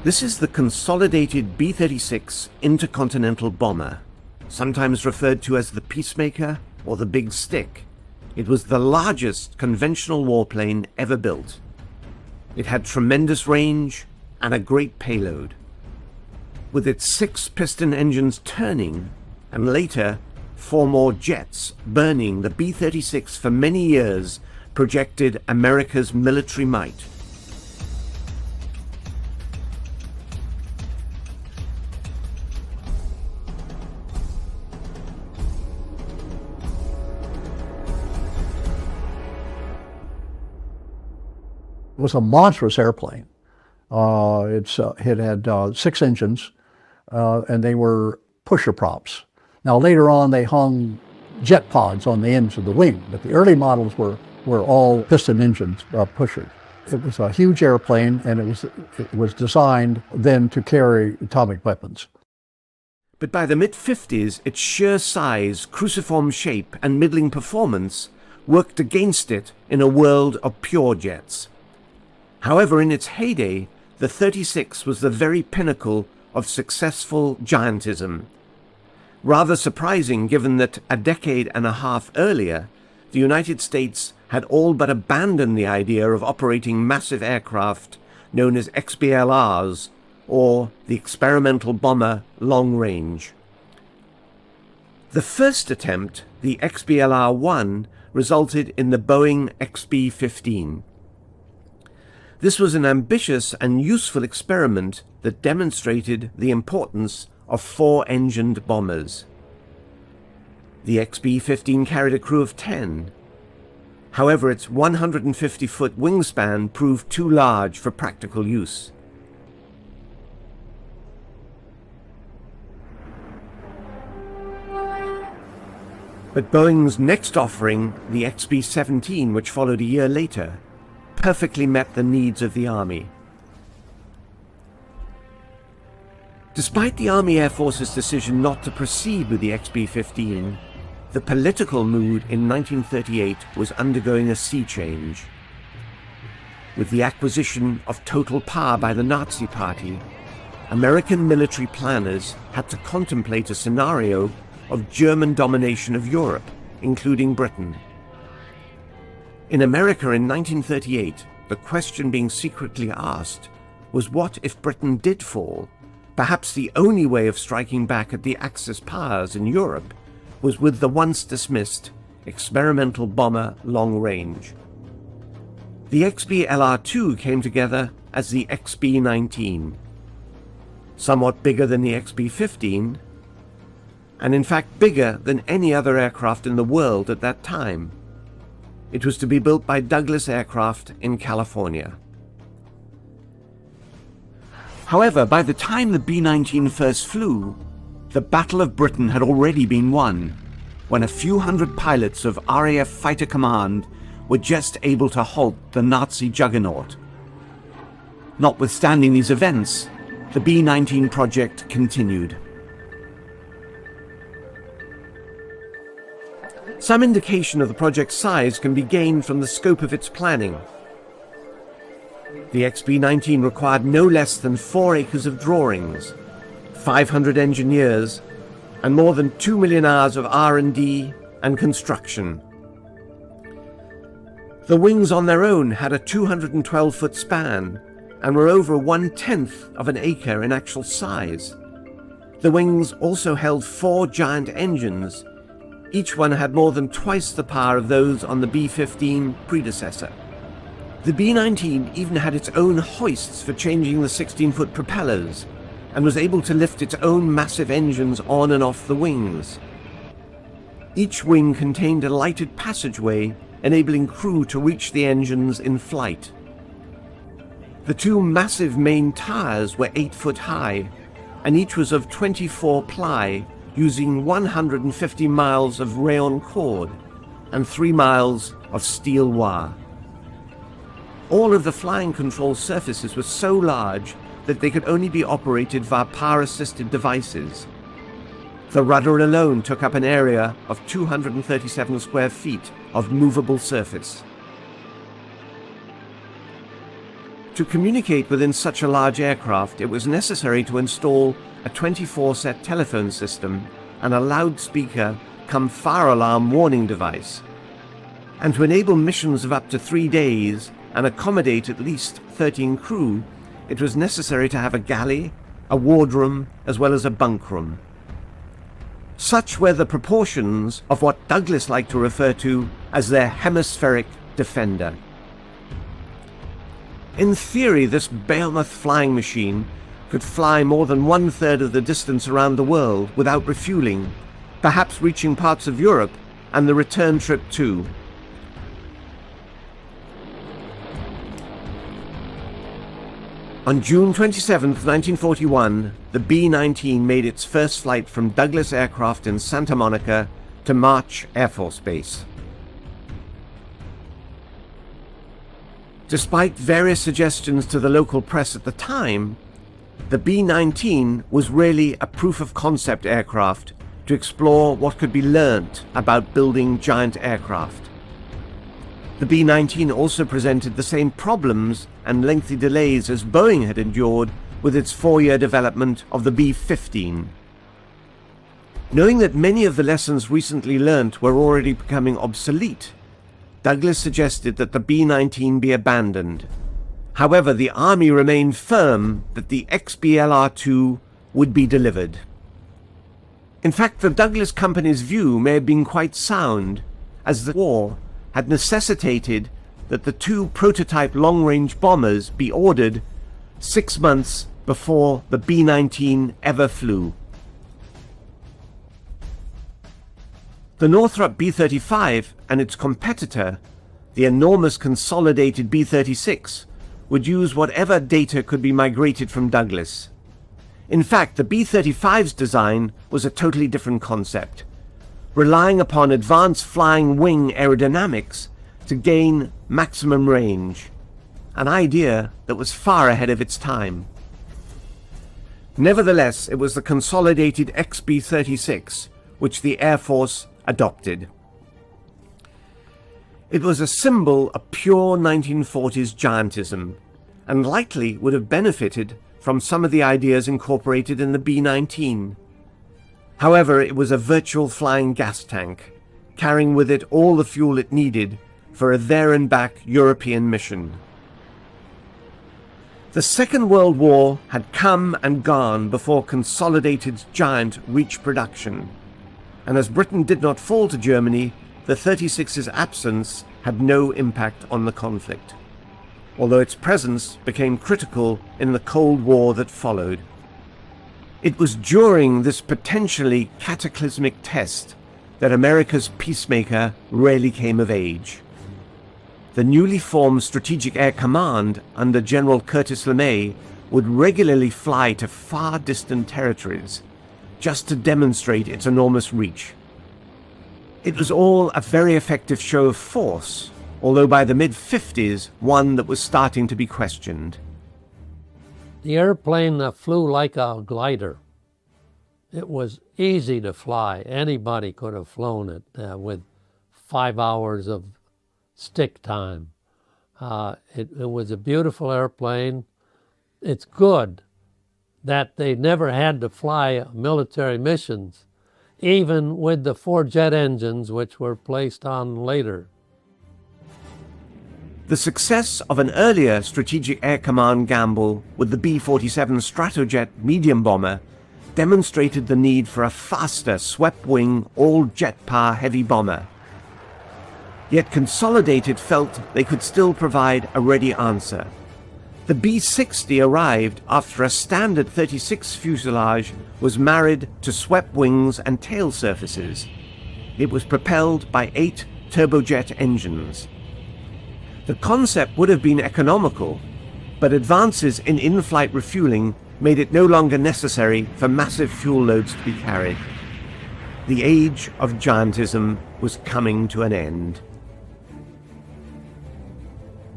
This is the consolidated B-36 intercontinental bomber, sometimes referred to as the Peacemaker or the Big Stick. It was the largest conventional warplane ever built. It had tremendous range and a great payload. With its 6 piston engines turning, and later 4 more jets burning, the B-36 for many years projected America's military might. It was a monstrous airplane. It had 6 engines, and they were pusher props. Now later on they hung jet pods on the ends of the wing, but the early models were all piston engines, pushers. It was a huge airplane, and it was designed then to carry atomic weapons. But by the mid-50s, its sheer size, cruciform shape, and middling performance worked against it in a world of pure jets. However, in its heyday, the 36 was the very pinnacle of successful giantism. Rather surprising given that a decade and a half earlier, the United States had all but abandoned the idea of operating massive aircraft known as XBLRs, or the Experimental Bomber Long Range. The first attempt, the XBLR-1, resulted in the Boeing XB-15. This was an ambitious and useful experiment that demonstrated the importance of 4-engined bombers. The XB-15 carried a crew of 10. However, its 150-foot wingspan proved too large for practical use. But Boeing's next offering, the XB-17, which followed a year later, perfectly met the needs of the Army. Despite the Army Air Force's decision not to proceed with the XB-15, the political mood in 1938 was undergoing a sea change. With the acquisition of total power by the Nazi Party, American military planners had to contemplate a scenario of German domination of Europe, including Britain. In America in 1938, the question being secretly asked was, what if Britain did fall? Perhaps the only way of striking back at the Axis powers in Europe was with the once dismissed experimental bomber Long Range. The XB-LR-2 came together as the XB-19, somewhat bigger than the XB-15, and in fact bigger than any other aircraft in the world at that time. It was to be built by Douglas Aircraft in California. However, by the time the B-19 first flew, the Battle of Britain had already been won, when a few hundred pilots of RAF Fighter Command were just able to halt the Nazi juggernaut. Notwithstanding these events, the B-19 project continued. Some indication of the project's size can be gained from the scope of its planning. The XB-19 required no less than 4 acres of drawings, 500 engineers, and more than 2 million hours of R&D and construction. The wings on their own had a 212-foot span and were over 1/10 of an acre in actual size. The wings also held 4 giant engines. Each one had more than twice the power of those on the B-15 predecessor. The B-19 even had its own hoists for changing the 16-foot propellers and was able to lift its own massive engines on and off the wings. Each wing contained a lighted passageway enabling crew to reach the engines in flight. The 2 massive main tires were 8 foot high, and each was of 24 ply, using 150 miles of rayon cord and 3 miles of steel wire. All of the flying control surfaces were so large that they could only be operated via power-assisted devices. The rudder alone took up an area of 237 square feet of movable surface. To communicate within such a large aircraft, it was necessary to install a 24-set telephone system and a loudspeaker cum fire alarm warning device. And to enable missions of up to 3 days and accommodate at least 13 crew, it was necessary to have a galley, a wardroom, as well as a bunk room. Such were the proportions of what Douglas liked to refer to as their hemispheric defender. In theory, this behemoth flying machine could fly more than 1/3 of the distance around the world without refueling, perhaps reaching parts of Europe and the return trip too. On June 27, 1941, the B-19 made its first flight from Douglas Aircraft in Santa Monica to March Air Force Base. Despite various suggestions to the local press at the time, the B-19 was really a proof-of-concept aircraft to explore what could be learnt about building giant aircraft. The B-19 also presented the same problems and lengthy delays as Boeing had endured with its 4-year development of the B-15. Knowing that many of the lessons recently learnt were already becoming obsolete, Douglas suggested that the B-19 be abandoned. However, the Army remained firm that the XB-LR-2 would be delivered. In fact, the Douglas Company's view may have been quite sound, as the war had necessitated that the 2 prototype long-range bombers be ordered 6 months before the B-19 ever flew. The Northrop B-35 and its competitor, the enormous consolidated B-36, would use whatever data could be migrated from Douglas. In fact, the B-35's design was a totally different concept, relying upon advanced flying wing aerodynamics to gain maximum range, an idea that was far ahead of its time. Nevertheless, it was the consolidated XB-36 which the Air Force adopted. It was a symbol of pure 1940s giantism, and likely would have benefited from some of the ideas incorporated in the B-19. However, it was a virtual flying gas tank, carrying with it all the fuel it needed for a there-and-back European mission. The Second World War had come and gone before Consolidated's giant reached production, and as Britain did not fall to Germany, the 36's absence had no impact on the conflict, although its presence became critical in the Cold War that followed. It was during this potentially cataclysmic test that America's peacemaker really came of age. The newly formed Strategic Air Command under General Curtis LeMay would regularly fly to far distant territories just to demonstrate its enormous reach. It was all a very effective show of force, although by the mid-50s, one that was starting to be questioned. The airplane flew like a glider. It was easy to fly. Anybody could have flown it with 5 hours of stick time. It was a beautiful airplane. It's good that they never had to fly military missions, even with the 4 jet engines which were placed on later. The success of an earlier Strategic Air Command gamble with the B-47 Stratojet medium bomber demonstrated the need for a faster swept-wing, all-jet-power heavy bomber. Yet Consolidated felt they could still provide a ready answer. The B-60 arrived after a standard 36 fuselage was married to swept wings and tail surfaces. It was propelled by 8 turbojet engines. The concept would have been economical, but advances in in-flight refueling made it no longer necessary for massive fuel loads to be carried. The age of giantism was coming to an end.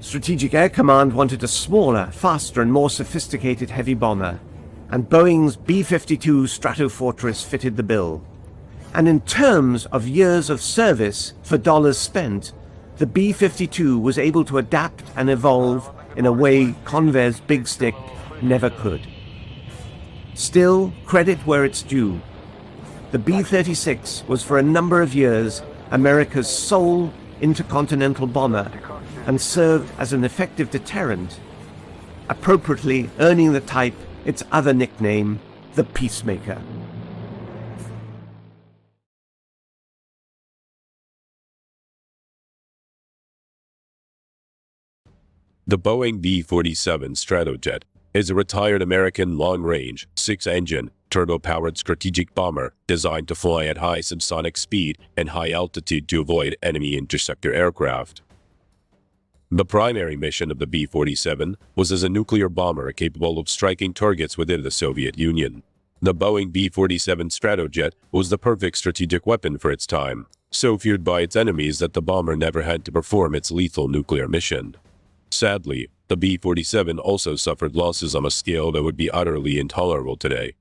Strategic Air Command wanted a smaller, faster and more sophisticated heavy bomber, and Boeing's B-52 Stratofortress fitted the bill. And in terms of years of service for dollars spent, the B-52 was able to adapt and evolve in a way Convair's Big Stick never could. Still, credit where it's due. The B-36 was for a number of years America's sole intercontinental bomber and served as an effective deterrent, appropriately earning the type its other nickname, the Peacemaker. The Boeing B-47 Stratojet is a retired American long-range, 6-engine, turbo-powered strategic bomber designed to fly at high subsonic speed and high altitude to avoid enemy interceptor aircraft. The primary mission of the B-47 was as a nuclear bomber capable of striking targets within the Soviet Union. The Boeing B-47 Stratojet was the perfect strategic weapon for its time, so feared by its enemies that the bomber never had to perform its lethal nuclear mission. Sadly, the B-47 also suffered losses on a scale that would be utterly intolerable today.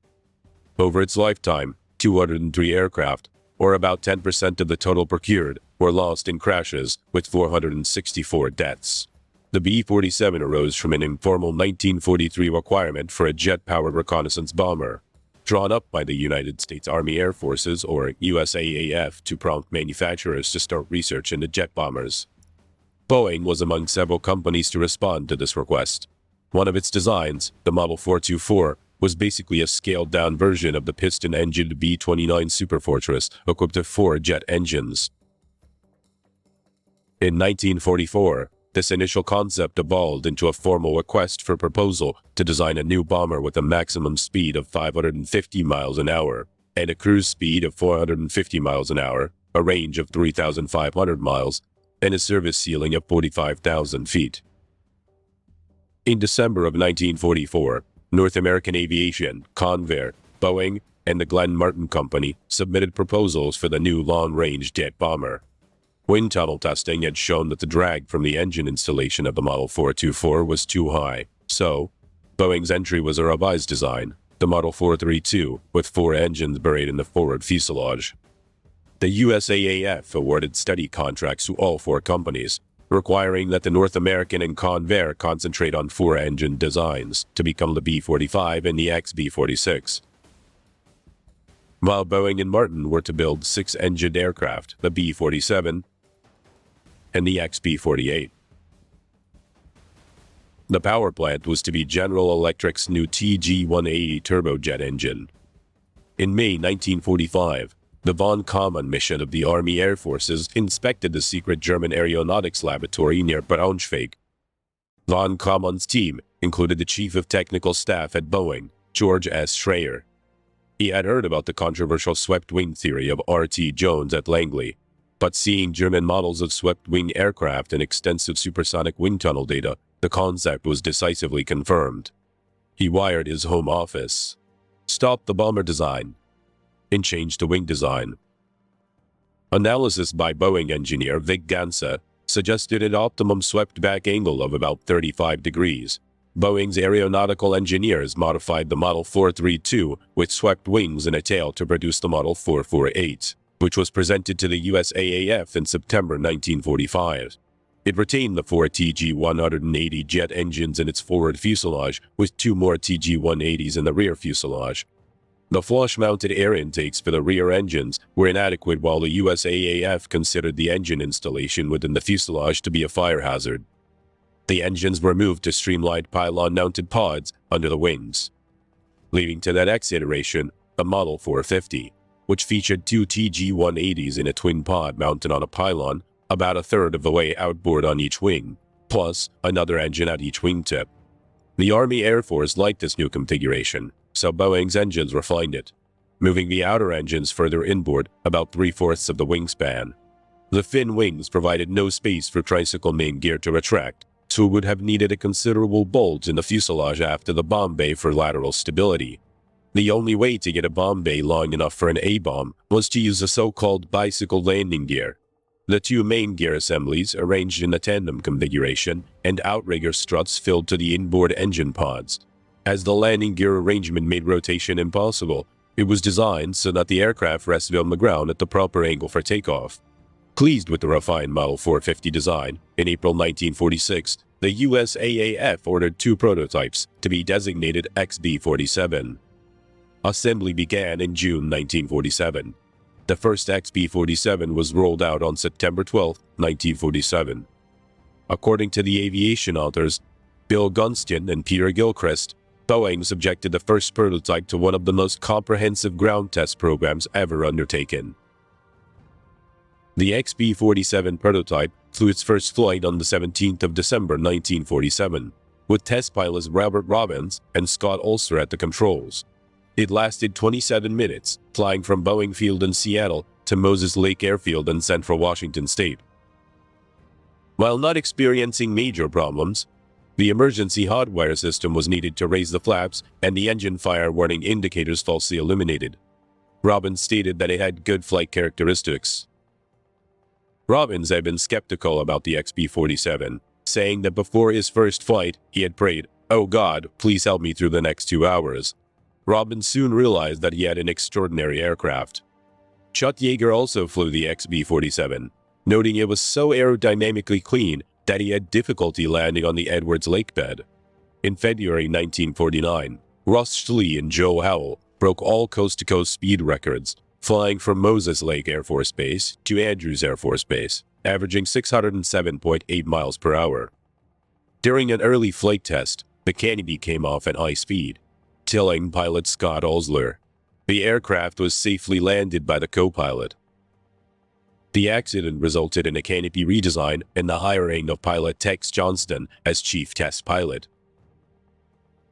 Over its lifetime, 203 aircraft, or about 10% of the total procured, were lost in crashes, with 464 deaths. The B-47 arose from an informal 1943 requirement for a jet-powered reconnaissance bomber, drawn up by the United States Army Air Forces, or USAAF, to prompt manufacturers to start research into jet bombers. Boeing was among several companies to respond to this request. One of its designs, the Model 424, was basically a scaled-down version of the piston-engined B-29 Superfortress, equipped with 4 jet engines. In 1944, this initial concept evolved into a formal request for proposal to design a new bomber with a maximum speed of 550 miles an hour and a cruise speed of 450 miles an hour, a range of 3,500 miles, and a service ceiling of 45,000 feet. In December of 1944, North American Aviation, Convair, Boeing, and the Glenn Martin Company submitted proposals for the new long-range jet bomber. Wind tunnel testing had shown that the drag from the engine installation of the Model 424 was too high, so Boeing's entry was a revised design, the Model 432, with 4 engines buried in the forward fuselage. The USAAF awarded study contracts to all 4 companies, requiring that the North American and Convair concentrate on 4-engine designs to become the B-45 and the XB-46. While Boeing and Martin were to build 6-engined aircraft, the B-47 and the XB-48. The power plant was to be General Electric's new TG-180 turbojet engine. In May 1945, the von Kaumann mission of the Army Air Forces inspected the secret German aeronautics laboratory near Braunschweig. Von Kaumann's team included the Chief of Technical Staff at Boeing, George S. Schreier. He had heard about the controversial swept-wing theory of R.T. Jones at Langley, but seeing German models of swept-wing aircraft and extensive supersonic wind tunnel data, the concept was decisively confirmed. He wired his home office, stopped the bomber design, and changed the wing design. Analysis by Boeing engineer Vic Gansa suggested an optimum swept-back angle of about 35 degrees, Boeing's aeronautical engineers modified the Model 432 with swept wings and a tail to produce the Model 448, which was presented to the USAAF in September 1945. It retained the 4 TG-180 jet engines in its forward fuselage, with 2 more TG-180s in the rear fuselage. The flush-mounted air intakes for the rear engines were inadequate, while the USAAF considered the engine installation within the fuselage to be a fire hazard. The engines were moved to streamlined pylon-mounted pods under the wings, leading to the next iteration, the Model 450, which featured 2 TG-180s in a twin pod mounted on a pylon about a third of the way outboard on each wing, plus another engine at each wingtip. The Army Air Force liked this new configuration, so Boeing's engines refined it, moving the outer engines further inboard about 3/4 of the wingspan. The fin wings provided no space for tricycle main gear to retract, so it would have needed a considerable bulge in the fuselage after the bomb bay for lateral stability. The only way to get a bomb bay long enough for an A-bomb was to use a so-called bicycle landing gear. The 2 main gear assemblies, arranged in a tandem configuration, and outrigger struts filled to the inboard engine pods. As the landing gear arrangement made rotation impossible, it was designed so that the aircraft rested on the ground at the proper angle for takeoff. Pleased with the refined Model 450 design, in April 1946, the USAAF ordered 2 prototypes to be designated XB-47. Assembly began in June 1947. The first XB-47 was rolled out on September 12, 1947. According to the aviation authors, Bill Gunston and Peter Gilchrist, Boeing subjected the first prototype to one of the most comprehensive ground test programs ever undertaken. The XB-47 prototype flew its first flight on the 17th of December 1947, with test pilots Robert Robbins and Scott Ulster at the controls. It lasted 27 minutes, flying from Boeing Field in Seattle to Moses Lake Airfield in central Washington state. While not experiencing major problems, the emergency hot wire system was needed to raise the flaps and the engine fire warning indicators falsely illuminated. Robbins stated that it had good flight characteristics. Robbins had been skeptical about the XB-47, saying that before his first flight, he had prayed, "Oh God, please help me through the next 2 hours." Robbins soon realized that he had an extraordinary aircraft. Chuck Yeager also flew the XB-47, noting it was so aerodynamically clean that he had difficulty landing on the Edwards Lake bed. In February 1949, Russ Schlee and Joe Howell broke all coast-to-coast speed records, flying from Moses Lake Air Force Base to Andrews Air Force Base, averaging 607.8 miles per hour. During an early flight test, the canopy came off at high speed, telling pilot Scott Ulster. The aircraft was safely landed by the co-pilot. The accident resulted in a canopy redesign and the hiring of pilot Tex Johnston as chief test pilot.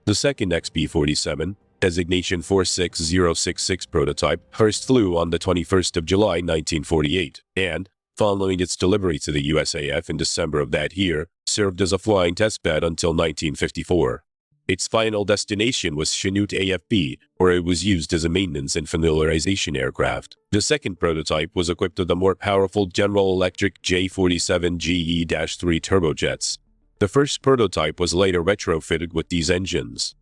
The second XB-47, designation 46066 prototype, first flew on the 21st of July 1948 and, following its delivery to the USAF in December of that year, served as a flying testbed until 1954. Its final destination was Chanute AFB, where it was used as a maintenance and familiarization aircraft. The second prototype was equipped with the more powerful General Electric J47 GE-3 turbojets. The first prototype was later retrofitted with these engines.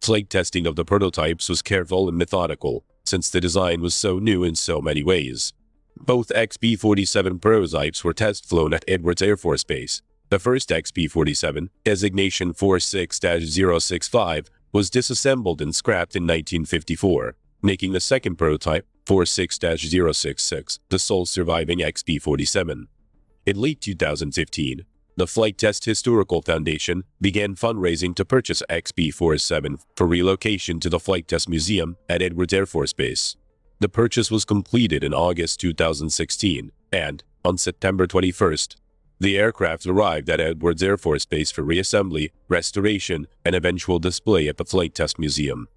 Flight testing of the prototypes was careful and methodical, since the design was so new in so many ways. Both XB-47 prototypes were test flown at Edwards Air Force Base. The first XB-47, designation 46-065, was disassembled and scrapped in 1954, making the second prototype, 46-066, the sole surviving XB-47. In late 2015, the Flight Test Historical Foundation began fundraising to purchase XB-47 for relocation to the Flight Test Museum at Edwards Air Force Base. The purchase was completed in August 2016, and, on September 21st, the aircraft arrived at Edwards Air Force Base for reassembly, restoration, and eventual display at the Flight Test Museum.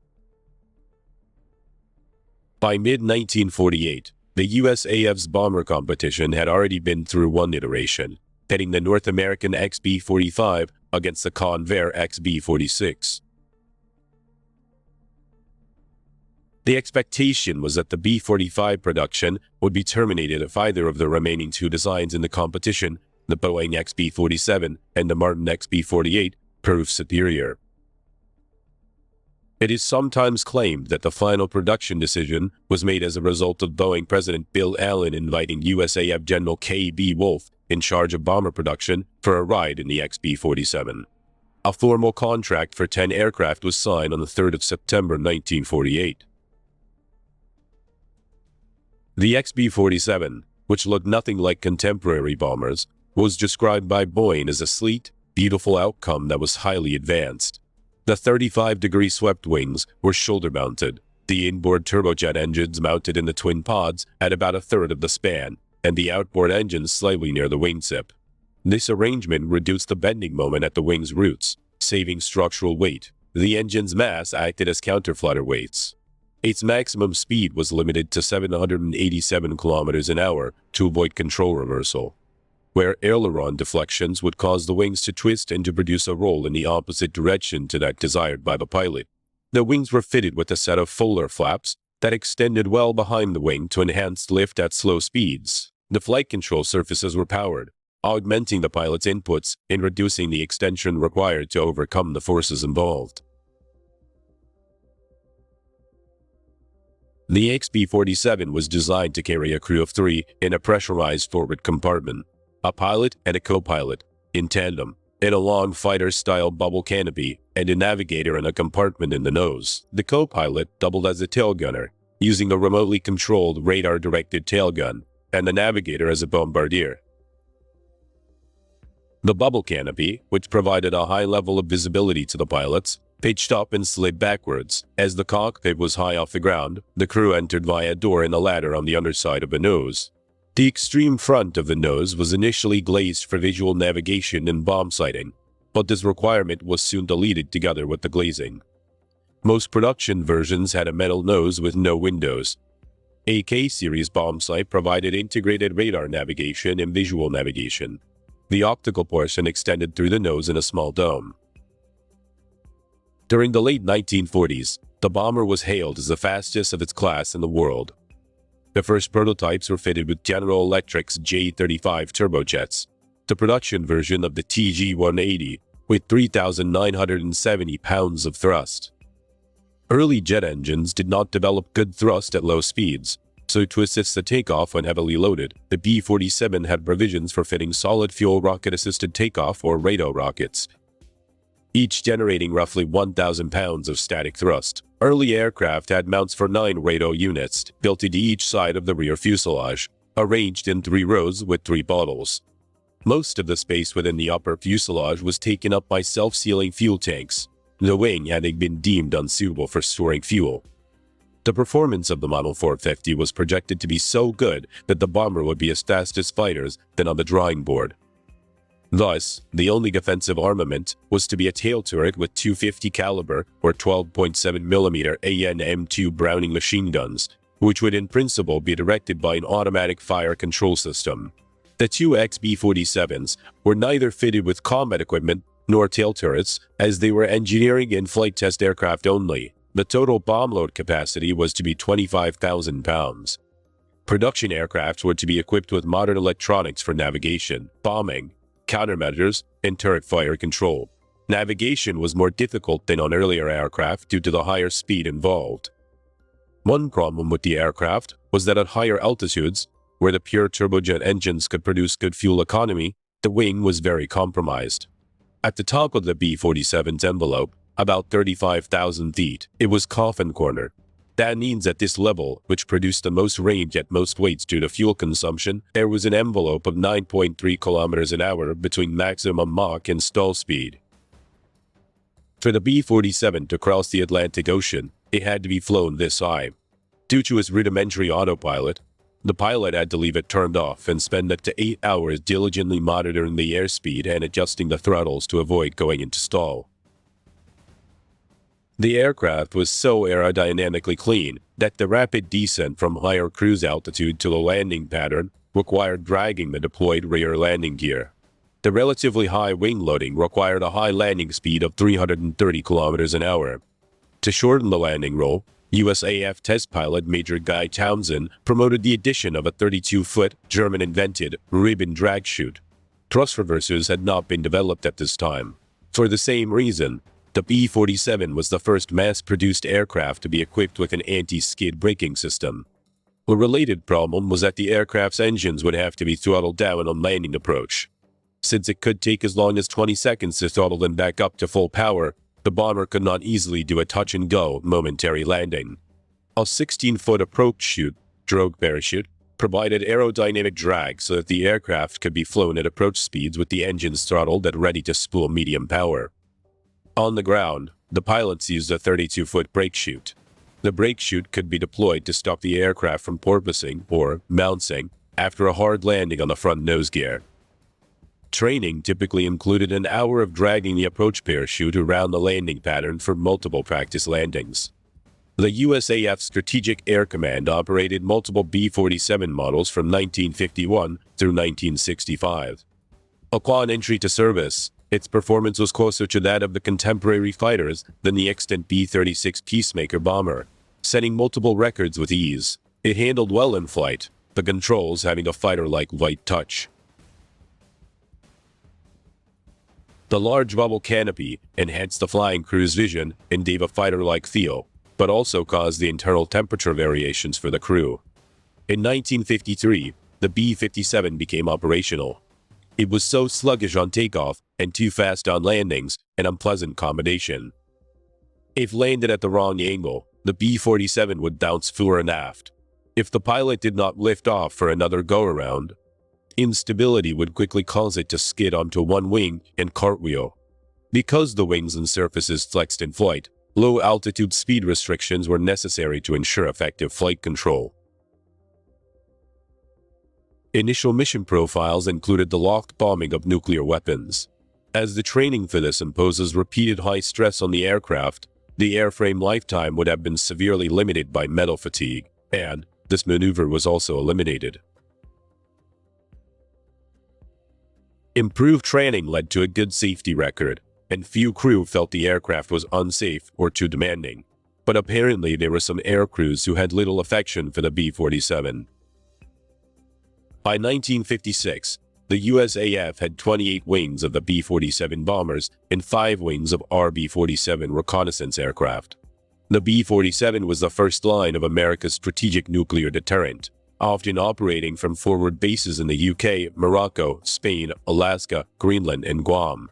By mid-1948, the USAF's bomber competition had already been through one iteration, pitting the North American XB-45 against the Convair XB-46. The expectation was that the B-45 production would be terminated if either of the remaining 2 designs in the competition, the Boeing XB-47 and the Martin XB-48, proved superior. It is sometimes claimed that the final production decision was made as a result of Boeing President Bill Allen inviting USAF General K.B. Wolf, in charge of bomber production, for a ride in the XB-47. A formal contract for 10 aircraft was signed on the 3rd of September 1948. The XB-47, which looked nothing like contemporary bombers, was described by Boeing as a sleek, beautiful outcome that was highly advanced. The 35-degree swept wings were shoulder-mounted, the inboard turbojet engines mounted in the twin pods at about a third of the span, and the outboard engines slightly near the wingtip. This arrangement reduced the bending moment at the wing's roots, saving structural weight. The engine's mass acted as counterflutter weights. Its maximum speed was limited to 787 kilometers an hour to avoid control reversal, where aileron deflections would cause the wings to twist and to produce a roll in the opposite direction to that desired by the pilot. The wings were fitted with a set of Fuller flaps that extended well behind the wing to enhance lift at slow speeds. The flight control surfaces were powered, augmenting the pilot's inputs and reducing the extension required to overcome the forces involved. The XB-47 was designed to carry a crew of 3 in a pressurized forward compartment, a pilot and a co-pilot, in tandem, in a long fighter-style bubble canopy, and a navigator in a compartment in the nose. The co-pilot doubled as a tail gunner, using a remotely controlled radar-directed tail gun, and the navigator as a bombardier. The bubble canopy, which provided a high level of visibility to the pilots, pitched up and slid backwards. As the cockpit was high off the ground, the crew entered via a door in the ladder on the underside of the nose. The extreme front of the nose was initially glazed for visual navigation and bomb sighting, but this requirement was soon deleted together with the glazing. Most production versions had a metal nose with no windows. A K-series bomb sight provided integrated radar navigation and visual navigation. The optical portion extended through the nose in a small dome. During the late 1940s, the bomber was hailed as the fastest of its class in the world. The first prototypes were fitted with General Electric's J-35 turbojets, the production version of the TG-180, with 3,970 pounds of thrust. Early jet engines did not develop good thrust at low speeds, so to assist the takeoff when heavily loaded, the B-47 had provisions for fitting solid-fuel rocket-assisted takeoff or RATO rockets, each generating roughly 1,000 pounds of static thrust. Early aircraft had mounts for 9 RATO units, built into each side of the rear fuselage, arranged in 3 rows with 3 bottles. Most of the space within the upper fuselage was taken up by self-sealing fuel tanks, the wing having been deemed unsuitable for storing fuel. The performance of the Model 450 was projected to be so good that the bomber would be as fast as fighters than on the drawing board. Thus, the only defensive armament was to be a tail turret with 250 caliber or 12.7mm AN-M2 Browning machine guns, which would in principle be directed by an automatic fire control system. The 2 XB-47s were neither fitted with combat equipment nor tail turrets, as they were engineering and flight test aircraft only. The total bomb load capacity was to be 25,000 pounds. Production aircraft were to be equipped with modern electronics for navigation, bombing, countermeasures, and turret fire control. Navigation was more difficult than on earlier aircraft due to the higher speed involved. One problem with the aircraft was that at higher altitudes, where the pure turbojet engines could produce good fuel economy, the wing was very compromised. At the top of the B-47's envelope, about 35,000 feet, it was coffin corner. That means at this level, which produced the most range at most weights due to fuel consumption, there was an envelope of 9.3 kilometers an hour between maximum Mach and stall speed. For the B-47 to cross the Atlantic Ocean, it had to be flown this high. Due to its rudimentary autopilot, the pilot had to leave it turned off and spend up to 8 hours diligently monitoring the airspeed and adjusting the throttles to avoid going into stall. The aircraft was so aerodynamically clean that the rapid descent from higher cruise altitude to the landing pattern required dragging the deployed rear landing gear. The relatively high wing loading required a high landing speed of 330 kilometers an hour. To shorten the landing roll, USAF test pilot Major Guy Townsend promoted the addition of a 32-foot German-invented ribbon drag chute. Thrust reversers had not been developed at this time. For the same reason, the B-47 was the first mass-produced aircraft to be equipped with an anti-skid braking system. A related problem was that the aircraft's engines would have to be throttled down on landing approach. Since it could take as long as 20 seconds to throttle them back up to full power, the bomber could not easily do a touch-and-go momentary landing. A 16-foot approach chute, drogue parachute, provided aerodynamic drag so that the aircraft could be flown at approach speeds with the engines throttled and ready to spool medium power. On the ground, the pilots used a 32-foot brake chute. The brake chute could be deployed to stop the aircraft from porpoising or bouncing after a hard landing on the front nose gear. Training typically included an hour of dragging the approach parachute around the landing pattern for multiple practice landings. The USAF Strategic Air Command operated multiple B-47 models from 1951 through 1965. Upon entry to service, its performance was closer to that of the contemporary fighters than the extant B-36 Peacemaker bomber, setting multiple records with ease. It handled well in flight, the controls having a fighter-like light touch. The large bubble canopy enhanced the flying crew's vision and gave a fighter-like feel, but also caused the internal temperature variations for the crew. In 1953, the B-57 became operational. It was so sluggish on takeoff and too fast on landings, an unpleasant combination. If landed at the wrong angle, the B-47 would bounce fore and aft. If the pilot did not lift off for another go-around, instability would quickly cause it to skid onto one wing and cartwheel. Because the wings and surfaces flexed in flight, low-altitude speed restrictions were necessary to ensure effective flight control. Initial mission profiles included the locked bombing of nuclear weapons. As the training for this imposes repeated high stress on the aircraft, the airframe lifetime would have been severely limited by metal fatigue, and this maneuver was also eliminated. Improved training led to a good safety record, and few crew felt the aircraft was unsafe or too demanding. But apparently there were some air crews who had little affection for the B-47. By 1956, the USAF had 28 wings of the B-47 bombers and 5 wings of RB-47 reconnaissance aircraft. The B-47 was the first line of America's strategic nuclear deterrent, often operating from forward bases in the UK, Morocco, Spain, Alaska, Greenland, and Guam.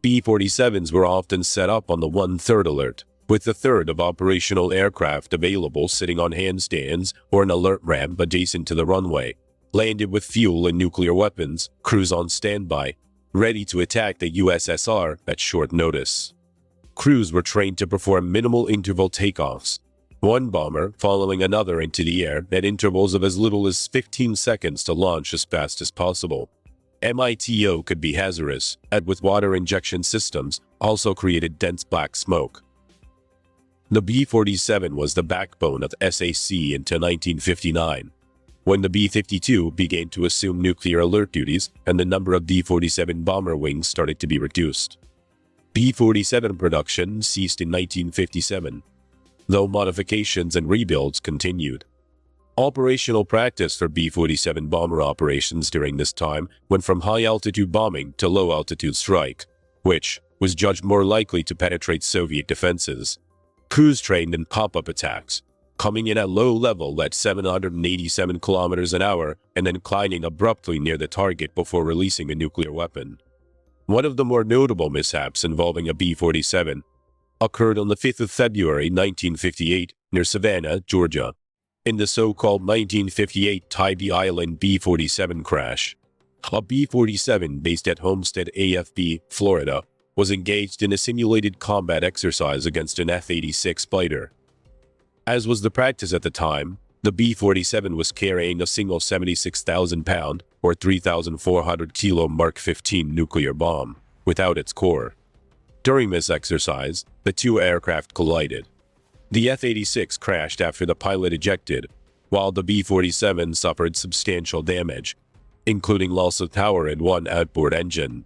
B-47s were often set up on the 1/3 alert, with a third of operational aircraft available sitting on handstands or an alert ramp adjacent to the runway, landed with fuel and nuclear weapons, crews on standby, ready to attack the USSR at short notice. Crews were trained to perform minimal interval takeoffs, one bomber following another into the air at intervals of as little as 15 seconds to launch as fast as possible. MITO could be hazardous, and with water injection systems, also created dense black smoke. The B-47 was the backbone of SAC until 1959, when the B-52 began to assume nuclear alert duties and the number of B-47 bomber wings started to be reduced. B-47 production ceased in 1957, though modifications and rebuilds continued. Operational practice for B-47 bomber operations during this time went from high-altitude bombing to low-altitude strike, which was judged more likely to penetrate Soviet defenses. Crews trained in pop-up attacks, coming in at low level at 787 kilometers an hour and then climbing abruptly near the target before releasing a nuclear weapon. One of the more notable mishaps involving a B-47 occurred on the 5th of February 1958 near Savannah, Georgia, in the so-called 1958 Tybee Island B-47 crash. A B-47 based at Homestead, AFB, Florida, was engaged in a simulated combat exercise against an F-86 fighter. As was the practice at the time, the B-47 was carrying a single 76,000-pound or 3,400-kilo Mark 15 nuclear bomb without its core. During this exercise, the two aircraft collided. The F-86 crashed after the pilot ejected, while the B-47 suffered substantial damage, including loss of power and one outboard engine.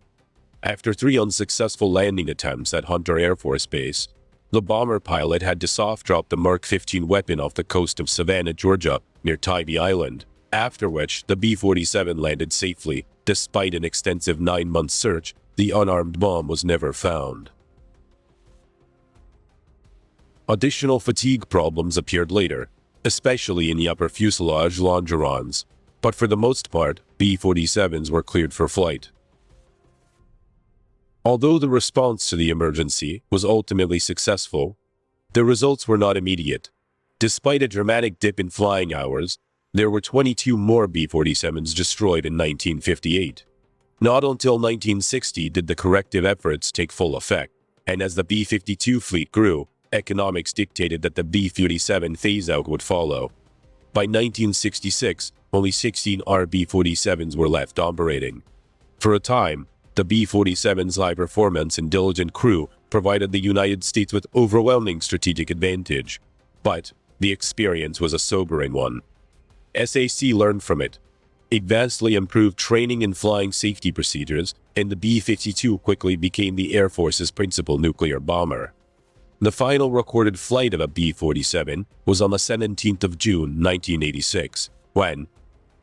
After 3 unsuccessful landing attempts at Hunter Air Force Base, the bomber pilot had to soft-drop the Mark 15 weapon off the coast of Savannah, Georgia, near Tybee Island, after which the B-47 landed safely. Despite an extensive 9-month search, the unarmed bomb was never found. Additional fatigue problems appeared later, especially in the upper fuselage longerons, but for the most part, B-47s were cleared for flight. Although the response to the emergency was ultimately successful, the results were not immediate. Despite a dramatic dip in flying hours, there were 22 more B-47s destroyed in 1958. Not until 1960 did the corrective efforts take full effect, and as the B-52 fleet grew, economics dictated that the B-47 phase-out would follow. By 1966, only 16 RB-47s were left operating. For a time, the B-47's high performance and diligent crew provided the United States with overwhelming strategic advantage, but the experience was a sobering one. SAC learned from it. It vastly improved training and flying safety procedures, and the B-52 quickly became the Air Force's principal nuclear bomber. The final recorded flight of a B-47 was on the 17th of June 1986, when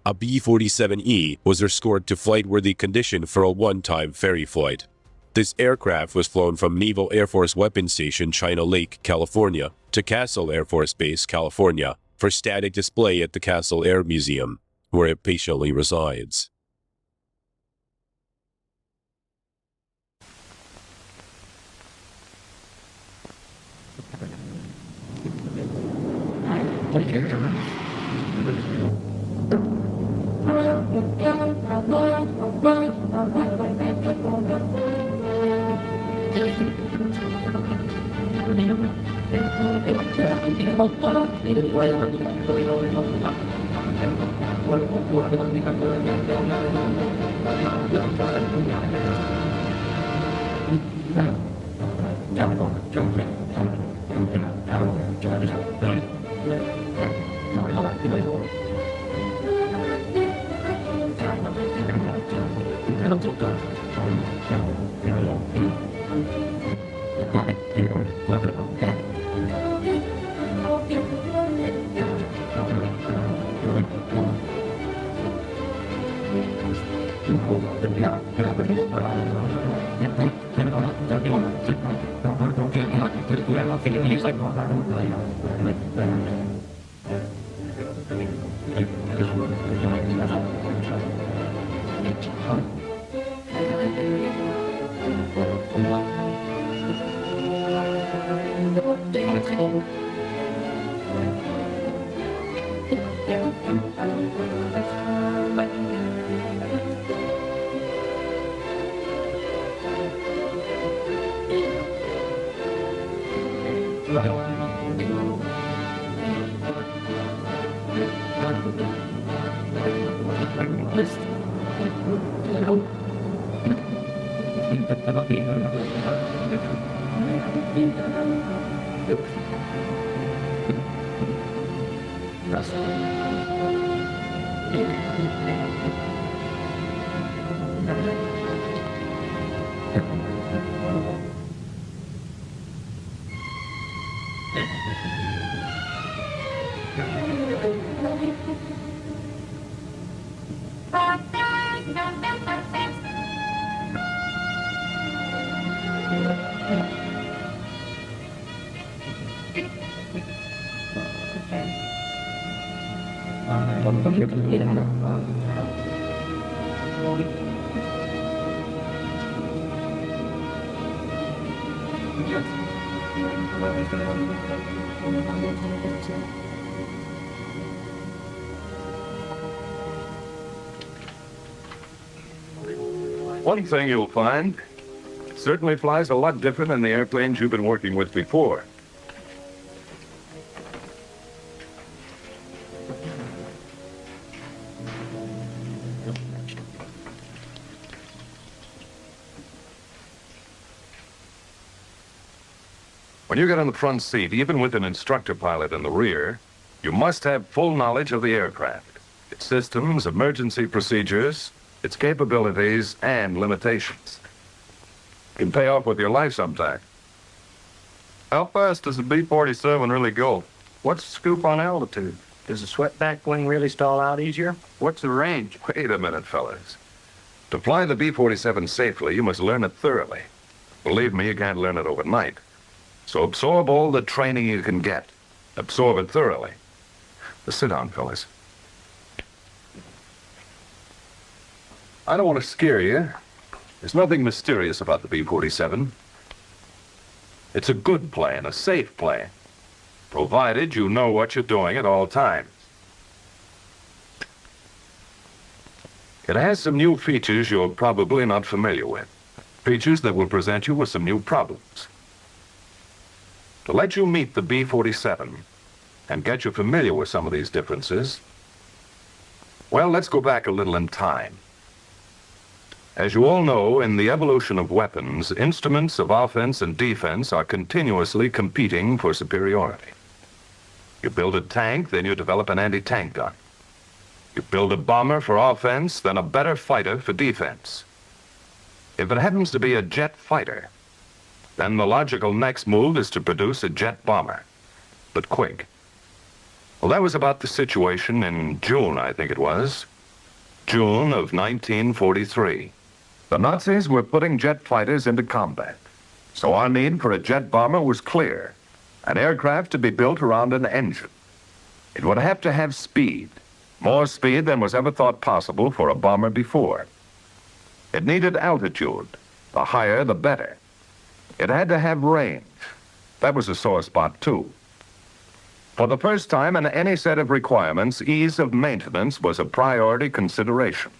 a B-47E was restored to flight-worthy condition for a one-time ferry flight. This aircraft was flown from Naval Air Force Weapons Station, China Lake, California, to Castle Air Force Base, California, for static display at the Castle Air Museum, where it patiently resides. One thing you'll find, it certainly flies a lot different than the airplanes you've been working with before. When you get in the front seat, even with an instructor pilot in the rear, you must have full knowledge of the aircraft, its systems, emergency procedures, its capabilities, and limitations. It can pay off with your life sometime. How fast does the B-47 really go? What's the scoop on altitude? Does the swept back wing really stall out easier? What's the range? Wait a minute, fellas. To fly the B-47 safely, you must learn it thoroughly. Believe me, you can't learn it overnight. So absorb all the training you can get. Absorb it thoroughly. Sit down, fellas. I don't want to scare you. There's nothing mysterious about the B-47. It's a good plane, a safe plane, provided you know what you're doing at all times. It has some new features you're probably not familiar with. Features that will present you with some new problems. To let you meet the B-47 and get you familiar with some of these differences, well, let's go back a little in time. As you all know, in the evolution of weapons, instruments of offense and defense are continuously competing for superiority. You build a tank, then you develop an anti-tank gun. You build a bomber for offense, then a better fighter for defense. If it happens to be a jet fighter, then the logical next move is to produce a jet bomber, but quick. Well, that was about the situation in June, I think it was. June of 1943. The Nazis were putting jet fighters into combat, so our need for a jet bomber was clear, an aircraft to be built around an engine. It would have to have speed, more speed than was ever thought possible for a bomber before. It needed altitude, the higher the better. It had to have range. That was a sore spot too. For the first time in any set of requirements, ease of maintenance was a priority consideration.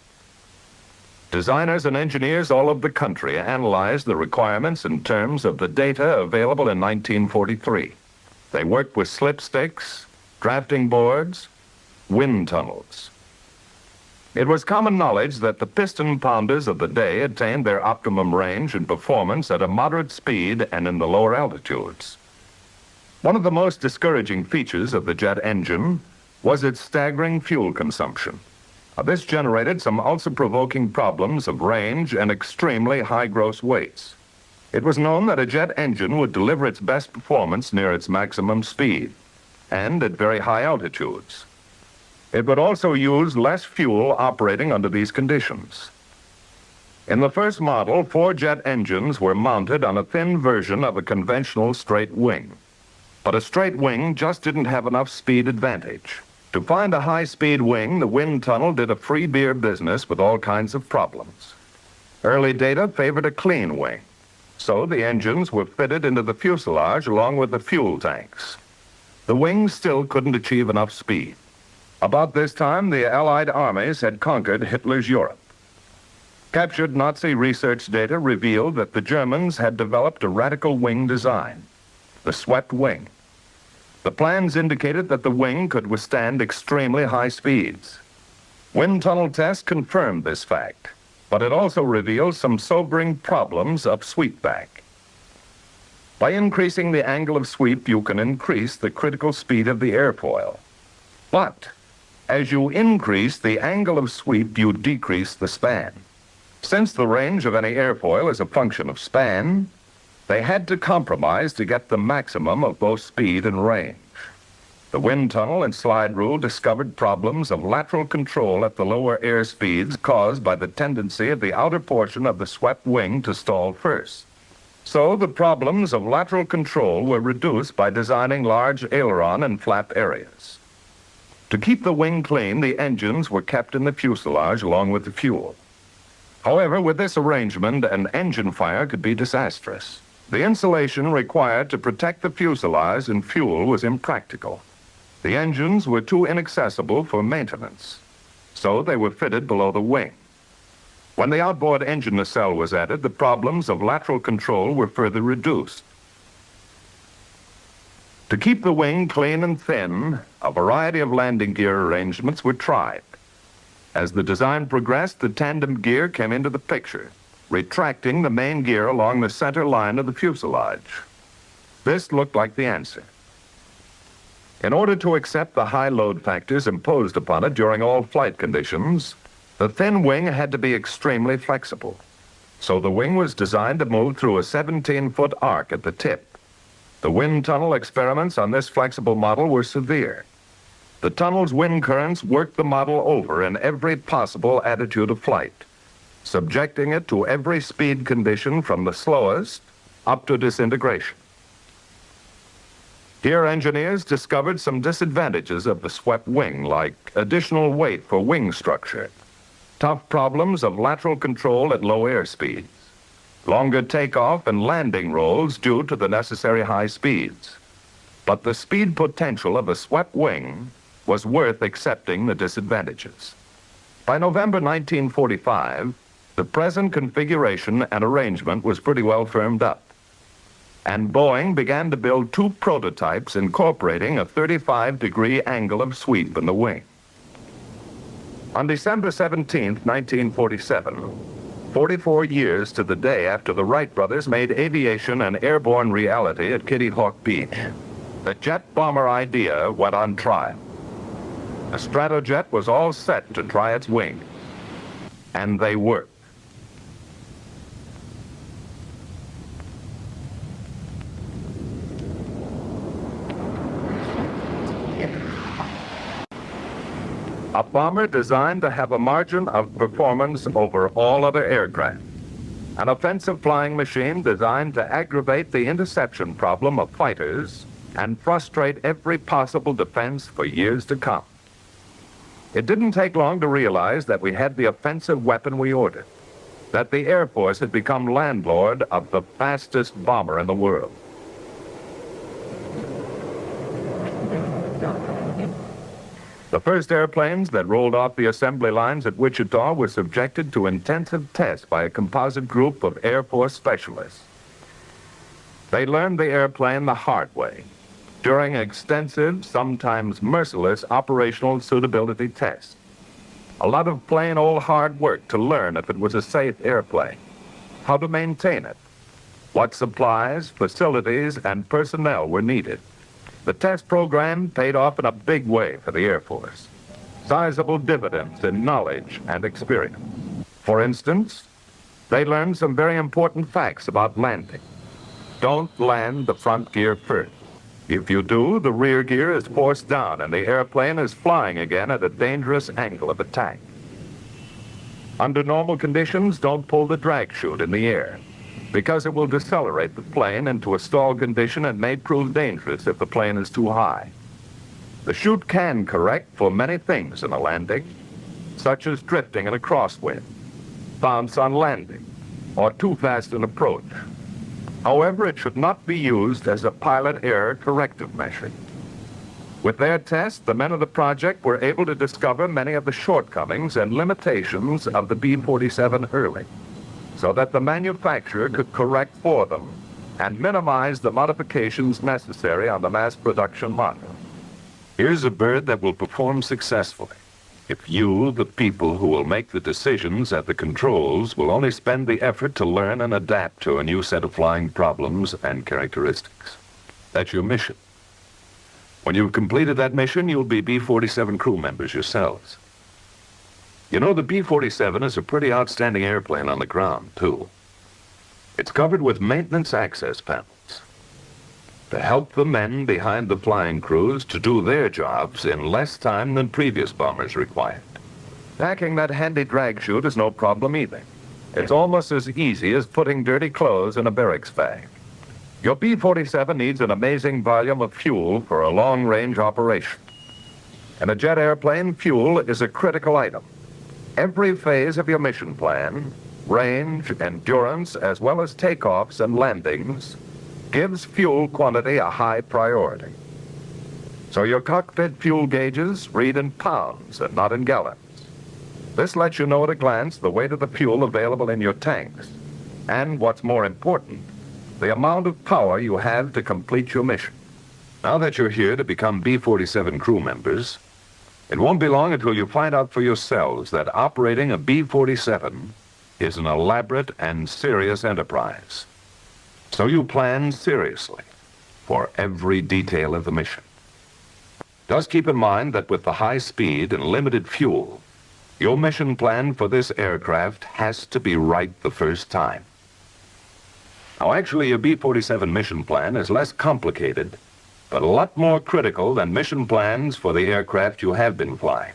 Designers and engineers all over the country analyzed the requirements in terms of the data available in 1943. They worked with slipsticks, drafting boards, wind tunnels. It was common knowledge that the piston pounders of the day attained their optimum range and performance at a moderate speed and in the lower altitudes. One of the most discouraging features of the jet engine was its staggering fuel consumption. This generated some also-provoking problems of range and extremely high gross weights. It was known that a jet engine would deliver its best performance near its maximum speed and at very high altitudes. It would also use less fuel operating under these conditions. In the first model, 4 jet engines were mounted on a thin version of a conventional straight wing. But a straight wing just didn't have enough speed advantage. To find a high-speed wing, the wind tunnel did a free beer business with all kinds of problems. Early data favored a clean wing, so the engines were fitted into the fuselage along with the fuel tanks. The wings still couldn't achieve enough speed. About this time, the Allied armies had conquered Hitler's Europe. Captured Nazi research data revealed that the Germans had developed a radical wing design, the swept wing. The plans indicated that the wing could withstand extremely high speeds. Wind tunnel tests confirmed this fact, but it also revealed some sobering problems of sweepback. By increasing the angle of sweep, you can increase the critical speed of the airfoil. But as you increase the angle of sweep, you decrease the span. Since the range of any airfoil is a function of span, they had to compromise to get the maximum of both speed and range. The wind tunnel and slide rule discovered problems of lateral control at the lower air speeds caused by the tendency of the outer portion of the swept wing to stall first. So the problems of lateral control were reduced by designing large aileron and flap areas. To keep the wing clean, the engines were kept in the fuselage along with the fuel. However, with this arrangement, an engine fire could be disastrous. The insulation required to protect the fuselage and fuel was impractical. The engines were too inaccessible for maintenance, so they were fitted below the wing. When the outboard engine nacelle was added, the problems of lateral control were further reduced. To keep the wing clean and thin, a variety of landing gear arrangements were tried. As the design progressed, the tandem gear came into the picture, retracting the main gear along the center line of the fuselage. This looked like the answer. In order to accept the high load factors imposed upon it during all flight conditions, the thin wing had to be extremely flexible. So the wing was designed to move through a 17-foot arc at the tip. The wind tunnel experiments on this flexible model were severe. The tunnel's wind currents worked the model over in every possible attitude of flight. subjecting it to every speed condition from the slowest up to disintegration. Here, engineers discovered some disadvantages of the swept wing, like additional weight for wing structure, tough problems of lateral control at low air speeds, longer takeoff and landing rolls due to the necessary high speeds. But the speed potential of a swept wing was worth accepting the disadvantages. By November 1945, the present configuration and arrangement was pretty well firmed up, and Boeing began to build 2 prototypes incorporating a 35-degree angle of sweep in the wing. On December 17, 1947, 44 years to the day after the Wright brothers made aviation an airborne reality at Kitty Hawk Beach, the jet bomber idea went on trial. A Stratojet was all set to try its wing, and they worked. A bomber designed to have a margin of performance over all other aircraft. An offensive flying machine designed to aggravate the interception problem of fighters and frustrate every possible defense for years to come. It didn't take long to realize that we had the offensive weapon we ordered, that the Air Force had become landlord of the fastest bomber in the world. The first airplanes that rolled off the assembly lines at Wichita were subjected to intensive tests by a composite group of Air Force specialists. They learned the airplane the hard way during extensive, sometimes merciless operational suitability tests. A lot of plain old hard work to learn if it was a safe airplane, how to maintain it, what supplies, facilities, and personnel were needed. The test program paid off in a big way for the Air Force. Sizable dividends in knowledge and experience. For instance, they learned some very important facts about landing. Don't land the front gear first. If you do, the rear gear is forced down and the airplane is flying again at a dangerous angle of attack. Under normal conditions, don't pull the drag chute in the air, because it will decelerate the plane into a stall condition and may prove dangerous if the plane is too high. The chute can correct for many things in a landing, such as drifting in a crosswind, bounce on landing, or too fast an approach. However, it should not be used as a pilot error corrective measure. With their tests, the men of the project were able to discover many of the shortcomings and limitations of the B-47 early, so that the manufacturer could correct for them and minimize the modifications necessary on the mass production model. Here's a bird that will perform successfully if you, the people who will make the decisions at the controls, will only spend the effort to learn and adapt to a new set of flying problems and characteristics. That's your mission. When you've completed that mission, you'll be B-47 crew members yourselves. You know, the B-47 is a pretty outstanding airplane on the ground, too. It's covered with maintenance access panels to help the men behind the flying crews to do their jobs in less time than previous bombers required. Packing that handy drag chute is no problem either. It's almost as easy as putting dirty clothes in a barracks bag. Your B-47 needs an amazing volume of fuel for a long-range operation. In a jet airplane, fuel is a critical item. Every phase of your mission plan, range, endurance, as well as takeoffs and landings, gives fuel quantity a high priority. So your cockpit fuel gauges read in pounds and not in gallons. This lets you know at a glance the weight of the fuel available in your tanks, and what's more important, the amount of power you have to complete your mission. Now that you're here to become B-47 crew members, it won't be long until you find out for yourselves that operating a B-47 is an elaborate and serious enterprise. So you plan seriously for every detail of the mission. Just keep in mind that with the high speed and limited fuel, your mission plan for this aircraft has to be right the first time. Now, actually, a B-47 mission plan is less complicated, but a lot more critical than mission plans for the aircraft you have been flying.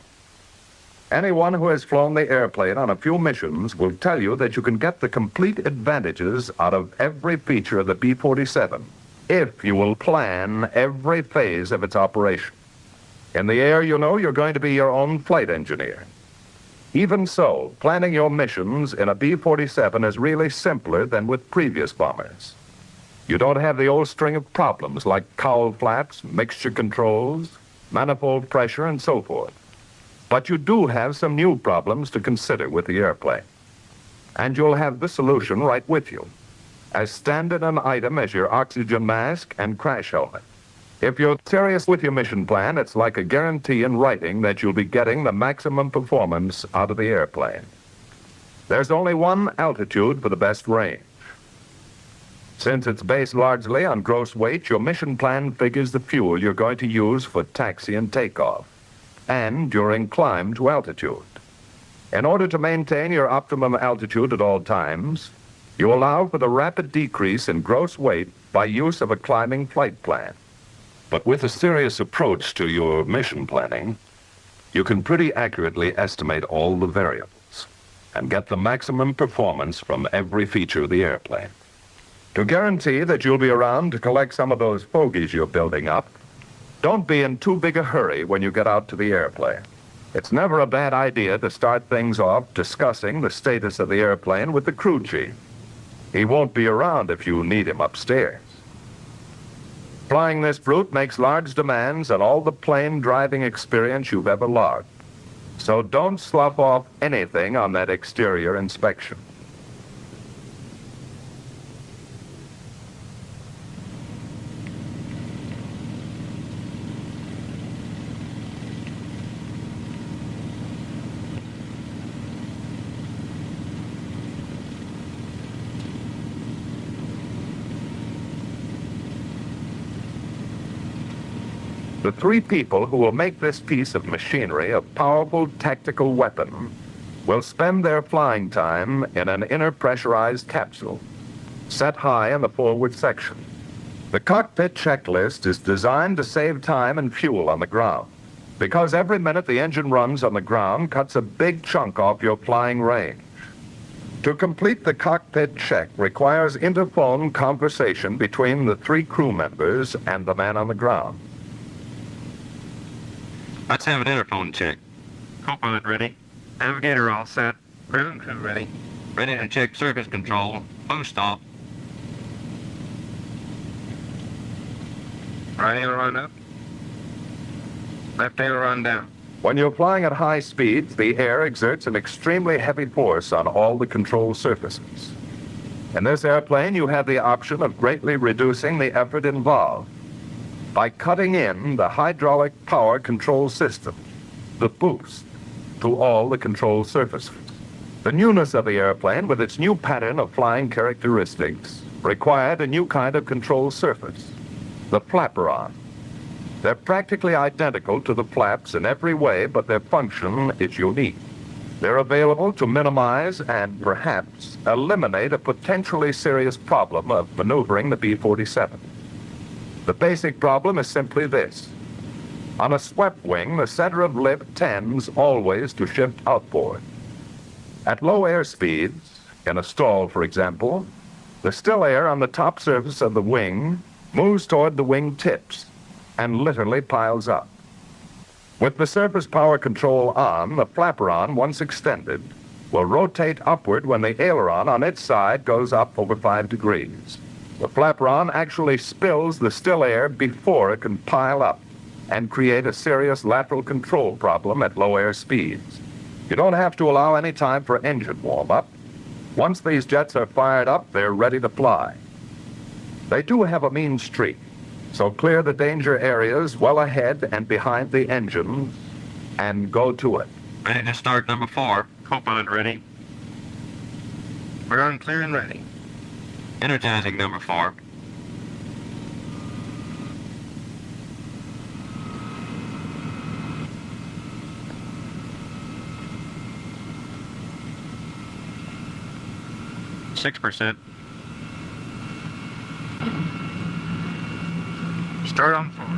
Anyone who has flown the airplane on a few missions will tell you that you can get the complete advantages out of every feature of the B-47 if you will plan every phase of its operation. In the air, you know, you're going to be your own flight engineer. Even so, planning your missions in a B-47 is really simpler than with previous bombers. You don't have the old string of problems like cowl flaps, mixture controls, manifold pressure, and so forth. But you do have some new problems to consider with the airplane. And you'll have the solution right with you, as standard an item as your oxygen mask and crash helmet. If you're serious with your mission plan, it's like a guarantee in writing that you'll be getting the maximum performance out of the airplane. There's only one altitude for the best range. Since it's based largely on gross weight, your mission plan figures the fuel you're going to use for taxi and takeoff, and during climb to altitude. In order to maintain your optimum altitude at all times, you allow for the rapid decrease in gross weight by use of a climbing flight plan. But with a serious approach to your mission planning, you can pretty accurately estimate all the variables and get the maximum performance from every feature of the airplane. To guarantee that you'll be around to collect some of those fogies you're building up, don't be in too big a hurry when you get out to the airplane. It's never a bad idea to start things off discussing the status of the airplane with the crew chief. He won't be around if you need him upstairs. Flying this fruit makes large demands on all the plane driving experience you've ever logged. So don't slough off anything on that exterior inspection. The three people who will make this piece of machinery a powerful tactical weapon will spend their flying time in an inner pressurized capsule, set high in the forward section. The cockpit checklist is designed to save time and fuel on the ground, because every minute the engine runs on the ground cuts a big chunk off your flying range. To complete the cockpit check requires interphone conversation between the three crew members and the man on the ground. Let's have an interphone check. Co-pilot ready. Navigator all set. Crew ready. Ready to check surface control. Boost off. Right aileron up. Left aileron down. When you're flying at high speeds, the air exerts an extremely heavy force on all the control surfaces. In this airplane, you have the option of greatly reducing the effort involved by cutting in the hydraulic power control system, the boost, to all the control surfaces. The newness of the airplane, with its new pattern of flying characteristics, required a new kind of control surface, the flaperon. They're practically identical to the flaps in every way, but their function is unique. They're available to minimize and perhaps eliminate a potentially serious problem of maneuvering the B-47. The basic problem is simply this. On a swept wing, the center of lift tends always to shift outboard. At low air speeds, in a stall for example, the still air on the top surface of the wing moves toward the wing tips and literally piles up. With the surface power control on, the flaperon, once extended, will rotate upward when the aileron on its side goes up over 5 degrees. The flaperon actually spills the still air before it can pile up and create a serious lateral control problem at low air speeds. You don't have to allow any time for engine warm-up. Once these jets are fired up, they're ready to fly. They do have a mean streak, so clear the danger areas well ahead and behind the engines and go to it. Ready to start number 4. Co-pilot ready. We're on clear and ready. Energizing number 4. %. Start on 4.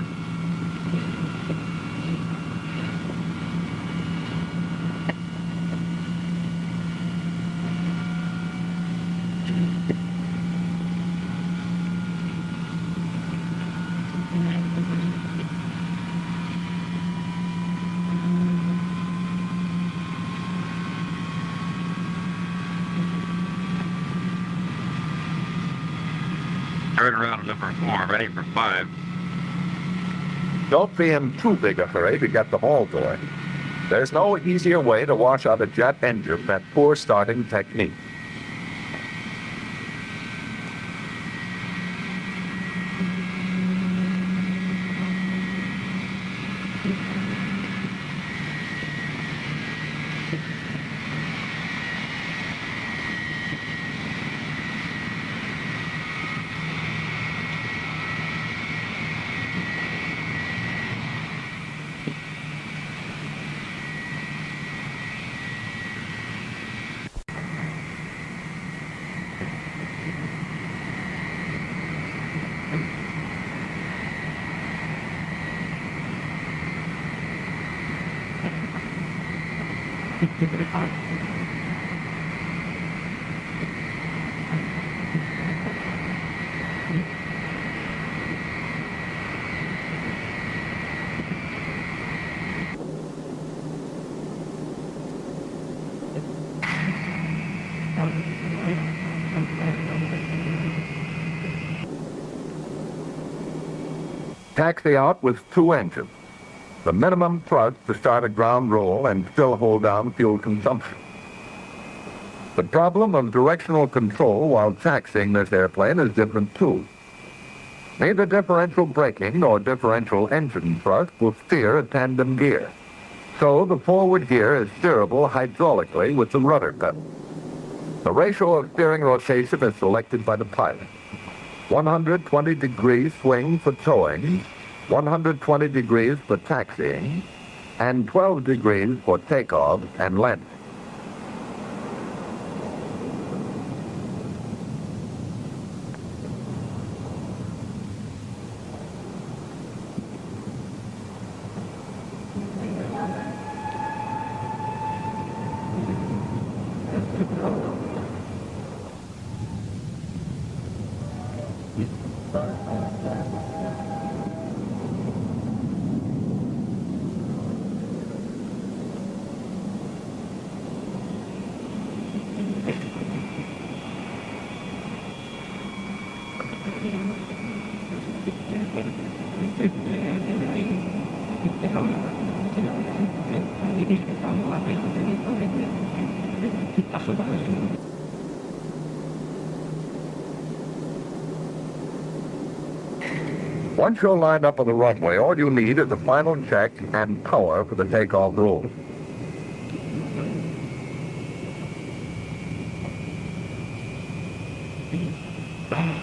Turn around number 4, ready for 5. Don't be in too big a hurry to get them all going. There's no easier way to wash out a jet engine than poor starting technique. Taxi out with 2 engines. The minimum thrust to start a ground roll and still hold down fuel consumption. The problem of directional control while taxiing this airplane is different too. Neither differential braking nor differential engine thrust will steer a tandem gear. So the forward gear is steerable hydraulically with the rudder pedal. The ratio of steering rotation is selected by the pilot. 120 degree swing for towing, 120 degrees for taxiing, and 12 degrees for takeoff and landing. Once you're lined up on the runway, all you need is a final check and power for the takeoff roll.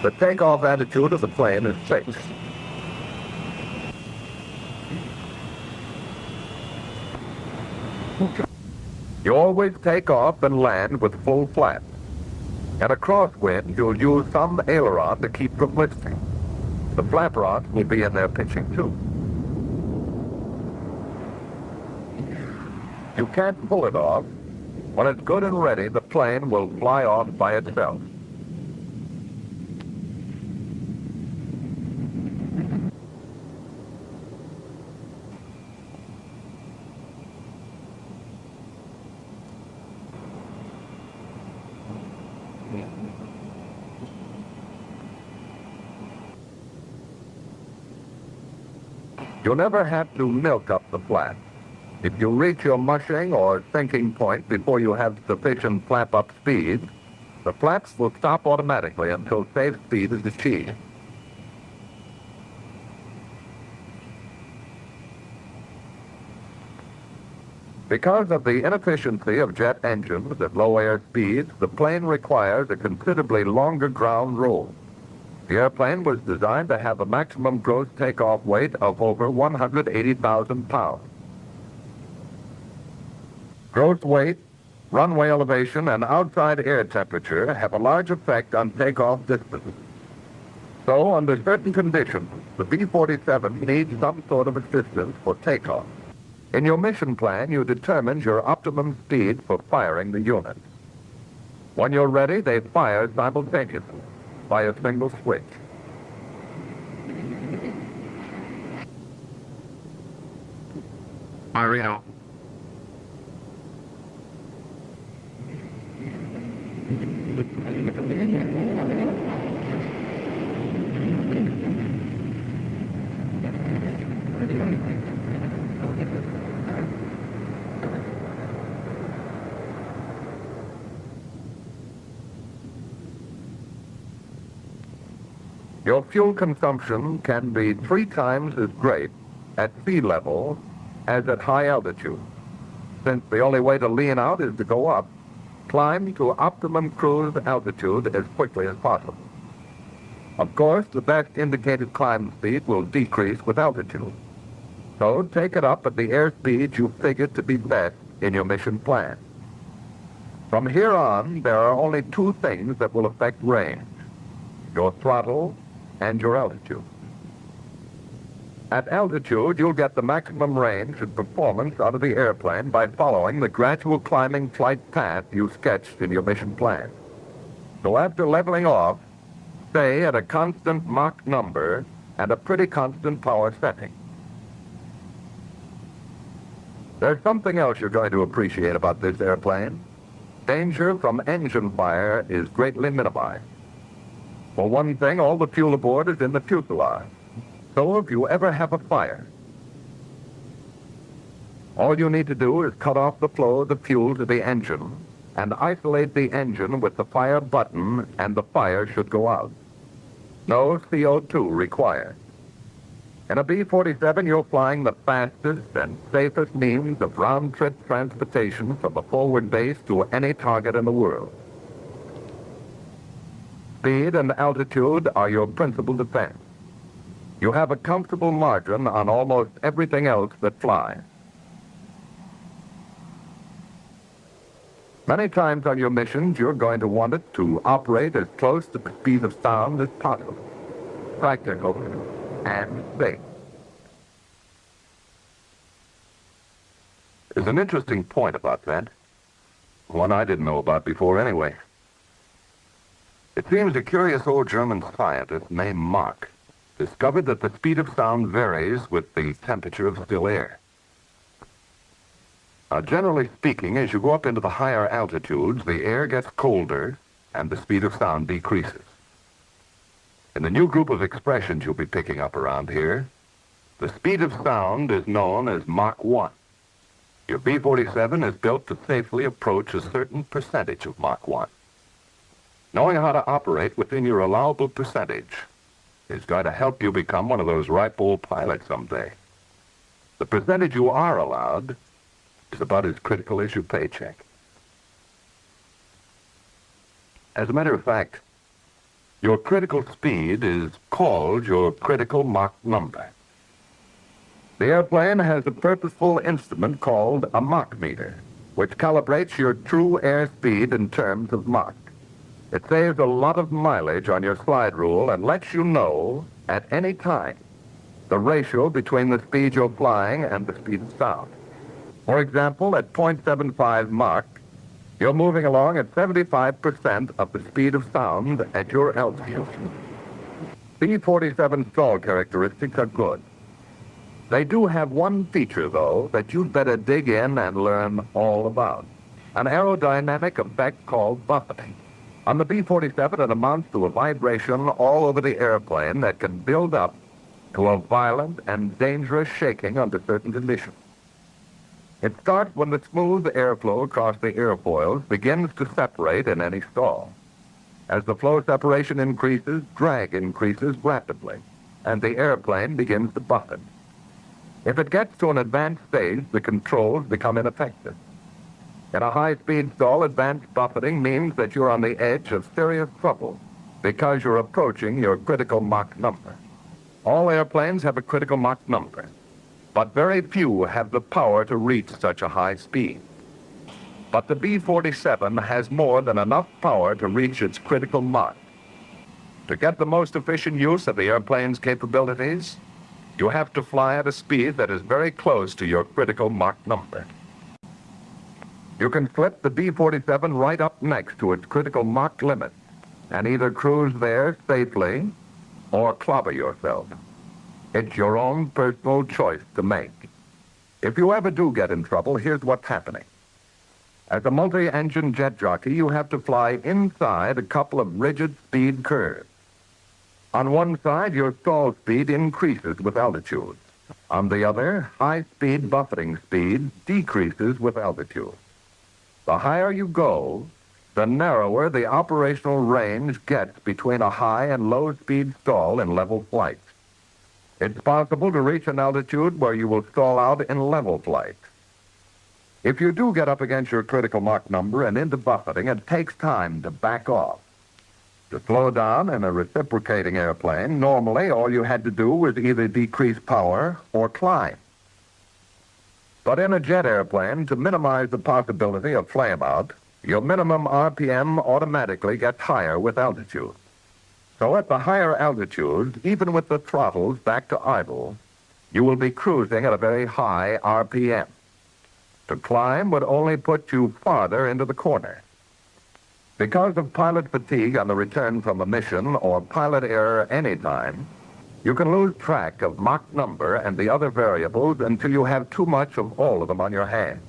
The takeoff attitude of the plane is fixed. You always take off and land with full flaps. At a crosswind, you'll use some aileron to keep from lifting. The flap rods will be in there pitching too. You can't pull it off. When it's good and ready, the plane will fly off by itself. You'll never have to milk up the flap. If you reach your mushing or sinking point before you have sufficient flap-up speed, the flaps will stop automatically until safe speed is achieved. Because of the inefficiency of jet engines at low air speeds, the plane requires a considerably longer ground roll. The airplane was designed to have a maximum gross takeoff weight of over 180,000 pounds. Gross weight, runway elevation, and outside air temperature have a large effect on takeoff distance. So, under certain conditions, the B-47 needs some sort of assistance for takeoff. In your mission plan, you determine your optimum speed for firing the unit. When you're ready, they fire simultaneously by a single switch. Marino. Your fuel consumption can be 3 times as great at sea level as at high altitude. Since the only way to lean out is to go up, climb to optimum cruise altitude as quickly as possible. Of course, the best indicated climb speed will decrease with altitude. So take it up at the airspeed you figure to be best in your mission plan. From here on, there are only 2 things that will affect range: your throttle and your altitude. At altitude, you'll get the maximum range and performance out of the airplane by following the gradual climbing flight path you sketched in your mission plan. So after leveling off, stay at a constant Mach number and a pretty constant power setting. There's something else you're going to appreciate about this airplane. Danger from engine fire is greatly minimized. For one thing, all the fuel aboard is in the fuselage. So if you ever have a fire, all you need to do is cut off the flow of the fuel to the engine and isolate the engine with the fire button, and the fire should go out. No CO2 required. In a B-47, you're flying the fastest and safest means of round-trip transportation from a forward base to any target in the world. Speed and altitude are your principal defense. You have a comfortable margin on almost everything else that flies. Many times on your missions, you're going to want it to operate as close to the speed of sound as possible. Practical and safe. There's an interesting point about that. One I didn't know about before anyway. It seems a curious old German scientist named Mach discovered that the speed of sound varies with the temperature of still air. Now, generally speaking, as you go up into the higher altitudes, the air gets colder and the speed of sound decreases. In the new group of expressions you'll be picking up around here, the speed of sound is known as Mach 1. Your B-47 is built to safely approach a certain percentage of Mach 1. Knowing how to operate within your allowable percentage is going to help you become one of those ripe old pilots someday. The percentage you are allowed is about as critical as your paycheck. As a matter of fact, your critical speed is called your critical Mach number. The airplane has a purposeful instrument called a Mach meter, which calibrates your true airspeed in terms of Mach. It saves a lot of mileage on your slide rule and lets you know at any time the ratio between the speed you're flying and the speed of sound. For example, at 0.75 Mach, you're moving along at 75% of the speed of sound at your altitude. B-47 stall characteristics are good. They do have one feature, though, that you'd better dig in and learn all about. An aerodynamic effect called buffeting. On the B-47, it amounts to a vibration all over the airplane that can build up to a violent and dangerous shaking under certain conditions. It starts when the smooth airflow across the airfoils begins to separate in any stall. As the flow separation increases, drag increases rapidly, and the airplane begins to buffet. If it gets to an advanced stage, the controls become ineffective. In a high-speed stall, advanced buffeting means that you're on the edge of serious trouble because you're approaching your critical Mach number. All airplanes have a critical Mach number, but very few have the power to reach such a high speed. But the B-47 has more than enough power to reach its critical Mach. To get the most efficient use of the airplane's capabilities, you have to fly at a speed that is very close to your critical Mach number. You can flip the B-47 right up next to its critical Mach limit and either cruise there safely or clobber yourself. It's your own personal choice to make. If you ever do get in trouble, here's what's happening. As a multi-engine jet jockey, you have to fly inside a couple of rigid speed curves. On one side, your stall speed increases with altitude, On the other, high-speed buffeting speed decreases with altitude. The higher you go, the narrower the operational range gets between a high and low-speed stall in level flight. It's possible to reach an altitude where you will stall out in level flight. If you do get up against your critical Mach number and into buffeting, it takes time to back off. To slow down in a reciprocating airplane, normally all you had to do was either decrease power or climb. But in a jet airplane, to minimize the possibility of flameout, your minimum RPM automatically gets higher with altitude. So at the higher altitude, even with the throttles back to idle, you will be cruising at a very high RPM. To climb would only put you farther into the corner. Because of pilot fatigue on the return from a mission or pilot error anytime, you can lose track of Mach number and the other variables until you have too much of all of them on your hands.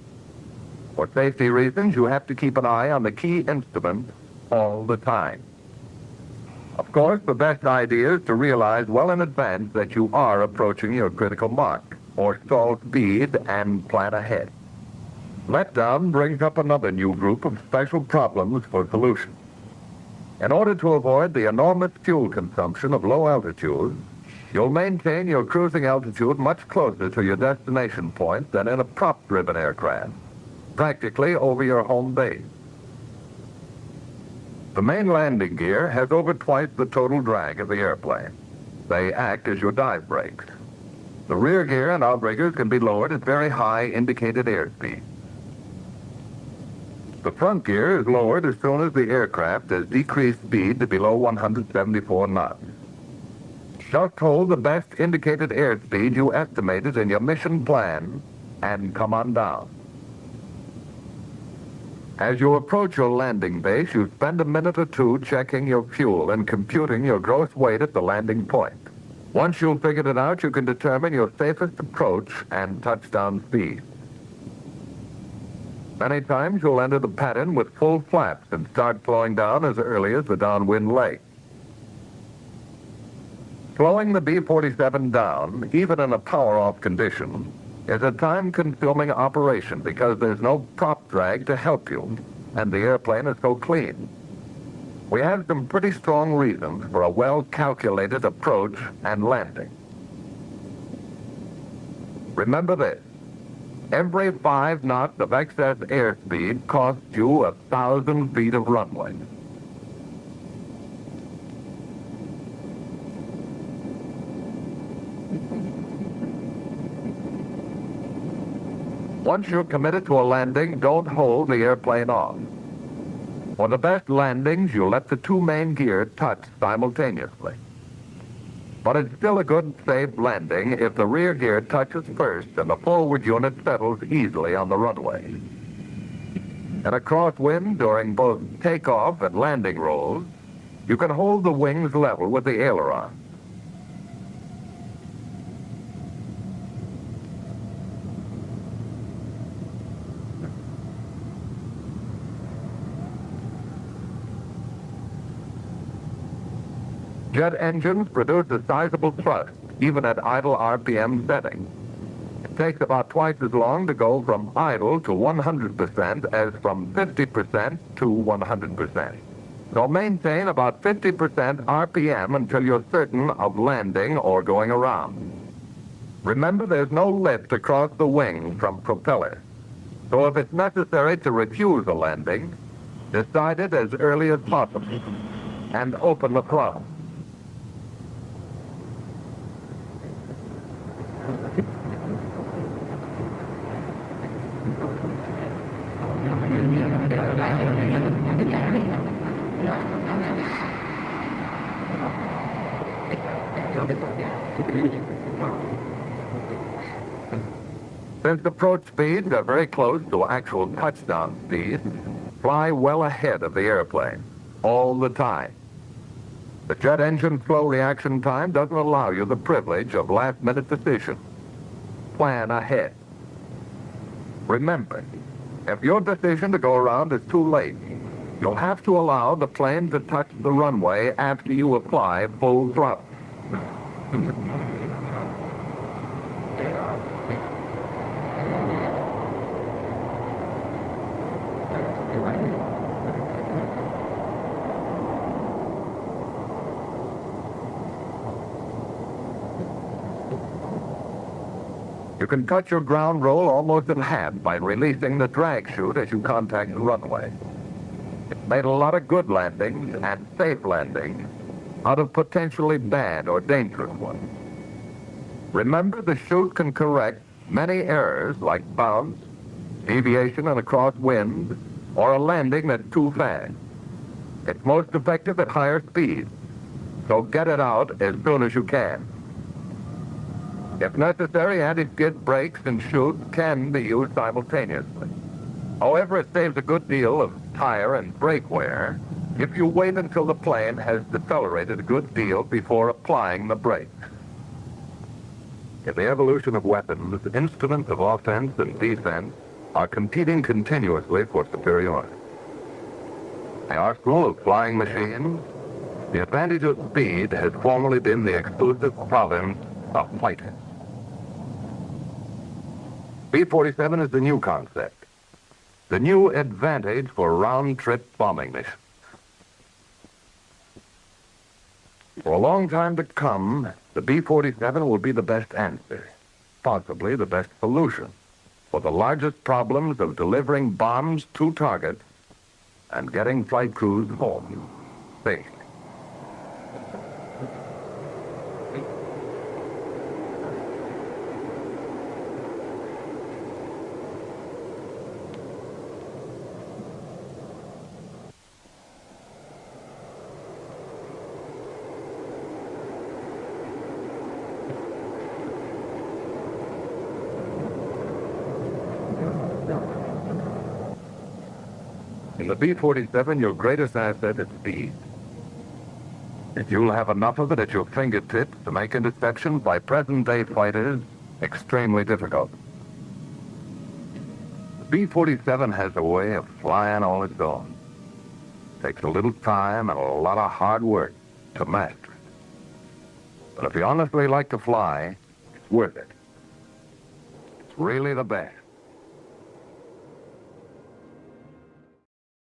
For safety reasons, you have to keep an eye on the key instrument all the time. Of course, the best idea is to realize well in advance that you are approaching your critical Mach, or stall speed, and plan ahead. Letdown brings up another new group of special problems for solution. In order to avoid the enormous fuel consumption of low altitude, you'll maintain your cruising altitude much closer to your destination point than in a prop-driven aircraft, practically over your home base. The main landing gear has over twice the total drag of the airplane. They act as your dive brakes. The rear gear and outriggers can be lowered at very high indicated airspeed. The front gear is lowered as soon as the aircraft has decreased speed to below 174 knots. Just hold the best indicated airspeed you estimated in your mission plan and come on down. As you approach your landing base, you spend a minute or two checking your fuel and computing your gross weight at the landing point. Once you've figured it out, you can determine your safest approach and touchdown speed. Many times you'll enter the pattern with full flaps and start slowing down as early as the downwind leg. Slowing the B-47 down, even in a power-off condition, is a time-consuming operation because there's no prop drag to help you, and the airplane is so clean. We have some pretty strong reasons for a well-calculated approach and landing. Remember this: every 5 knots of excess airspeed costs you 1,000 feet of runway. Once you're committed to a landing, don't hold the airplane off. For the best landings, you let the 2 main gears touch simultaneously. But it's still a good, safe landing if the rear gear touches first and the forward unit settles easily on the runway. In a crosswind during both takeoff and landing rolls, you can hold the wings level with the aileron. Jet engines produce a sizable thrust, even at idle RPM settings. It takes about twice as long to go from idle to 100% as from 50% to 100%. So maintain about 50% RPM until you're certain of landing or going around. Remember, there's no lift across the wing from propeller. So if it's necessary to refuse a landing, decide it as early as possible and open the throttle. Since approach speeds are very close to actual touchdown speed, fly well ahead of the airplane, all the time. The jet engine flow reaction time doesn't allow you the privilege of last-minute decision. Plan ahead. Remember, if your decision to go around is too late, you'll have to allow the plane to touch the runway after you apply full throttle. You can cut your ground roll almost in half by releasing the drag chute as you contact the runway. It made a lot of good landings and safe landings out of potentially bad or dangerous ones. Remember, the chute can correct many errors like bounce, deviation in a crosswind, or a landing that's too fast. It's most effective at higher speeds, so get it out as soon as you can. If necessary, anti-skid brakes and chute can be used simultaneously. However, it saves a good deal of tire and brake wear if you wait until the plane has decelerated a good deal before applying the brakes. In the evolution of weapons, the instruments of offense and defense are competing continuously for superiority. In the arsenal of flying machines, the advantage of speed has formerly been the exclusive province of fighting. B-47 is the new concept, the new advantage for round-trip bombing missions. For a long time to come, the B-47 will be the best answer, possibly the best solution, for the largest problems of delivering bombs to targets and getting flight crews home safe. In the B-47, your greatest asset is speed. If you'll have enough of it at your fingertips to make interceptions by present-day fighters extremely difficult. The B-47 has a way of flying all its own. It takes a little time and a lot of hard work to master it. But if you honestly like to fly, it's worth it. It's really the best.